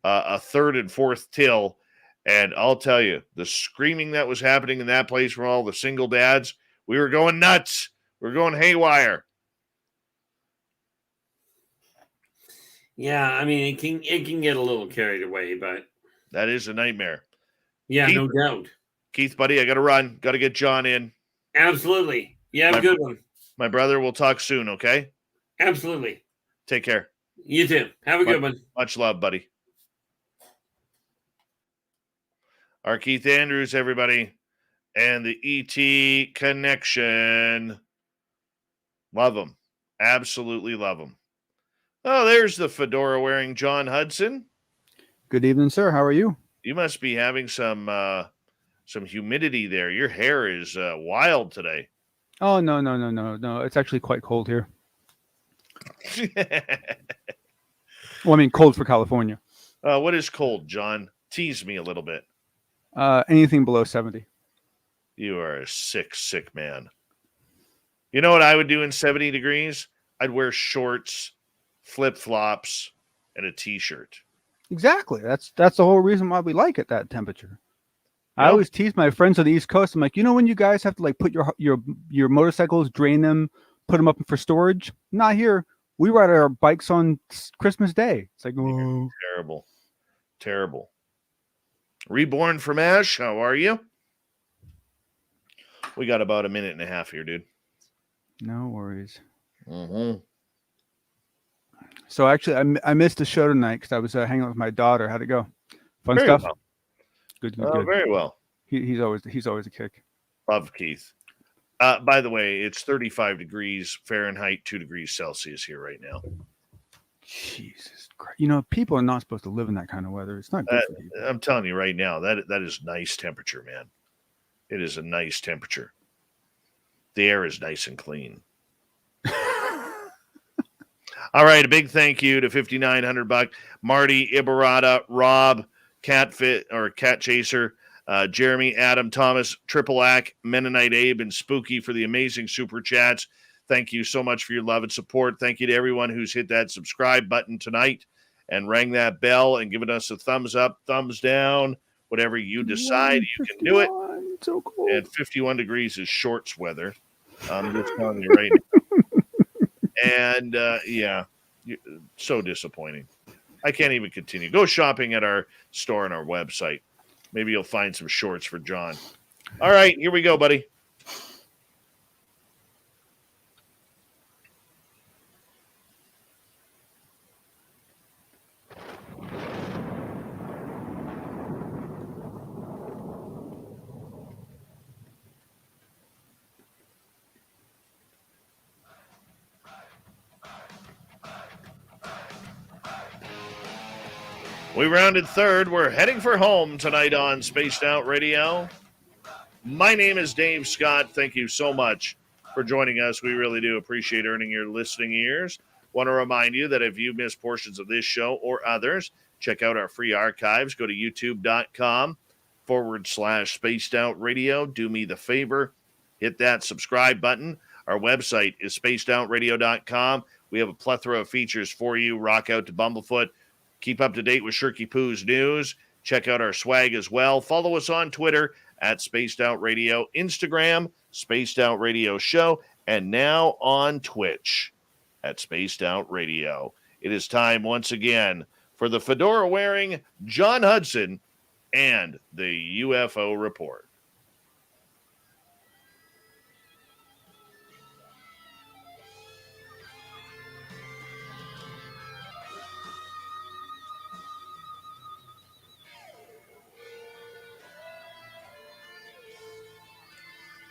a third and fourth till, and I'll tell you, the screaming that was happening in that place from all the single dads, we were going nuts. We were going haywire. Yeah, I mean, it can get a little carried away, but That is a nightmare. yeah, Keith, no doubt. Keith, buddy, I got to run. Got to get John in. Absolutely. You have a good one. My brother, we'll talk soon, okay? Absolutely. Take care. You too. Have a good one. Much love, buddy. R Keith Andrews, everybody, and the ET connection. Love them. Absolutely love them. Oh, there's the fedora-wearing John Hudson. Good evening, sir. How are you? You must be having some humidity there. Your hair is wild today. Oh, no. It's actually quite cold here. Well, I mean, cold for California. What is cold, John? Tease me a little bit. Anything below 70. You are a sick, sick man. You know what I would do in 70 degrees? I'd wear shorts, flip-flops, and a T-shirt. Exactly. That's the whole reason why we like it that temperature. I always tease my friends on the East Coast. I'm like, you know, when you guys have to like put your motorcycles, drain them, put them up for storage. Not here. We ride our bikes on Christmas Day. It's like, oh. Terrible, terrible. Reborn from Ash, how are you? We got about a minute and a half here, dude. No worries. Mm-hmm. So actually, I missed the show tonight because I was hanging out with my daughter. How'd it go? Fun Very stuff. well. Good. Very well. He's always a kick. Love Keith. By the way, it's 35 degrees Fahrenheit, 2 degrees Celsius here right now. Jesus Christ. You know, people are not supposed to live in that kind of weather. It's not good for people. I'm telling you right now, that is nice temperature, man. It is a nice temperature. The air is nice and clean. All right, a big thank you to $5,900 Marty, Ibarata, Rob, Cat Chaser, Jeremy, Adam, Thomas, Triple Ack, Mennonite Abe, and Spooky for the amazing super chats. Thank you so much for your love and support. Thank you to everyone who's hit that subscribe button tonight and rang that bell and given us a thumbs up, thumbs down, whatever you decide. You can do it. So cool. And 51 degrees is shorts weather. I'm just telling you right now. And yeah, so disappointing. I can't even continue. Go shopping at our store on our website. Maybe you'll find some shorts for John. All right, here we go, buddy. We rounded third. We're heading for home tonight on Spaced Out Radio. My name is Dave Scott. Thank you so much for joining us. We really do appreciate earning your listening ears. Want to remind you that if you missed portions of this show or others, check out our free archives. Go to youtube.com/Spaced Out Radio. Do me the favor. Hit that subscribe button. Our website is spacedoutradio.com. We have a plethora of features for you. Rock out to Bumblefoot. Keep up to date with Shirky Poo's news. Check out our swag as well. Follow us on Twitter at Spaced Out Radio, Instagram, Spaced Out Radio Show, and now on Twitch at Spaced Out Radio. It is time once again for the fedora-wearing John Hudson and the UFO Report.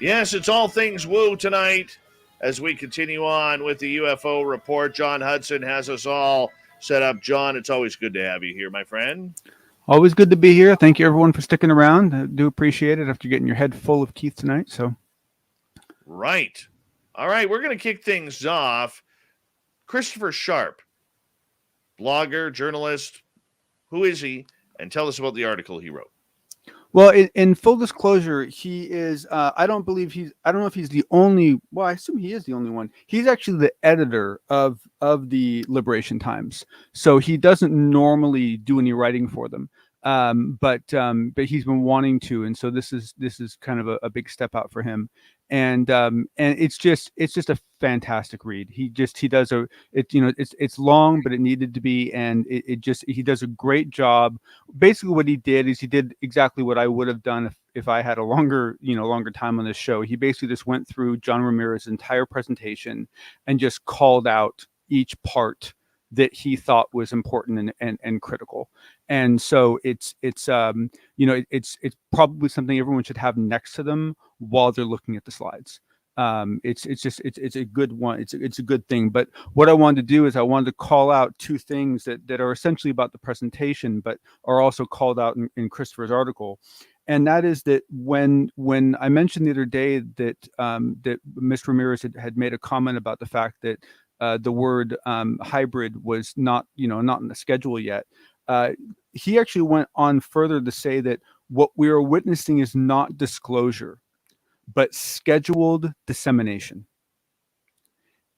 Yes, it's all things woo tonight as we continue on with the UFO Report. John Hudson has us all set up. John, it's always good to have you here, my friend. Always good to be here. Thank you, everyone, for sticking around. I do appreciate it after getting your head full of Keith tonight. So, right. All right, we're going to kick things off. Christopher Sharp, blogger, journalist. Who is he? And tell us about the article he wrote. well, in full disclosure, he is. I don't know if he's the only. Well, I assume he is the only one. He's actually the editor of the Liberation Times, so he doesn't normally do any writing for them. But he's been wanting to, and so this is kind of a big step out for him. And it's just a fantastic read. He does it's long, but it needed to be, and he does a great job. Basically, what he did is he did exactly what I would have done if I had a longer time on this show. He basically just went through John Ramirez's entire presentation and just called out each part that he thought was important and critical. And so it's probably something everyone should have next to them while they're looking at the slides. It's a good one. It's a good thing. But what I wanted to do is I wanted to call out two things that are essentially about the presentation, but are also called out in Christopher's article. And that is that when I mentioned the other day that Mr. Ramirez had made a comment about the fact that the word hybrid was not in the schedule yet. He actually went on further to say that what we are witnessing is not disclosure, but scheduled dissemination.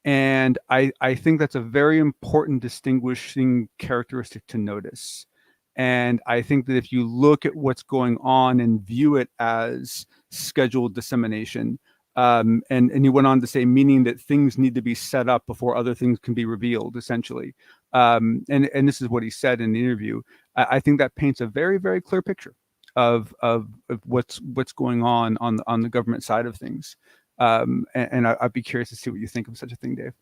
And I think that's a very important distinguishing characteristic to notice. And I think that if you look at what's going on and view it as scheduled dissemination, and he went on to say, meaning that things need to be set up before other things can be revealed, essentially. And this is what he said in the interview. I think that paints a very, very clear picture of what's going on the government side of things. And I'd be curious to see what you think of such a thing, Dave.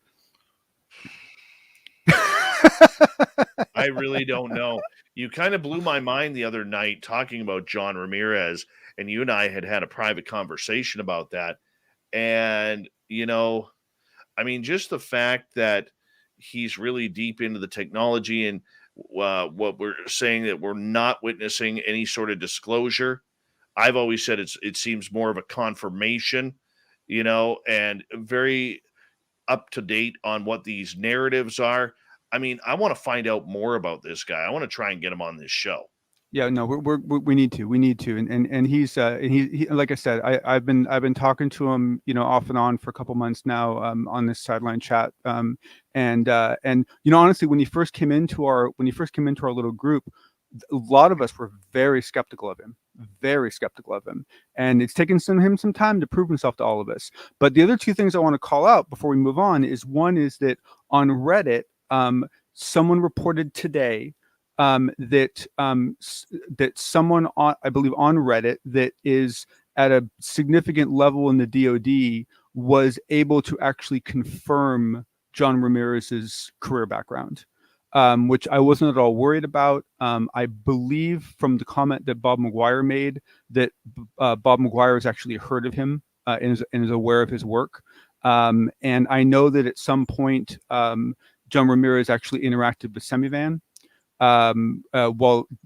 I really don't know. You kind of blew my mind the other night talking about John Ramirez, and you and I had a private conversation about that. And, just the fact that he's really deep into the technology and what we're saying that we're not witnessing any sort of disclosure. I've always said it seems more of a confirmation, and very up to date on what these narratives are. I want to find out more about this guy. I want to try and get him on this show. Yeah, no, we need to, and he's he like I said, I've been talking to him, off and on for a couple months now, on this sideline chat, and honestly, when he first came into our little group, a lot of us were very skeptical of him, and it's taken him some time to prove himself to all of us. But the other two things I want to call out before we move on is one is that on Reddit, someone reported today that someone I believe on Reddit that is at a significant level in the DoD was able to actually confirm John Ramirez's career background, which I wasn't at all worried about. I believe from the comment that Bob McGuire made that Bob McGuire has actually heard of him and is aware of his work. And I know that at some point John Ramirez actually interacted with Semivan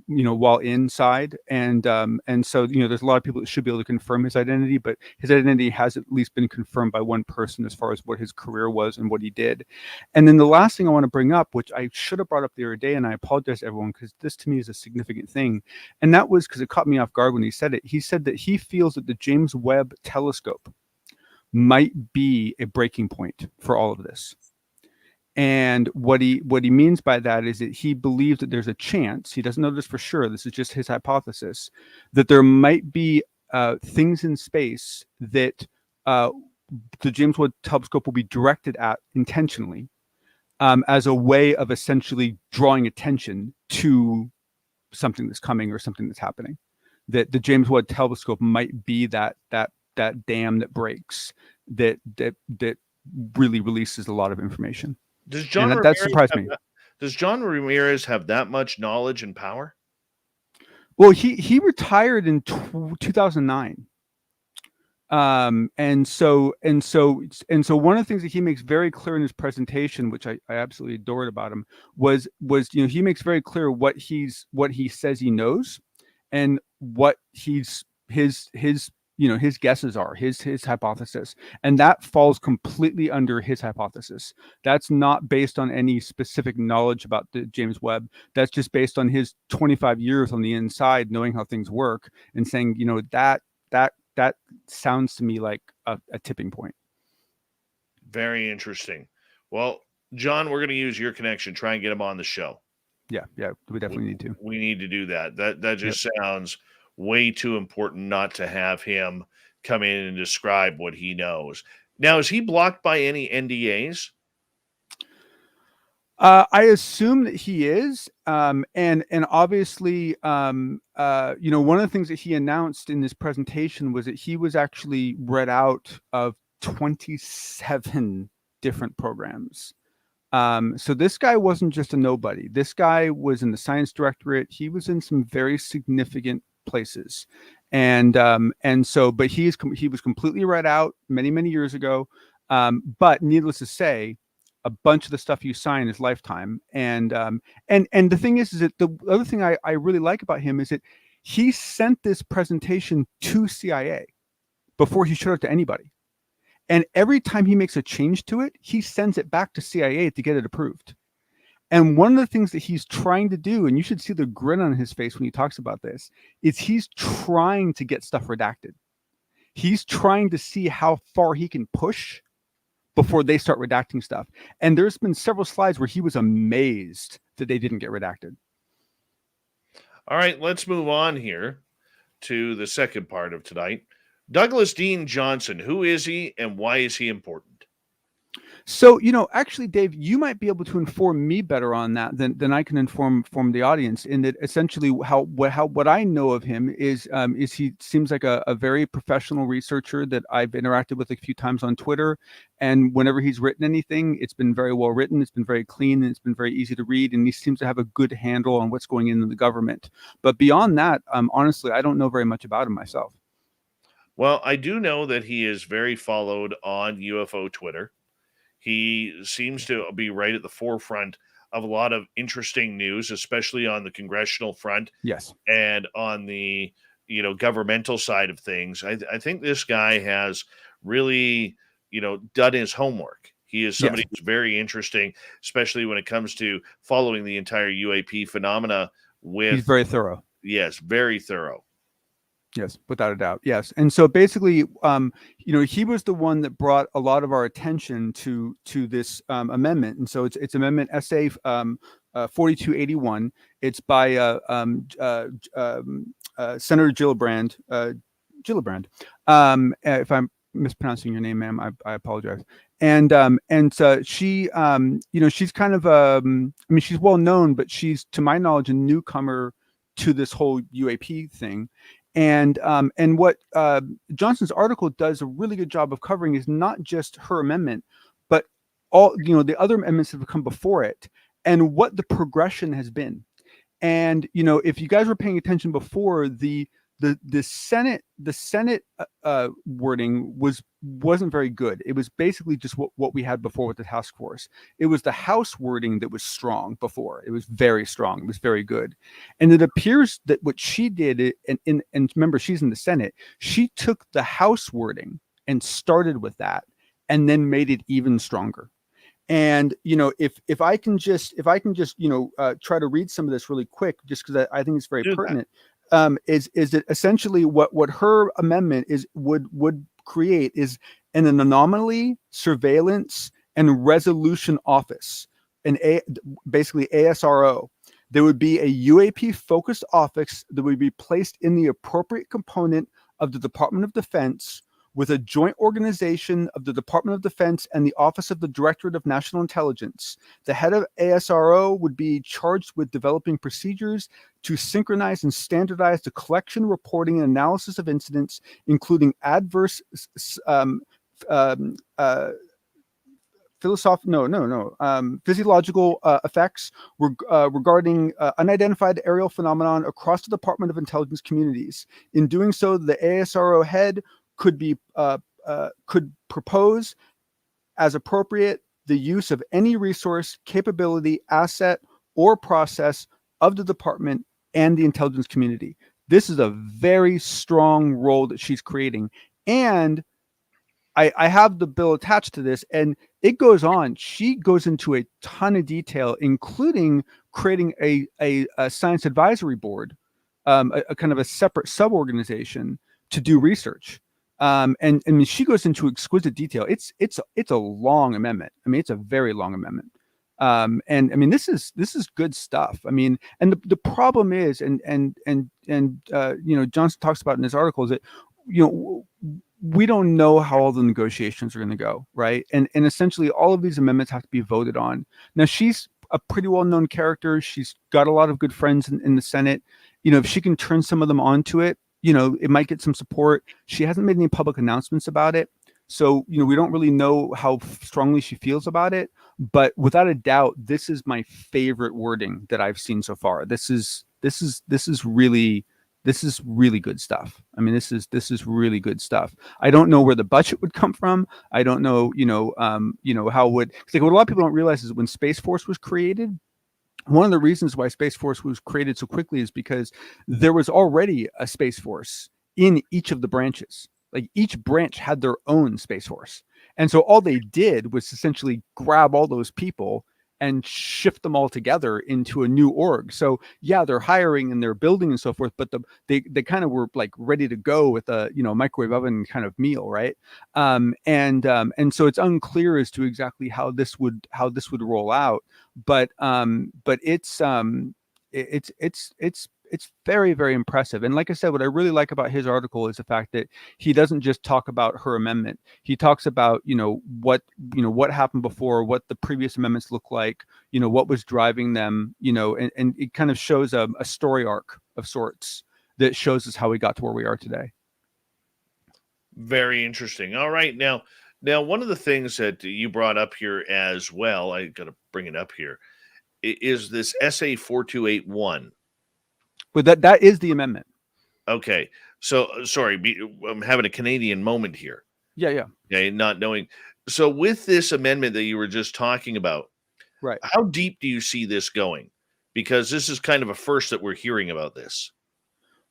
while inside, and so there's a lot of people that should be able to confirm his identity, but his identity has at least been confirmed by one person as far as what his career was and what he did. And then the last thing I want to bring up, which I should have brought up the other day, and I apologize to everyone because this to me is a significant thing, and that was because it caught me off guard when he said it. He said that he feels that the James Webb Telescope might be a breaking point for all of this. And what he means by that is that he believes that there's a chance, he doesn't know this for sure, this is just his hypothesis, that there might be things in space that the James Webb Telescope will be directed at intentionally, as a way of essentially drawing attention to something that's coming or something that's happening. That the James Webb Telescope might be that dam that breaks, that really releases a lot of information. Does John that Ramirez surprised have me. Does John Ramirez have that much knowledge and power? Well, he retired in 2009. And so one of the things that he makes very clear in his presentation, which I absolutely adored about him, was he makes very clear what he says he knows, and what his guesses are, his hypothesis, and that falls completely under his hypothesis. That's not based on any specific knowledge about the James Webb. That's just based on his 25 years on the inside, knowing how things work, and saying, that sounds to me like a tipping point. Very interesting. Well, John, we're going to use your connection, try and get him on the show. Yeah, we definitely need to. We need to do that. That just sounds way too important not to have him come in and describe what he knows. Now, is he blocked by any NDAs? I assume that he is, and obviously, one of the things that he announced in this presentation was that he was actually read out of 27 different programs. So this guy wasn't just a nobody. This guy was in the science directorate. He was in some very significant places, but he was completely read out many years ago. But needless to say, a bunch of the stuff you sign is lifetime. And the thing is that the other thing I really like about him is that he sent this presentation to CIA before he showed it to anybody. And every time he makes a change to it, he sends it back to CIA to get it approved. And one of the things that he's trying to do, and you should see the grin on his face when he talks about this, is he's trying to get stuff redacted. He's trying to see how far he can push before they start redacting stuff. And there's been several slides where he was amazed that they didn't get redacted. All right, let's move on here to the second part of tonight. Douglas Dean Johnson, who is he and why is he important? So, actually, Dave, you might be able to inform me better on that than I can inform the audience. In that, essentially, what I know of him is he seems like a very professional researcher that I've interacted with a few times on Twitter, and whenever he's written anything, it's been very well written, it's been very clean, and it's been very easy to read, and he seems to have a good handle on what's going into the government. But beyond that, honestly, I don't know very much about him myself. Well, I do know that he is very followed on UFO Twitter. He seems to be right at the forefront of a lot of interesting news, especially on the congressional front. Yes. And on the, governmental side of things. I think this guy has really, done his homework. He is somebody who's very interesting, especially when it comes to following the entire UAP phenomena with. He's very thorough. Yes, very thorough. Yes, without a doubt. Yes. And so basically, he was the one that brought a lot of our attention to this amendment. And so it's Amendment SA 4281. It's by Senator Gillibrand. If I'm mispronouncing your name, ma'am, I apologize. And so she, she's kind of, she's well known, but she's, to my knowledge, a newcomer to this whole UAP thing. And what Johnson's article does a really good job of covering is not just her amendment, but all the other amendments that have come before it, and what the progression has been. And if you guys were paying attention before, the Senate wording wasn't very good. It was basically just what we had before with the task force. It was the House wording that was strong before. It was very strong. It was very good. And it appears that what she did, and remember, she's in the Senate, she took the House wording and started with that and then made it even stronger. And if I can just try to read some of this really quick, just because I think it's very pertinent. Is that essentially what her amendment would create is an anomaly, surveillance, and resolution office, basically ASRO. There would be a UAP focused office that would be placed in the appropriate component of the Department of Defense, with a joint organization of the Department of Defense and the Office of the Directorate of National Intelligence. The head of ASRO would be charged with developing procedures to synchronize and standardize the collection, reporting, and analysis of incidents, including adverse physiological effects regarding unidentified aerial phenomenon across the Department of Intelligence communities. In doing so, the ASRO head could propose, as appropriate, the use of any resource, capability, asset, or process of the department and the intelligence community. This is a very strong role that she's creating. And I have the bill attached to this, and it goes on. She goes into a ton of detail, including creating a science advisory board, a kind of a separate sub-organization to do research. And I mean, she goes into exquisite detail. It's a long amendment. I mean, it's a very long amendment. And I mean, this is good stuff. I mean, and the problem is, and Johnson talks about in his article, is that, we don't know how all the negotiations are going to go, right? And essentially all of these amendments have to be voted on. Now, she's a pretty well-known character. She's got a lot of good friends in the Senate. If she can turn some of them onto it, it might get some support. She hasn't made any public announcements about it. So, we don't really know how strongly she feels about it. But without a doubt, this is my favorite wording that I've seen so far. This is really good stuff. I mean, this is really good stuff. I don't know where the budget would come from. I don't know, how would, because what a lot of people don't realize is when Space Force was created, one of the reasons why Space Force was created so quickly is because there was already a Space Force in each of the branches. Like each branch had their own Space Force. And so all they did was essentially grab all those people and shift them all together into a new org. So yeah, they're hiring and they're building and so forth, but they kind of were like ready to go with a microwave oven kind of meal, right? And so it's unclear as to exactly how this would roll out. But it's very, very impressive. And like I said, what I really like about his article is the fact that he doesn't just talk about her amendment. He talks about, what happened before, what the previous amendments look like, what was driving them, and it kind of shows a story arc of sorts that shows us how we got to where we are today. Very interesting. All right. Now, one of the things that you brought up here as well, I got to bring it up here, is this SA 4281. But that is the amendment. Okay. So, sorry, I'm having a Canadian moment here. Yeah. Okay, not knowing. So with this amendment that you were just talking about, right? How deep do you see this going? Because this is kind of a first that we're hearing about this.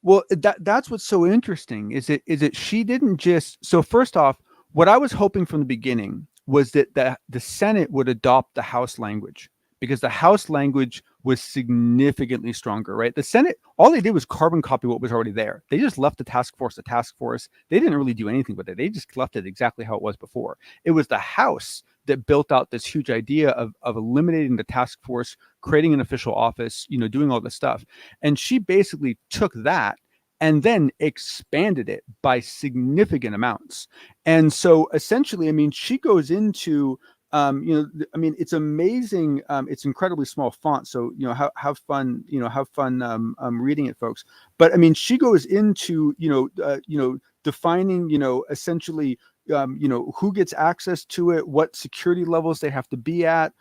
Well, that's what's so interesting is that she didn't just. So first off, what I was hoping from the beginning was that the Senate would adopt the House language, because the House language was significantly stronger, right? The Senate, all they did was carbon copy what was already there. They just left the task force a task force. They didn't really do anything with it. They just left it exactly how it was before. It was the House that built out this huge idea of eliminating the task force, creating an official office, doing all this stuff. And she basically took that and then expanded it by significant amounts. And so essentially, I mean, she goes into it's amazing. It's incredibly small font, so have fun reading it, folks. But I mean, she goes into defining essentially who gets access to it, what security levels they have to be at.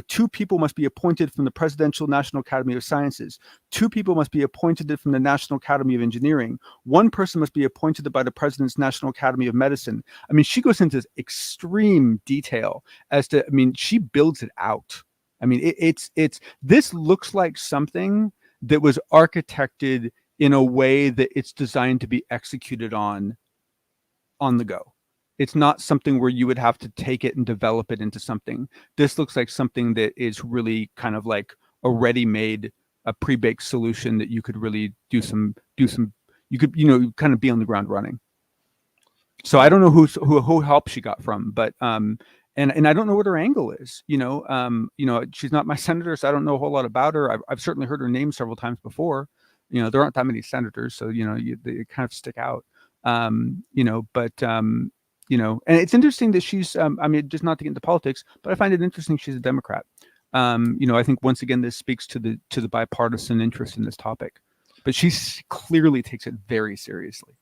Two people must be appointed from the Presidential National Academy of Sciences. 2 people must be appointed from the National Academy of Engineering. 1 person must be appointed by the President's National Academy of Medicine. I mean, she goes into extreme detail as to, I mean, she builds it out. I mean, this looks like something that was architected in a way that it's designed to be executed on the go. It's not something where you would have to take it and develop it into something. This looks like something that is really kind of like a ready-made, a pre-baked solution that you could really do some. You could kind of be on the ground running. So I don't know who help she got from, but and I don't know what her angle is. She's not my senator, so I don't know a whole lot about her. I've certainly heard her name several times before, There aren't that many senators, so they kind of stick out. And it's interesting that she's. Just not to get into politics, but I find it interesting she's a Democrat. I think once again this speaks to the bipartisan interest in this topic, but she clearly takes it very seriously.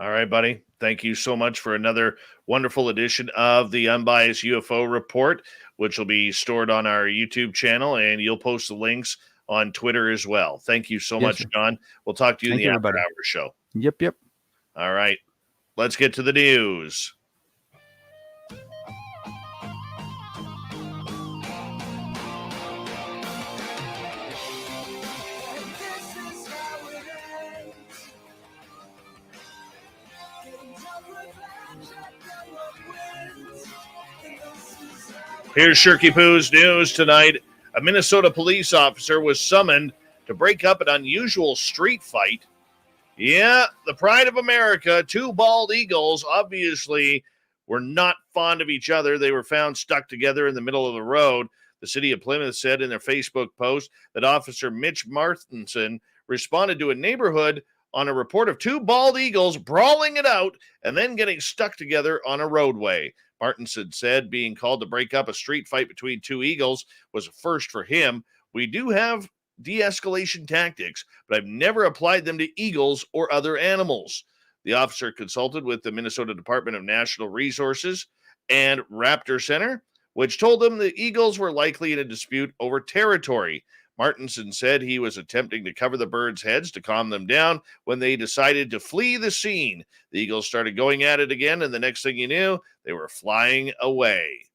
All right, buddy. Thank you so much for another wonderful edition of the Unbiased UFO Report, which will be stored on our YouTube channel, and you'll post the links on Twitter as well. Thank you so much, sir. John. We'll talk to you Thank in the you, After everybody. Hour show. Yep. All right. Let's get to the news. Here's Shirky Poo's news tonight. A Minnesota police officer was summoned to break up an unusual street fight. Yeah, the pride of America, two bald eagles, obviously were not fond of each other. They were found stuck together in the middle of the road. The city of Plymouth said in their Facebook post that Officer Mitch Martinson responded to a neighborhood on a report of two bald eagles brawling it out and then getting stuck together on a roadway. Martinson said being called to break up a street fight between two eagles was a first for him. We do have de-escalation tactics, but I've never applied them to eagles or other animals. The officer consulted with the Minnesota Department of Natural Resources and Raptor Center, which told them the eagles were likely in a dispute over territory. Martinson said he was attempting to cover the birds' heads to calm them down when they decided to flee the scene. The eagles started going at it again, and the next thing you knew, they were flying away.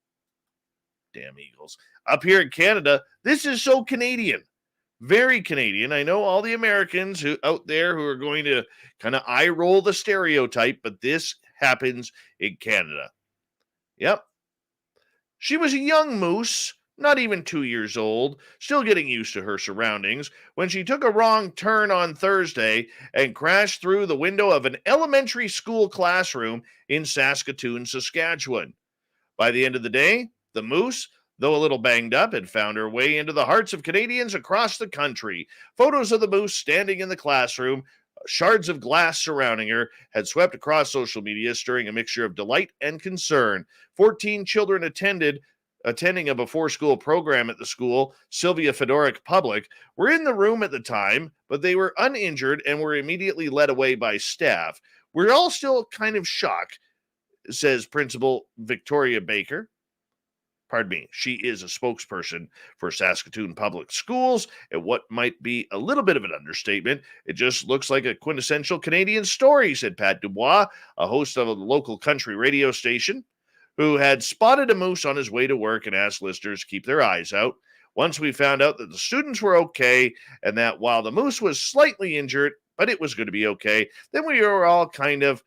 Damn eagles. Up here in Canada, this is so Canadian. Very Canadian. I know all the Americans out there who are going to kind of eye roll the stereotype, but this happens in Canada. Yep. She was a young moose, not even 2 years old, still getting used to her surroundings, when she took a wrong turn on Thursday and crashed through the window of an elementary school classroom in Saskatoon, Saskatchewan. By the end of the day, the moose, though a little banged up, had found her way into the hearts of Canadians across the country. Photos of the moose standing in the classroom, shards of glass surrounding her, had swept across social media, stirring a mixture of delight and concern. 14 children attending a before-school program at the school, Sylvia Fedoric Public, were in the room at the time, but they were uninjured and were immediately led away by staff. We're all still kind of shocked, says Principal Victoria Baker. Pardon me, she is a spokesperson for Saskatoon Public Schools, and what might be a little bit of an understatement, it just looks like a quintessential Canadian story, said Pat Dubois, a host of a local country radio station, who had spotted a moose on his way to work and asked listeners to keep their eyes out. Once we found out that the students were okay, and that while the moose was slightly injured, but it was going to be okay, then we were all kind of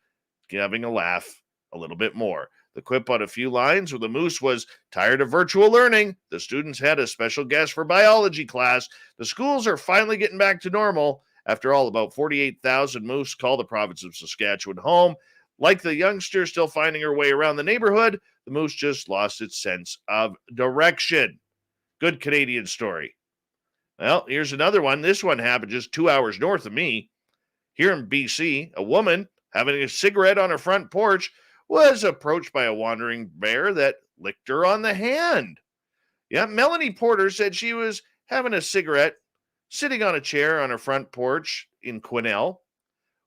having a laugh a little bit more. The quip on a few lines where the moose was tired of virtual learning. The students had a special guest for biology class. The schools are finally getting back to normal. After all, about 48,000 moose call the province of Saskatchewan home. Like the youngster still finding her way around the neighborhood, the moose just lost its sense of direction. Good Canadian story. Well, here's another one. This one happened just 2 hours north of me. Here in BC, a woman having a cigarette on her front porch was approached by a wandering bear that licked her on the hand. Yeah, Melanie Porter said she was having a cigarette sitting on a chair on her front porch in Quesnel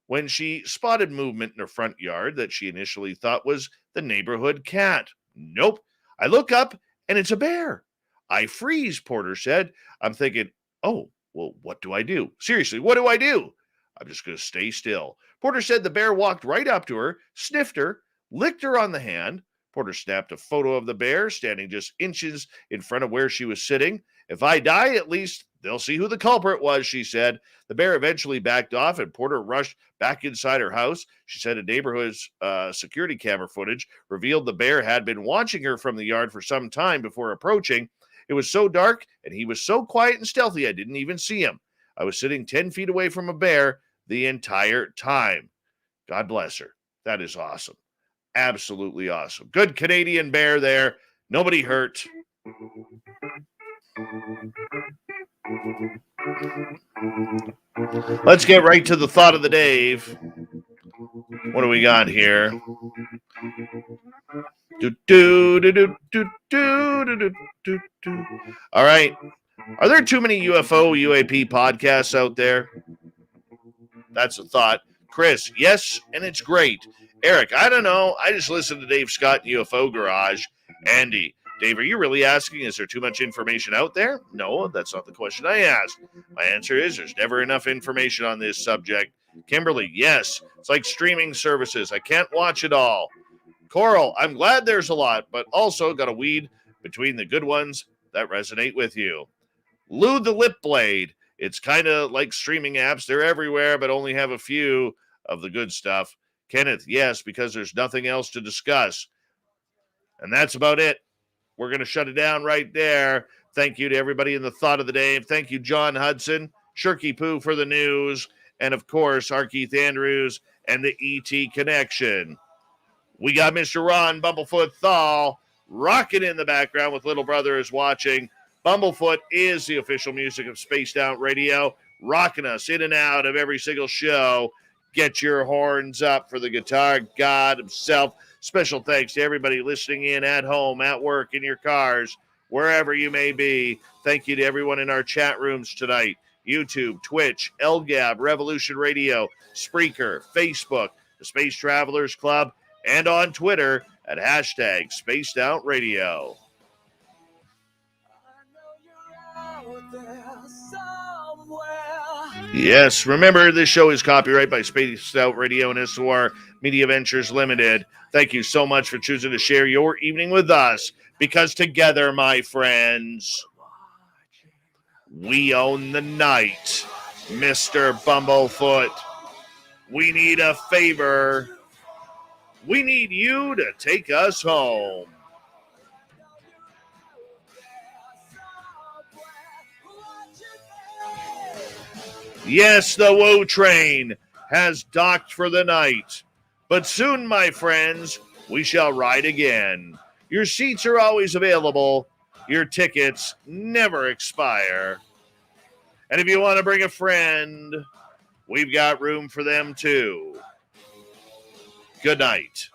when she spotted movement in her front yard that she initially thought was the neighborhood cat. Nope. I look up and it's a bear. I freeze, Porter said. I'm thinking, oh, well, what do I do? Seriously, what do I do? I'm just going to stay still. Porter said the bear walked right up to her, sniffed her, licked her on the hand. Porter snapped a photo of the bear standing just inches in front of where she was sitting. If I die, at least they'll see who the culprit was, she said. The bear eventually backed off and Porter rushed back inside her house. She said a neighborhood's security camera footage revealed the bear had been watching her from the yard for some time before approaching. It was so dark and he was so quiet and stealthy I didn't even see him. I was sitting 10 feet away from a bear the entire time. God bless her. That is awesome. Absolutely awesome. Good Canadian bear there. Nobody hurt. Let's get right to the thought of the day. What do we got here? All right. Are there too many UFO, UAP podcasts out there? That's a thought. Chris, yes, and it's great. Eric, I don't know. I just listened to Dave Scott in UFO Garage. Andy, Dave, are you really asking, is there too much information out there? No, that's not the question I asked. My answer is there's never enough information on this subject. Kimberly, yes, it's like streaming services. I can't watch it all. Coral, I'm glad there's a lot, but also got to weed between the good ones that resonate with you. Lou the Lip Blade, it's kind of like streaming apps. They're everywhere, but only have a few of the good stuff. Kenneth, yes, because there's nothing else to discuss. And that's about it. We're going to shut it down right there. Thank you to everybody in the thought of the day. Thank you, John Hudson, Shirky Poo for the news, and of course, R Keith Andrews and the ET Connection. We got Mr. Ron Bumblefoot Thal rocking in the background with Little Brother is watching. Bumblefoot is the official music of Spaced Out Radio, rocking us in and out of every single show. Get your horns up for the guitar god himself. Special thanks to everybody listening in at home, at work, in your cars, wherever you may be. Thank you to everyone in our chat rooms tonight. YouTube, Twitch, LGAB, Revolution Radio, Spreaker, Facebook, the Space Travelers Club, and on Twitter at hashtag Spaced Out Radio. Yes, remember this show is copyright by Spaced Out Radio and SOR Media Ventures Limited. Thank you so much for choosing to share your evening with us, because together, my friends, we own the night. Mr. Bumblefoot, we need a favor. We need you to take us home. Yes, the Woo train has docked for the night. But soon, my friends, we shall ride again. Your seats are always available. Your tickets never expire. And if you want to bring a friend, we've got room for them too. Good night.